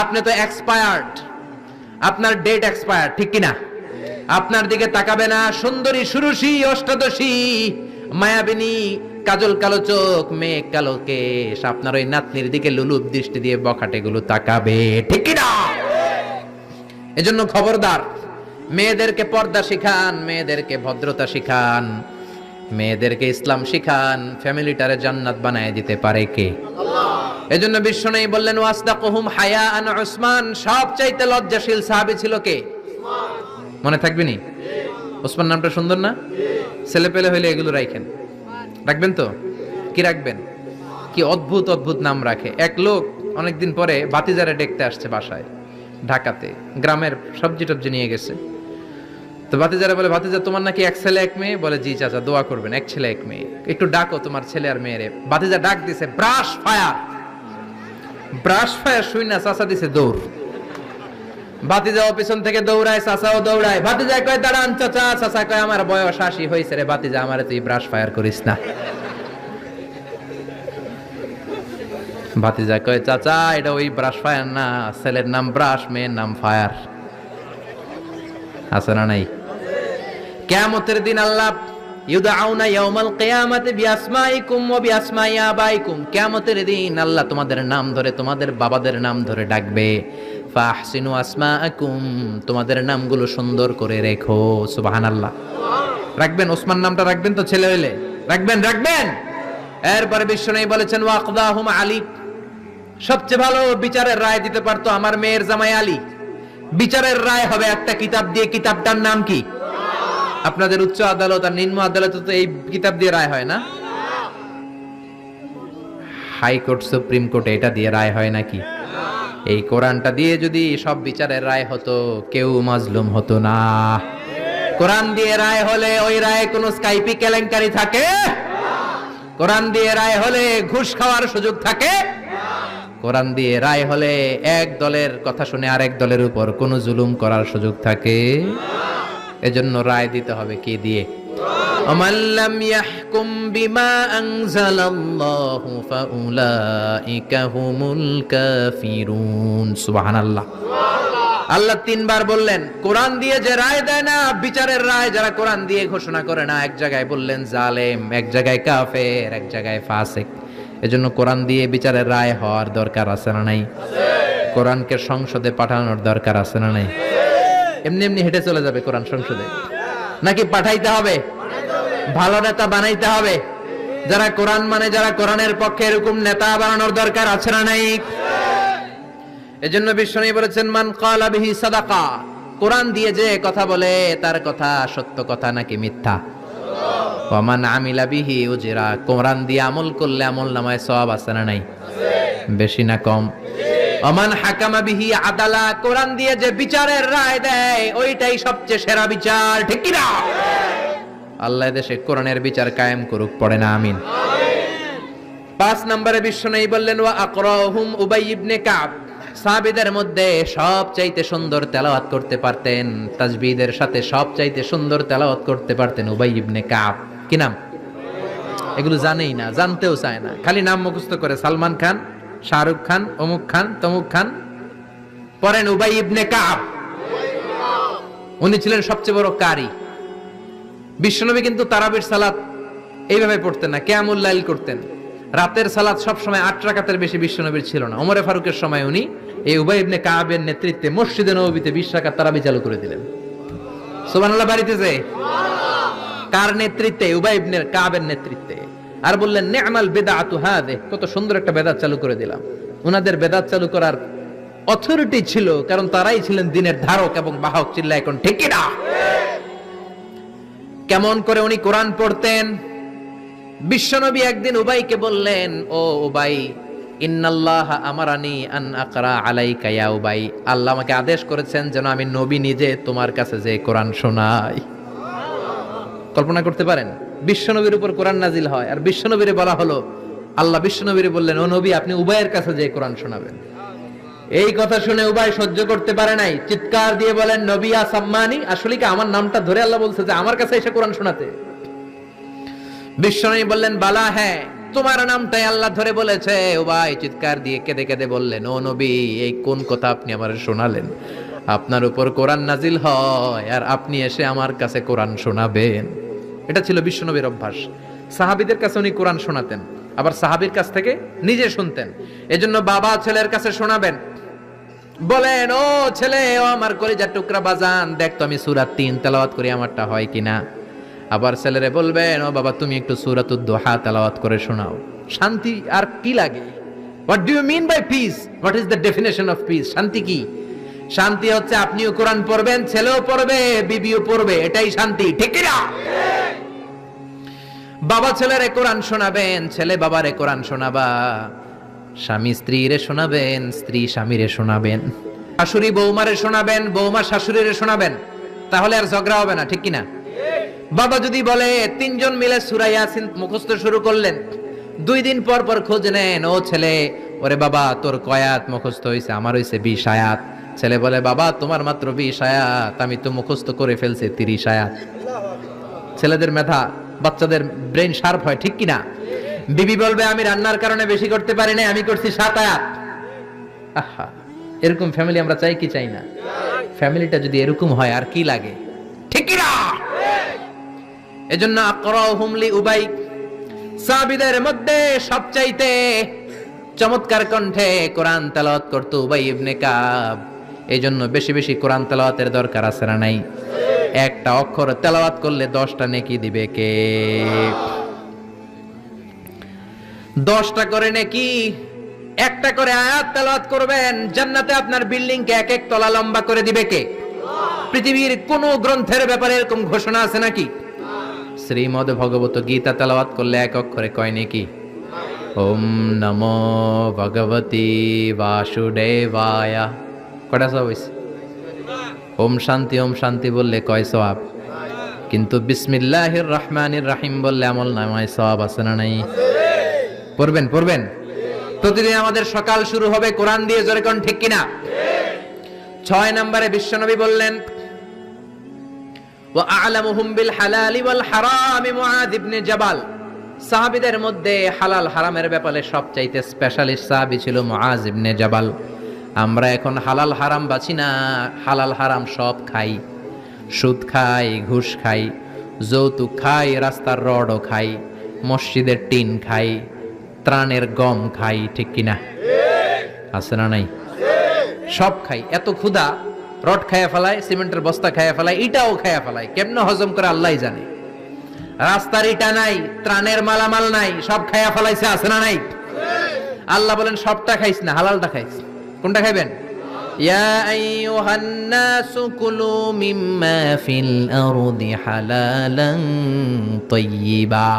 আপনি তো এক্সপায়ার্ড, আপনার ডেট এক্সপায়ার্ড, ঠিক কিনা? আপনার দিকে তাকাবে না সুন্দরী সুরুষী অষ্টাদশী মায়াবিনী কাজল কালো চোখ মেঘ কালো কেশ, আপনার ওই নাতনির দিকে লুলুপ দৃষ্টি দিয়ে বখাটে গুলো তাকাবে, ঠিক কিনা? এজন্য খবরদার, মেয়েদেরকে পর্দা শিখান, মেয়েদেরকে ভদ্রতা শিখান, মেয়েদেরকে ইসলাম শিখান। ফ্যামিলিটারে জান্নাত বানায় দিতে পারে কে? এজন্য বিশ্বনবী বললেন ওয়াসদাকুহুম হায়াআন উসমান, সবচাইতে লজ্জাশীল সাহাবী ছিল কে? মনে থাকবে নি? ওসমান নামটা সুন্দর না? ছেলে পেলে হইলে এগুলো রাখেন, রাখবেন তো? কি রাখবেন? কি অদ্ভুত অদ্ভুত নাম রাখে। এক লোক অনেকদিন পরে ভাতিজারে দেখতে আসছে বাসায়, ঢাকাতে, গ্রামের সবজি টবজি নিয়ে গেছে। তো ভাতিজারা বলে, ভাতিজা তোমার নাকি এক ছেলে এক মেয়ে? বলে জি চাচা, দোয়া করবেন, এক ছেলে এক মেয়ে, একটু ডাকো তোমার ছেলে আর মেয়েরে। ভাতিজা ডাক দিছে ব্রাশ ফায়ার, ব্রাশ ফায়ার শুই না চাচা দিছে দৌড়। ভাতিজাও পিছন থেকে দৌড়ায়, চাচাও দৌড়ায়। ভাতিজা কয় দাঁড়ান চাচা, চাচা কয় আমার বয়স 80 হয়েছে রে ভাতিজা, আমারে তুই ব্রাশ ফায়ার করিস না। ভাতিজা কয় চাচা এটা ওই ব্রাশ ফায়ার না, ছেলের নাম ব্রাশ, মেয়ের নাম ফায়ার। আছে না নাই? কিয়ামতের দিন আল্লাহ ইউদআউনা ইয়াউমাল কিয়ামাতি বিআসমাইকুম ওয়া বিআসমাই আবাইকুম, কিয়ামতের দিন আল্লাহ তোমাদের নাম ধরে, তোমাদের বাবাদের নাম ধরে ডাকবে। ফাহসিনু আসমাআকুম, তোমাদের নামগুলো সুন্দর করে রেখো। সুবহানাল্লাহ। রাখবেন, ওসমান নামটা রাখবেন তো? ছেলে হইলে রাখবেন, রাখবেন। এরপরে বিশ্বনবী বলেছেন ওয়াকদাহুম আলী, সবচেয়ে ভালো বিচারের রায় দিতে পারতো আমার মেয়ের জামাই আলী। বিচারের রায় হবে একটা কিতাব দিয়ে, কিতাবটার নাম কি? আপনাদের উচ্চ আদালত আর নিম্ন আদালতে তো এই কিতাব দিয়ে রায় হয় না? হাইকোর্ট সুপ্রিম কোর্টে এটা দিয়ে রায় হয় নাকি? এই কোরআনটা দিয়ে যদি সব বিচারের রায় হতো, কেউ মাজলুম হতো না। কোরআন দিয়ে রায় হলে ওই রায়ে কোনো স্কাইপি কেলেঙ্কারি থাকে? কোরআন দিয়ে রায় হলে ঘুষ খাওয়ার সুযোগ থাকে? কোরআন দিয়ে রায় হলে এক দলের কথা শুনে আরেক দলের উপর কোনো জুলুম করার সুযোগ থাকে? এজন্য রায় দিতে হবে কি দিয়ে? আমাল্লাম ইয়াহকুম বিমা আনজালাল্লাহু ফাউলাইকা হুমুল কাফিরুন। সুবহানাল্লাহ। আল্লাহ 3 বার বললেন কোরআন দিয়ে যে রায় দেয় না, বিচারের রায় যারা কোরআন দিয়ে ঘোষণা করে না, এক জায়গায় বললেন জালেম, এক জায়গায় কাফের, এক জায়গায় ফাসিক। এজন্য কোরআন দিয়ে বিচারের রায় হওয়ার দরকার আছে না নাই? কোরআনকে সংসদে পাঠানোর দরকার আছে না নাই? এমনি এমনি হেঁটে চলে যাবে কোরআন সংসদে নাকি পাঠাইতে হবে? ভালো নেতা বানাইতে হবে, যারা কোরআন মানে, যারা কোরআনের পক্ষে, এরকম নেতা বানানোর দরকার আছে না নাই? এজন্য বিশ্বনবী বলেছেন মান ক্বালা বিহি সাদাকা, কোরআন দিয়ে যে কথা বলে তার কথা সত্য কথা নাকি মিথ্যা? ওয়া মান আমিলা বিহি উজরা, কোরআন দিয়ে আমল করলে আমলনামায় সওয়াব আছে না নাই? বেশি না কম? ওমান হাকামা বিহি আদালা, কোরআন দিয়ে যে বিচারের রায় দেয় ওইটাই সবচেয়ে সেরা বিচার, ঠিক কি না? আল্লাহ দেশে কোরআনের বিচার কায়েম করুক, পড়ে না আমিন। 5 নম্বরে বিশ্বনবী বললেন ওয়া আকরাহুম উবাই ইবনে কাব, সাহাবীদের মধ্যে সবচাইতে সুন্দর তেলাওয়াত করতে পারতেন, তাজবিদের সাথে সবচাইতে সুন্দর তেলাওয়াত করতে পারতেন উবাই ইবনে কাব। কি নাম? এগুলো জানেই না, জানতেও চায় না, খালি নাম মুখস্থ করে। সালমান খান, শাহরুখ খান, অমুক খান, তমুক খান। পড়েন উবাই ইবনে কাব। উনি ছিলেন সবচেয়ে বড় কারি। বিশ্বনবী কিন্তু তারাবির সালাত এইভাবে পড়তেন না, কিয়ামুল লাইল করতেন। রাতের সালাত সবসময় 8 রাকাতের বেশি বিশ্বনবীর ছিল না। ওমরে ফারুকের সময় উনি এই উবাই ইবনে কাবের নেতৃত্বে মসজিদে নববীতে 20 রাকাত তারাবি চালু করে দিলেন। সুবহানাল্লাহ। বাড়িতে যে কার নেতৃত্বে? উবাই ইবনে কাবের নেতৃত্বে। আর বললেন নি'মাল বিদআতু হাযিহি, কত সুন্দর একটা বেদাত চালু করে দিলাম। উনাদের বেদাত চালু করার অথরিটি ছিল, কারণ তারাই ছিলেন দ্বীনের ধারক এবং বাহক। চিল্লায় এখন ঠিক কি না? কেমন করে উনি কোরআন পড়তেন? বিশ্বনবী একদিন উবাইকে বললেন, ও উবাই, ইন্নাল্লাহা আমারানি আন আকরা আলাইকা ইয়া উবাই, আল্লাহ আমাকে আদেশ করেছেন যেন আমি নবী নিজে তোমার কাছে যে কোরআন শোনাই। কল্পনা করতে পারেন, বিশ্বনবীর উপর কোরআন নাজিল হয়, আর বিশ্বনবীরে বলা হলো, আল্লাহ বিশ্বনবীরে বললেন, ও নবী আপনি উবাইয়ের কাছে যে কোরআন শোনাবেন। এই কথা শুনে উবাই সহ্য করতে পারে নাই, চিৎকার দিয়ে বলেন, নবী আসাম্মানি, আসলে কি আমার নামটা ধরে আল্লাহ বলছে যে আমার কাছে এসে কোরআন শোনাতে? বিশ্বনবী বললেন, বালা, হ্যাঁ তোমার নামটাই আল্লাহ ধরে বলেছে। উবাই চিৎকার দিয়ে কেঁদে কেঁদে বললেন, ও নবী এই কোন কথা আপনি আমার শোনালেন? আপনার উপর কোরআন নাজিল হয় আর আপনি এসে আমার কাছে কোরআন শোনাবেন? এটা ছিল বিশ্বনবীর অভ্যাস। সাহাবীদের কাছে উনি কোরআন শোনাতেন, আবার সাহাবীর কাছ থেকে নিজে শুনতেন। এজন্য বাবা ছেলের কাছে শোনাবেন, বলেন, ও ছেলে, ও আমার কলিজার টুকরা বাজান, দেখ তো আমি সূরা ৩ তেলাওয়াত করি, আমারটা হয় কিনা। আবার ছেলেরে বলবেন, ও বাবা তুমি একটু সূরাতুদ দুহা তেলাওয়াত করে শোনাও। শান্তি আর কি লাগে? What do you mean by peace? What is the definition of peace? শান্তি কি? শান্তি হচ্ছে আপনিও কোরআন পড়বেন, ছেলেও পড়বে, বিবিও পড়বে, এটাই শান্তি, ঠিক কি না? বাবা ছেলেরে কোরআন শোনাবেন, ছেলে বাবারে কোরআন শোনাবা, স্বামী স্ত্রীরে শোনাবেন, স্ত্রী স্বামীরে শোনাবেন, শাশুড়ি বৌমারে শোনাবেন, বৌমা শাশুড়িরে শোনাবেন, তাহলে আর ঝগড়া হবে না, ঠিক কি না? বাবা যদি বলে, তিনজন মিলে সূরা ইয়াসিন মুখস্থ শুরু করলেন, 2 দিন পর পর খোঁজ নেন, ও ছেলে, ওরে বাবা তোর কয় আয়াত মুখস্থ হইছে? আমার হইছে 20 আয়াত। ছেলে বলে, বাবা তোমার মাত্র 20 আয়াত, আমি তো মুখস্থ করে ফেলছি 30 আয়াত। ছেলেদের মেধা, বাচ্চাদের ব্রেন শার্প হয়, ঠিক কি না? বিবি বলবে, আমি রান্নার কারণে বেশি করতে পারি না, আমি করছি 7 আয়াত। আহা, এরকম ফ্যামিলি আমরা চাই কি চাই না? ফ্যামিলিটা যদি এরকম হয় আর কি লাগে, ঠিক কি না? এজন্য আকরাহুম লি উবাই, সাহাবীদের মধ্যে সবচাইতে চমৎকার কণ্ঠে কোরআন তেলাওয়াত করত উবাই ইবনে কাব। এইজন্য বেশি বেশি কোরআন তেলাওয়াতের দরকার আছে না নাই? একটা অক্ষর তেলাওয়াত করলে 10টা নেকি দিবে কে? 10টা করে নেকি। একটা করে আয়াত তেলাওয়াত করবেন, জান্নাতে আপনার বিল্ডিং কে 1 তলা লম্বা করে দিবে কে? পৃথিবীর কোন গ্রন্থের ব্যাপারে এরকম ঘোষণা আছে নাকি? শ্রীমদ ভগবত গীতা তেলাওয়াত করলে 1 অক্ষরে কয় নেকি? ওম নমো ভগবতী বাসুদেবায়, কয়টা সওয়াব হইছে? ওম শান্তি বললে কয় সওয়াব? কিন্তু বিসমিল্লাহির রহমানির রহিম বললে আমল নামায় সওয়াব আছে না নাই? পড়বেন পড়বেন। প্রতিদিন আমাদের সকাল শুরু হবে কোরআন দিয়ে, জোরে কোন ঠিক কিনা? 6 নম্বরে বিশ্বনবী বললেন, ওয়া আ'লামুহুম বিল হালালি ওয়াল হারামি মুআয ইবনে জাবাল। সাহাবীদের মধ্যে হালাল হারামের ব্যাপারে সবচাইতে স্পেশালিস্ট সাহাবী ছিল মুআয ইবনে জাবাল। আমরা এখন হালাল হারাম বাছি না, হালাল হারাম সব খাই। সুদ খাই, ঘুষ খাই, যৌতুক খাই, রাস্তার রডও খাই, মসজিদের টিন খাই, ত্রাণের গম খাই, ঠিক কিনা? আছে না নাই? সব খাই। এত ক্ষুধা, রড খাইয়া ফেলায়, সিমেন্টের বস্তা খাইয়া ফেলায়, ইটাও খাইয়া ফেলায়, কেমনে হজম করে আল্লাহই জানে। রাস্তার ইটা নাই, ত্রাণের মালামাল নাই, সব খাইয়া ফেলাইছে, আছে না নাই? আল্লাহ বলেন সবটা খাইস না, হালালটা খাইস। কোনটা খাইবেন? ইয়া আইয়ুহান নাসু কুলু মিম্মা ফিল আরদি হালালান তাইয়্যিবা।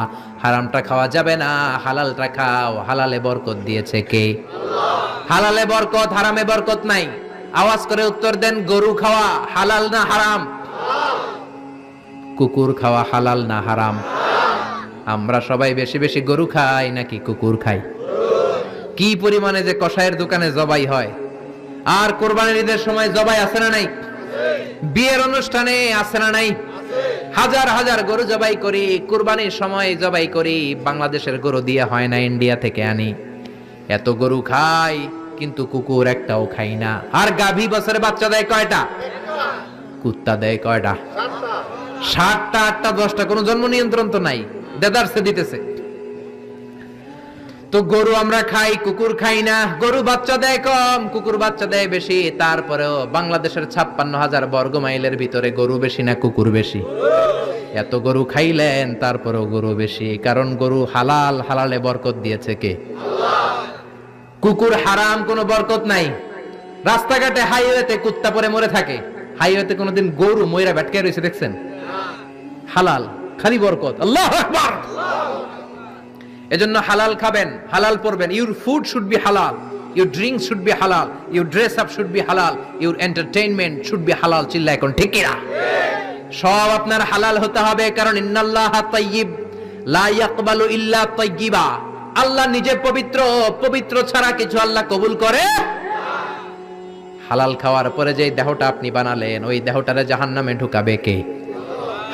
হারামটা খাওয়া যাবে না, হালালটা খাও। হালালে বরকত দিয়েছে কে? আল্লাহ। হালালে বরকত, হারামে বরকত নাই। আওয়াজ করে উত্তর দেন, গরু খাওয়া হালাল না হারাম? কুকুর খাওয়া হালাল না হারাম? আমরা সবাই বেশি বেশি গরু খাই নাকি কুকুর খাই? কি পরিমাণে যে কসাইয়ের দোকানে জবাই হয়, আর কোরবানির ঈদের সময় জবাই আছে না নাই? বিয়ের অনুষ্ঠানে আছে না নাই? হাজার হাজার গরু জবাই করি, কুরবানির সময় জবাই করি। বাংলাদেশের গরু দিয়ে হয় না, ইন্ডিয়া থেকে আনি। এত গরু খাই, কিন্তু কুকুর একটাও খাই না। আর গাভী বছরে বাচ্চা দেয় কয়টা? কুত্তা দেয় কয়টা? 7টা, 8টা, 10টা। কোনো জন্ম নিয়ন্ত্রণ তো নাই, দেদারসে দিতেছে। তো গরু আমরা খাই, কুকুর খাই না। গরু বাচ্চা দেয় কম, কুকুর বাচ্চা দেয় বেশি। তারপরেও বাংলাদেশের 56,000 বর্গ মাইলের ভিতরে গরু বেশি না কুকুর বেশি? এত গরু খাইলেন, তারপরেও গরু বেশি। কারণ গরু হালাল, হালালে বরকত দিয়েছে কে? কুকুর হারাম, কোনো বরকত নাই। রাস্তাঘাটে হাইওয়েতে কুত্তা পরে মরে থাকে, হাইওয়েতে কোনোদিন গরু ময়রা ব্যাটকে রয়েছে দেখছেন? হালাল, খালি বরকত। আল্লাহু আকবার। এজন্য হালাল খাবেন, হালাল পরবেন। ইউর ফুড শুড বি হালাল, ইউর ড্রিঙ্কস শুড বি হালাল, your dress up should be হালাল, ইউর এন্টারটেইনমেন্ট শুড বি হালাল। চিল্লা এখন ঠিক কিনা? সব আপনার হালাল হতে হবে, কারণ ইন্নাল্লাহা তাইয়্যিব লা ইয়াকবালু ইল্লা তাইয়্যিবা। আল্লাহ নিজে পবিত্র, পবিত্র ছাড়া কিছু আল্লাহ কবুল করে না। হালাল খাওয়ার পরে যে দেহটা আপনি বানালেন, ওই দেহটারে জাহান্নামে ঢুকাবে কে?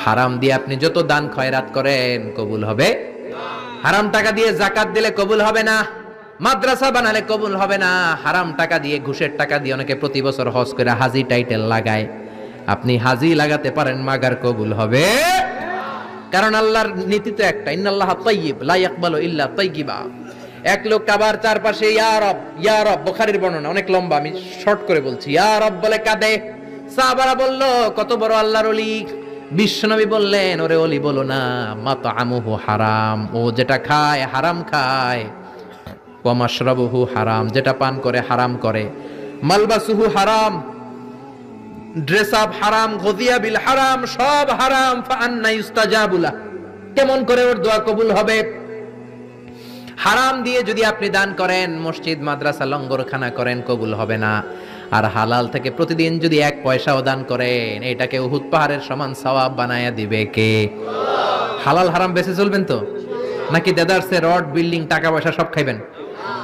হারাম দিয়ে আপনি যত দান খয়রাত করেন কবুল হবে? হারাম টাকা দিয়ে যাকাত দিলে কবুল হবে না, মাদ্রাসা বানালে কবুল হবে না। হারাম টাকা দিয়ে, ঘুষের টাকা দিয়ে অনেকে প্রতি বছর হজ করে হাজি টাইটেল লাগায়। আপনি হাজি লাগাতে পারেন, মাগার কবুল হবে? কারণ আল্লাহর নীতি তো একটা, ইন্নাল্লাহা তাইয়্যিব লা ইয়াকবালু ইল্লা তাইয়্যিবা। এক লোক কাবার চারপাশে ইয়া রব, ইয়া রব, বুখারীর বর্ণনা, অনেক লম্বা, আমি শর্ট করে বলছি। ইয়া রব বলে কাঁদে। সাহাবারা বলল, কত বড় আল্লাহর ওলি। বিশ্বনবী বললেন, ওরে ওলি বলো না, মাতআমুহু হারাম, ও যেটা খায় হারাম খায়। ওয়া মাশরাবুহু হারাম, যেটা পান করে হারাম করে। মালবাসুহু হারাম, ড্রেস আপ হারাম, গদিয়া বিল হারাম, সব হারাম। ফাআন্না ইউস্তাজাবু লাহ, কেমন করে ওর দোয়া কবুল হবে? হারাম দিয়ে যদি আপনি দান করেন, মসজিদ মাদ্রাসা লঙ্গরখানা করেন, কবুল হবে না। আর হালাল থেকে প্রতিদিন যদি 1 পয়সাও দান করেন, এটাকে উহুদ পাহাড়ের সমান সওয়াব বানায়া দিবে কে? হালাল হারাম বেঁচে চলবেন তো, নাকি দেদারসে রড, বিল্ডিং, টাকা পয়সা সব খাইবেন?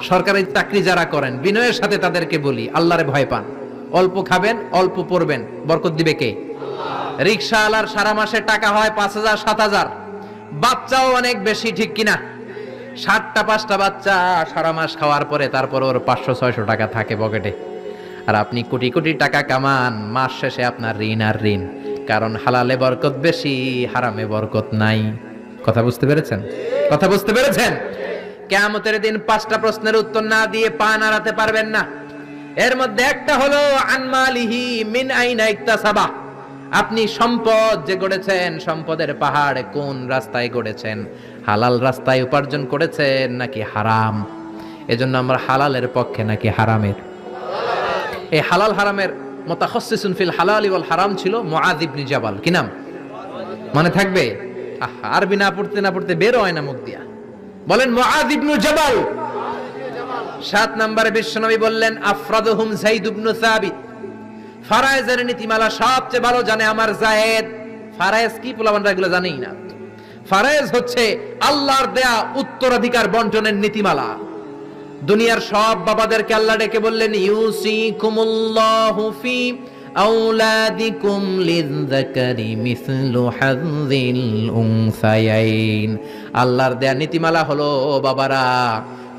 সরকারি চাকরি যারা করেন, বিনয়ের সাথে তাদেরকে বলি, আল্লাহরে ভয় পান। অল্প খাবেন, অল্প পড়বেন, বরকত দিবে কে? রিকশাওয়ালার সারা মাসে টাকা হয় 5,000 7,000, বাচ্চাও অনেক বেশি, ঠিক কিনা? 7টা 5টা বাচ্চা সারা মাস খাওয়ার পরে তারপর ওর 500-600 টাকা থাকে পকেটে। আর আপনি কোটি কোটি টাকা কামান, মাস শেষে আপনার ঋণ আর ঋণ। কারণ হালালে বরকত বেশি, হারামে বরকত নাই। কথা বুঝতে পেরেছেন? কথা বুঝতে পেরেছেন? কিয়ামতের দিন 5টা প্রশ্নের উত্তর না দিয়ে পা নাড়াতে পারবেন না। এর মধ্যে একটা হলো আনমালিহি মিন আইনা ইকতাসাবা। আপনি সম্পদ যে গড়েছেন, সম্পদের পাহাড় কোন রাস্তায় গড়েছেন? হালাল রাস্তায় উপার্জন করেছেন নাকি হারাম? এজন্য আমরা হালালের পক্ষে নাকি হারামের? এই হালাল হারামের মুতাখাসসিসুন ফিল হালালি ওয়াল হারাম ছিল মুআয ইবনে জাবাল। কি নাম মনে থাকবে? আরবি না পড়তে বের হয় না মুখ দিয়া। বলেন মুআয ইবনে জাবাল। 7 নম্বরে বিশ্বনবী বললেন আফরাদুহুম যায়েদ ইবনে সাবিত। ফারায়েজের নীতিমালা সবচেয়ে ভালো জানে আমার যায়েদ। ফারায়েজ কি পোলাপানরা এগুলো জানেই না। ফারায়েজ হচ্ছে আল্লাহর দেয়া উত্তরাধিকার বন্টনের নীতিমালা। দুনিয়ার সব বাবাদেরকে আল্লাহ ডেকে বললেন ইউসিকুমুল্লাহু ফি আওলাদিকুম লিযযাকারি মিসলু হাযযিল উনসায়াইন। আল্লাহর দেয়া নীতিমালা হলো, ও বাবারা,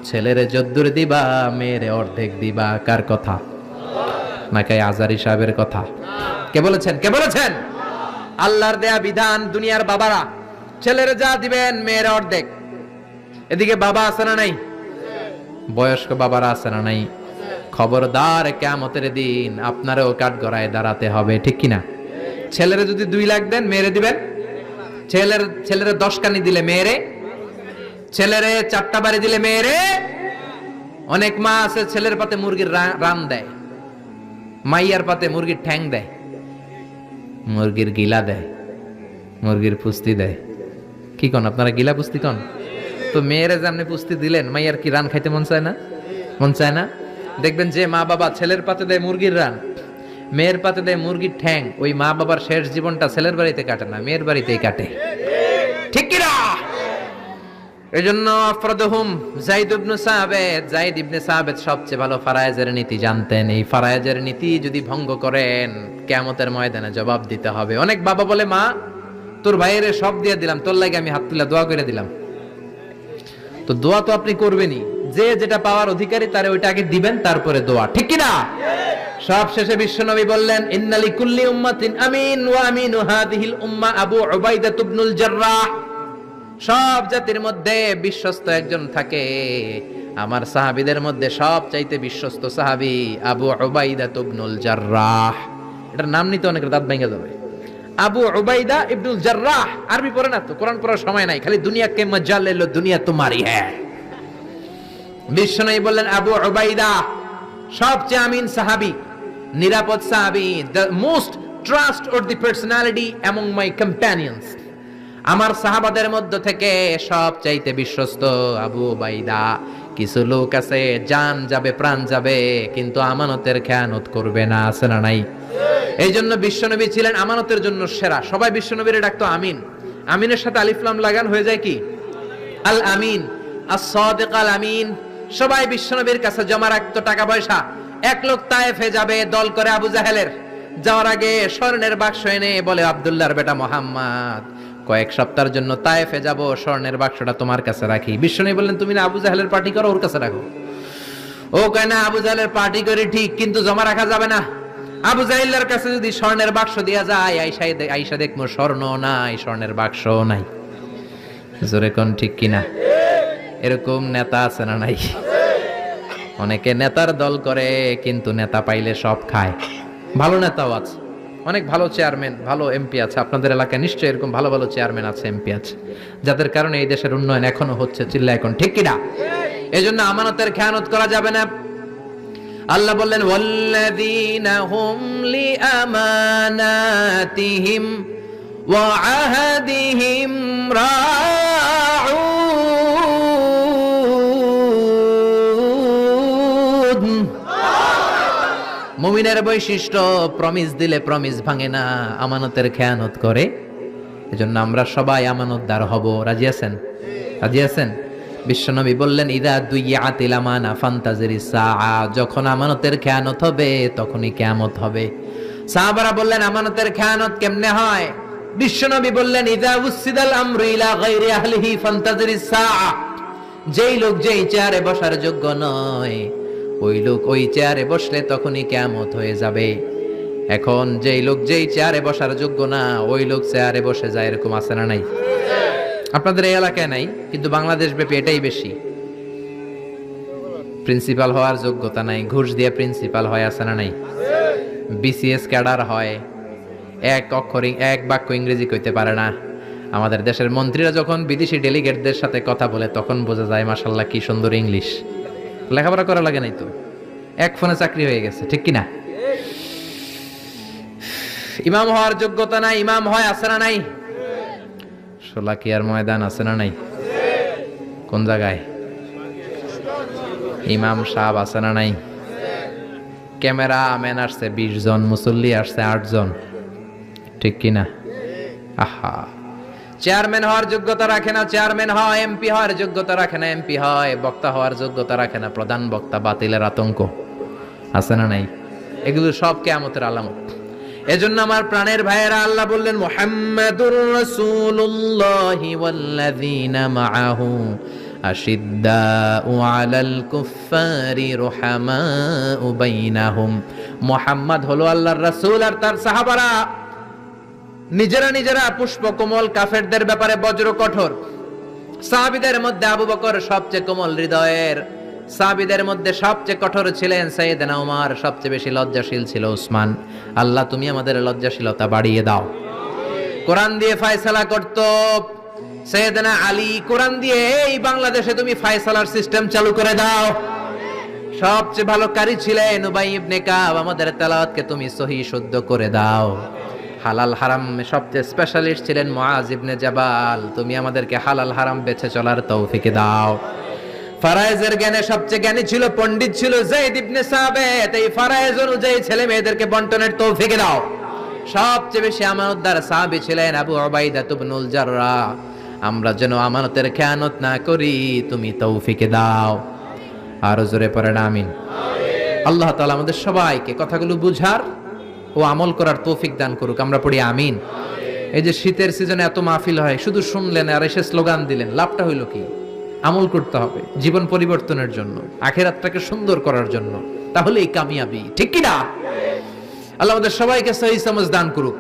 ছেলেরে যদ্দুর দিবা, মেয়েরে অর্ধেক দিবা। কার কথা? নাকি আজারি সাহেবের কথা? কে বলেছেন? কে বলেছেন? আল্লাহর দেয়া বিধান। দুনিয়ার বাবারা ছেলেরে যা দিবেন, মেয়ের অর্ধেক। এদিকে বাবা আছে না নাই? বয়স্ক বাবারা আছে না নাই? খবরদার, কিয়ামতের দিন আপনারও কাঠগড়ায় দাঁড়াতে হবে, ঠিক কিনা? ছেলেরে যদি 2 লাখ দেন, মেয়েরে দিবেন? ছেলেরে 10 কানি দিলে মেয়েরে, ছেলেরে 4টা বাড়ি দিলে মেয়েরে। অনেক মা আছে ছেলের পাতে মুরগির রান দেয়, মাইয়ার পাতে মুরগির ঠ্যাং দেয়, মুরগির গিলা দেয়, মুরগির পুস্তি দেয়। কি কোন আপনারা? গিলা পুস্তি কোন? তো মেয়েরে যেমনি পুস্তি দিলেন, মাইয়ার কি রান খাইতে মন চায় না? মন চায় না? দেখবেন যে মা বাবা ছেলের পাতে দেয় মুরগির রান, মেয়ের পাতে দেয় মুরগির ঠ্যাং, ওই মা বাবার শেষ জীবনটা ছেলের বাড়িতে কাটে না, মেয়ের বাড়িতেই কাটে, ঠিক কিনা? এজন্য আফরাদুহুম যায়েদ ইবনে সাবিত। যায়েদ ইবনে সাবিত সবচেয়ে ভালো ফারায়েজের নীতি জানতেন। এই ফারায়েজের নীতি যদি ভঙ্গ করেন, কিয়ামতের ময়দানে জবাব দিতে হবে। অনেক বাবা বলে, মা তোর ভাইয়ের সব দিয়ে দিলাম, তোর লাগে আমি হাত তুলে দোয়া করে দিলাম। তো দোয়া তো আপনি করবেনই, যে যেটা পাওয়ার অধিকারী তারে ওইটা আগে দিবেন, তারপরে দোয়া, ঠিক কি না? সব শেষে বিশ্বনবী বললেন ইন্না লিকুল্লি উম্মাতিন আমিন ওয়া আমিনু হাদিহিল উম্মাহ আবু উবাইদা ইবনুল জাররাহ। সব জাতির মধ্যে বিশ্বস্ত একজন থাকে, আমার সাহাবীদের মধ্যে সবচাইতে বিশ্বস্ত সাহাবী আবু উবাইদা ইবনুল জাররাহ। এটার নাম নিতে অনেকের দাঁত ভেঙে যাবে। আবু উবাইদা ইবনুল জাররাহ। আরবি পড়ে না তো, কোরআন পড়ার সময় নাই, খালি দুনিয়া কে মজা লে লো, দুনিয়া তোমারি হ্যায়। বিশ্বনবী বললেন আবু উবাইদা সবচেয়ে আমিন সাহাবী, নিরাপদ সাহাবী, the most trustworthy personality among my companions। আমার সাহাবাদের মধ্য থেকে সবচাইতে বিশ্বস্ত আবু উবাইদা। কিছু লোক আছে জান যাবে প্রাণ যাবে কিন্তু আমানতের খেয়ানত করবে না, আছে না নাই? এই জন্য বিশ্বনবী ছিলেন আমানতের জন্য সেরা। সবাই বিশ্বনবীরে ডাকতো আমিন। আমিনের সাথে আলিফ লাম লাগান হয়ে যায় কি? আল আমিন, আস-সাদিক আল আমিন। সবাই বিশ্বনবীর কাছে জমা রাখতো টাকা পয়সা। এক লোক তায়েফে যাবে দল করে আবু জাহেলের, যাওয়ার আগে স্বর্ণের বাক্স এনে বলে আব্দুল্লাহর বেটা মোহাম্মদ, কয়েক সপ্তাহের জন্য তায়েফে যাব, স্বর্ণের বাক্সটা তোমার কাছে রাখি। বিশ্বনবী বললেন তুমি না আবু জাহেলের পার্টি করো, ওর কাছে রাখো। ও কয় না আবু জাহেলের পার্টি করি ঠিক, কিন্তু জমা রাখা যাবে না। আবু জাহেলের কাছে যদি স্বর্ণের বাক্স দিয়া যায়, আইসা দেখবো স্বর্ণ নাই, স্বর্ণের বাক্স নাই। জোরে কোন ঠিক কিনা? এরকম নেতা আছে না নাই? অনেকে নেতার দল করে কিন্তু নেতা পাইলে সব খায়। ভালো নেতাও আছে, অনেক ভালো চেয়ারম্যান, ভালো এমপি আছে। আপনাদের এলাকায় নিশ্চয়ই এরকম ভালো ভালো চেয়ারম্যান আছে, এমপি আছে, যাদের কারণে এই দেশের উন্নয়ন এখনো হচ্ছে। চিল্লা এখন ঠিক কিনা? এই জন্য আমানতের খেয়ানত করা যাবে না। আল্লাহ বললেন ওয়াল্লাযীনা হুম লিআমানাতিহিম ওয়া আহাদিহিম রাউন। মুমিনের বৈশিষ্ট্য প্রমিস দিলে প্রমিস ভাঙে না, আমানতের খেয়ানত করে। এজন্য আমরা সবাই আমানতদার হব। রাজি আছেন? রাজি আছেন? বিশ্বনবী বললেন ইদা দুইয়াতিল আমানা ফান্তাজিরিস সাআ, যখন আমানতের খেয়ানত হবে তখনই কিয়ামত হবে। সাহাবারা বললেন আমানতের খেয়ানত কেমনে হয়? বিশ্বনবী বললেন ইদা উসিদাল আমরু ইলা গায়রি আহলিহি ফান্তাজিরিস সাআ, যেই লোক যেই চেয়ারে বসার যোগ্য নয় ওই লোক ওই চেয়ারে বসলে তখনই কিয়ামত হয়ে যাবে। এখন যেই লোক যেই চেয়ারে বসার যোগ্য না ওই লোক চেয়ারে বসে যায়, এরকম আছে না নাই? আপনাদের এই এলাকায় নাই, কিন্তু বাংলাদেশ ব্যাপী এটাই বেশি। প্রিন্সিপাল হওয়ার যোগ্যতা নাই, ঘুষ দিয়ে প্রিন্সিপাল হয়, আছে না নাই? বিসিএস ক্যাডার হয়, এক বাক্য ইংরেজি কইতে পারে না। আমাদের দেশের মন্ত্রীরা যখন বিদেশি ডেলিগেটদের সাথে কথা বলে তখন বোঝা যায় মাশাআল্লাহ কি সুন্দর ইংলিশ। লেখাপড়া করা লাগে নাই তো, এক ফোনে চাকরি হয়ে গেছে, ঠিক কিনা? ইমাম হওয়ার যোগ্যতা নাই, ইমাম হয়, আছে না নাই? শোলাকিয়ার ময়দান আছে না নাই? কোন জায়গায়? ইমাম সাহেব আছে না নাই? ক্যামেরা ম্যান আসছে 20 জন, মুসল্লি আসছে 8 জন, ঠিক কিনা? আহা, চেয়ারম্যান হওয়ার যোগ্যতা রাখে না, চেয়ারম্যান হয়। এমপি হওয়ার যোগ্যতা রাখে না, এমপি হয়। বক্তা হওয়ার যোগ্যতা রাখে না, প্রধান বক্তা বাতিলের আতঙ্ক, আছে না নাই? এগুলো সব কিয়ামতের আলামত। এজন্য আমার প্রাণের ভাইয়েরা, আল্লাহ বললেন মুহাম্মাদুর রাসূলুল্লাহি ওয়াল্লাযীনা মাআহু আশিদ্দাউ আলাল কুফফারি রুহামাউ বাইনাহুম। মুহাম্মদ হলো আল্লাহর রাসূল আর তার সাহাবারা নিজেরা পুষ্পকমল, কাফেরদের ব্যাপারে বজ্র কঠোর। সাহাবীদের মধ্যে আবু বকর সবচেয়ে কোমল হৃদয়ের, সাহাবীদের মধ্যে সবচেয়ে কঠোর ছিলেন সাইয়েদনা ওমর, সবচেয়ে বেশি লজ্জাশীল ছিল উসমান। আল্লাহ তুমি আমাদের লজ্জাশীলতা বাড়িয়ে দাও। কোরআন দিয়ে ফয়সালা করত সাইয়েদনা আলী, কোরআন দিয়ে এই বাংলাদেশে তুমি ফয়সালার সিস্টেম চালু করে দাও। সবচেয়ে ভালো কারি ছিলেন উবাই ইবনে কাব, আমাদের তেলাওয়াতকে তুমি সহিহ শুদ্ধ করে দাও। হালাল হারাম সবচেয়ে স্পেশালিস্ট ছিলেন মুআজ ইবনে জাবাল, তুমি আমাদেরকে হালাল হারাম বেছে চলার তৌফিক দাও। ফারায়েজের জ্ঞানে সবচেয়ে জ্ঞানী ছিল, পণ্ডিত ছিল যায়েদ ইবনে সাবিত, এই ফারায়েজ অনুযায়ী ছেলে মেয়েদেরকে বন্টনের তৌফিক দাও। সবচেয়ে বেশি আমানতদার সাহাবী ছিলেন আবু উবাইদা ইবনুল জাররাহ, আমরা যেন আমানতের খেয়ানত না করি তুমি তৌফিক দাও। আর জোরে পড়েন আমিন। আল্লাহ তাআলা আমাদের সবাইকে কথাগুলো বুঝার ও আমল করার তৌফিক দান করুক, আমরা পড়ি আমিন। এই যে শীতের সিজনে এত মাহফিল হয়, শুধু শুনলেন আর এসে স্লোগান দিলেন, লাভটা হইল কি? আমল করতে হবে জীবন পরিবর্তনের জন্য, আখিরাতটাকে সুন্দর করার জন্য, তাহলেই কামিয়াবি, ঠিক কি না? আল্লাহ আমাদের সবাইকে সহি সমঝ দান করুক।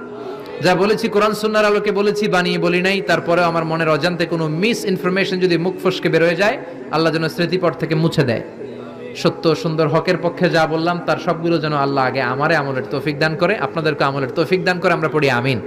যা বলেছি কোরআন সুন্নাহর আলোকে বলেছি, বানিয়ে বলি নাই। তারপরেও আমার মনের অজান্তে কোনো মিস ইনফরমেশন যদি মুখ ফসকে বের হয়ে যায়, আল্লাহ যেন স্মৃতিপট থেকে মুছে দেয়। সত্য সুন্দর হকের পক্ষে যা বললাম তার সবগুলো যেন আল্লাহ আগে আমারে আমলের তৌফিক দান করে, আপনাদেরকে আমলের তৌফিক দান করে। আমরা পড়ি আমিন।